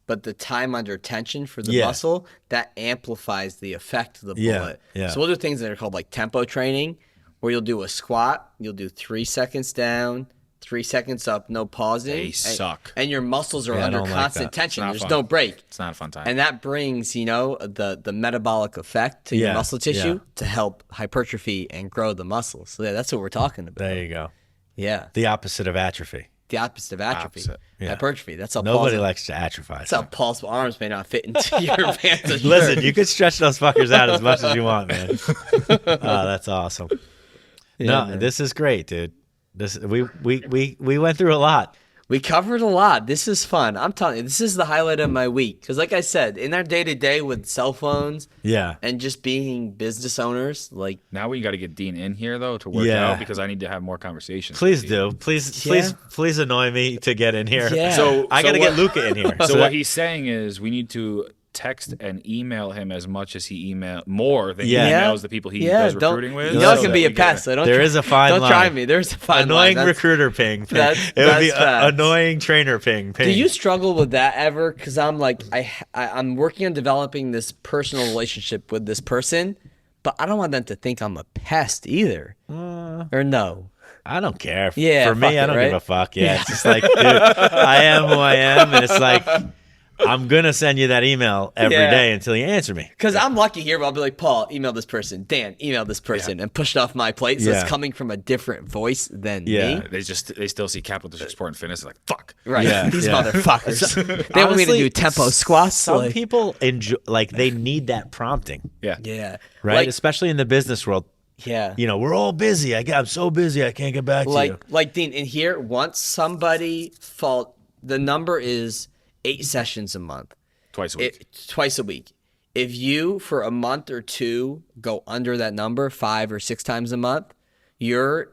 But the time under tension for the muscle, that amplifies the effect of the bullet. Yeah. So we'll do things that are called like tempo training, where you'll do a squat, you'll do 3 seconds down, 3 seconds up, no pausing. They suck. And your muscles are Yeah, I under don't like constant that. tension. It's not There's fun. no break. It's not a fun time. And that brings, the metabolic effect to your Yeah, muscle tissue yeah. to help hypertrophy and grow the muscles. So that's what we're talking about. there you go. Yeah. The opposite of atrophy. The opposite of atrophy. Opposite. Yeah. Hypertrophy. That's how Nobody Paul's, likes to atrophy. that's how Paul's arms may not fit into your pants. Listen, you could stretch those fuckers out as much as you want, man. Oh, that's awesome. No, man. this is great, dude. We went through a lot. We covered a lot. This is fun. I'm telling you, this is the highlight of my week. Because like I said, in our day-to-day with cell phones Yeah. and just being business owners, like, Now we got to get Dean in here though to work Yeah. out, because I need to have more conversations. Please with Dean. do. Please, Yeah. please annoy me to get in here. Yeah. So I got to what- get Luca in here. So what he's saying is we need to text and email him as much as he more than Yeah. he Yeah. emails the people he does recruiting with. You know it so can that be a we get pest. So don't There try, is a fine don't line. try me. There's a fine Annoying line. recruiter ping. It would that's be facts. annoying trainer ping. Do you struggle with that ever? Because I'm like, I'm working on developing this personal relationship with this person, but I don't want them to think I'm a pest either. Or no. I don't care. Yeah, For me, fuck I it, don't right? give a fuck. Yeah, it's just like, dude, I am who I am, and it's like, I'm going to send you that email every day until you answer me. Because I'm lucky here, but I'll be like, Paul, email this person. Dan, email this person. And push it off my plate. So it's coming from a different voice than me. They still see Capital District Sport and Fitness. They're like, fuck. Right. Yeah, These yeah. motherfuckers. They want me to Honestly, do tempo squats. Some like, people enjoy, like, they need that prompting, Yeah. yeah. right? Like, Especially in the business world. yeah. You know, we're all busy. I'm so busy, I can't get back to you. Like Dean, in here, once somebody the number is 8 sessions a month. Twice a week. Twice a week. If you, for a month or two, go under that number 5 or 6 times a month, your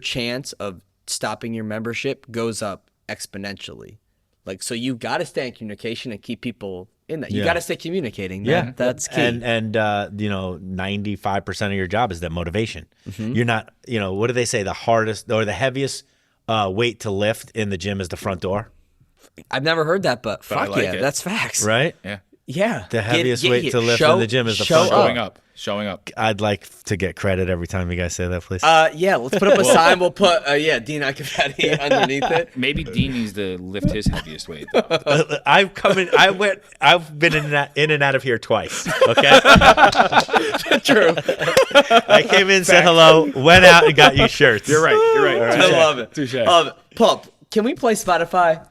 chance of stopping your membership goes up exponentially. Like, so you got to stay in communication and keep people in that. You got to stay communicating. That's key. And 95% of your job is that motivation. You're not, what do they say? The hardest or the heaviest weight to lift in the gym is the front door, I've never heard that, but I fuck like yeah, it. that's facts. right? Yeah. Yeah. The heaviest weight to lift in the gym is the front door. Showing up. I'd like to get credit every time you guys say that, please. Yeah, let's put up a sign. We'll put, Dean Iacovetti underneath it. Maybe Dean needs to lift his heaviest weight. I've been in and out of here twice. Okay. True. I came in, said hello, went out, and got you shirts. You're right. I love it. Touche. Paul, can we play Spotify?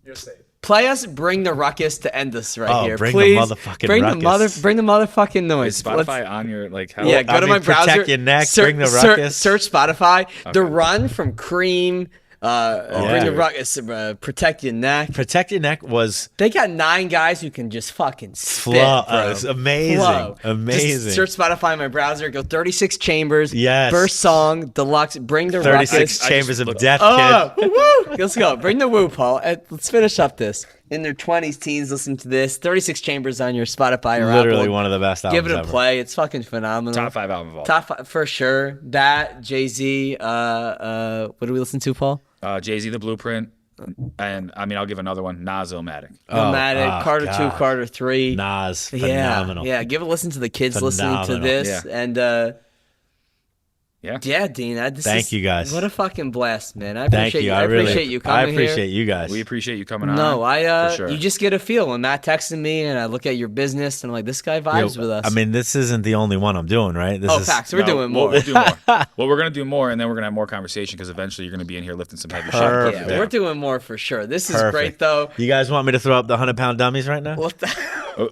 You're safe. Play us "Bring the Ruckus" to end us here. Bring the Please. motherfucking bring ruckus. bring the motherfucking noise. Is Spotify on your how? Yeah, go to my browser. Protect your neck. Bring the ruckus. Search Spotify. The Run from Cream. Bring the Ruckus. Protect your neck. Protect your neck was They got 9 guys who can just fucking spit, flow. bro. It's amazing. Flow. Amazing. Just search Spotify in my browser. Go 36 chambers. Yes. First song, deluxe. Bring the 36 Ruckus. chambers of death, Oh, kid. woo! Let's go. Bring the woo, Paul. Let's finish up this. In their 20s, teens, listen to this. 36 chambers on your Spotify or Literally Apple. one of the best albums Give it a ever. play. It's fucking phenomenal. Top 5 album of all. Top 5 for sure. That Jay-Z. What do we listen to, Paul? Jay-Z, The Blueprint. And, I'll give another one. Nas, Illmatic. Illmatic, Carter God. 2, Carter 3. Nas, phenomenal. Yeah, give a listen to the kids listening to Phenomenal. this. Yeah. And Yeah. Dean. Thank you, guys. What a fucking blast, man. I Thank appreciate you. I appreciate you coming I here. appreciate you guys. We appreciate you coming on. No, for sure. you just get a feel when Matt texted me and I look at your business and I'm like, this guy vibes with us. I mean, this isn't the only one I'm doing, right? This is facts. We're doing more. We'll do more. Well, we're going to do more, and then we're going to have more conversation because eventually you're going to be in here lifting some heavy shit. Perfect. Yeah, we're doing more for sure. This is Perfect. great, though. You guys want me to throw up the 100-pound dummies right now? What the-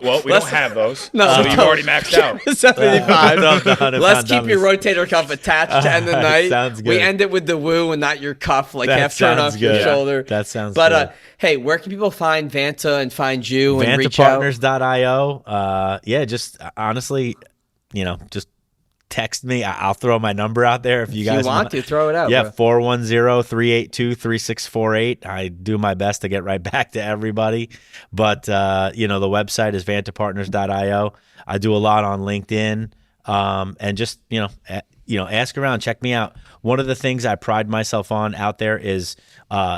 Well, we don't have those. No, so we you've don't. already maxed out. 75. Throw up the 100-pound Let's keep your dummies. rotator cuff attached to end the night. Sounds We good. end it with the woo and not your cuff, like That half turn sounds off your good. shoulder. That sounds But, good. hey, where can people find Vanta and find you and reach out? VantaPartners.io. Just honestly, just text me. I'll throw my number out there if you guys want to, throw it out. Yeah, bro. 410-382-3648. I do my best to get right back to everybody. But, the website is VantaPartners.io. I do a lot on LinkedIn. And just, ask around, check me out. One of the things I pride myself on out there is,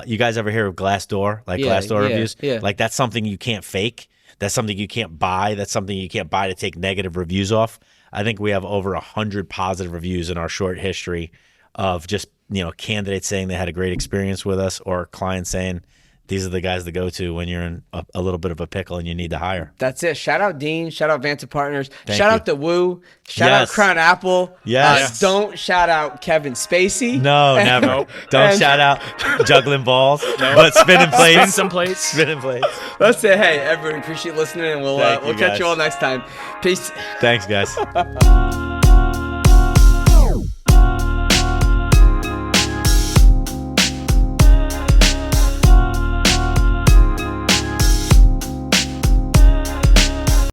you guys ever hear of Glassdoor? Glassdoor reviews? Yeah. Like, that's something you can't fake. That's something you can't buy. That's something you can't buy to take negative reviews off. I think we have over 100 positive reviews in our short history of just, candidates saying they had a great experience with us or clients saying these are the guys to go to when you're in a little bit of a pickle and you need to hire. That's it. Shout out Dean. Shout out Vanta Partners. Thank Shout you. out to Woo. Shout out Yes. Crown Apple. Yes. Don't shout out Kevin Spacey. No, never. Nope. Don't And- shout out juggling balls, but spinning plates. Spin some plates. Spinning plates. That's it. Hey, everyone, appreciate listening, and we'll Thank you, catch guys. you all next time. Peace. Thanks, guys.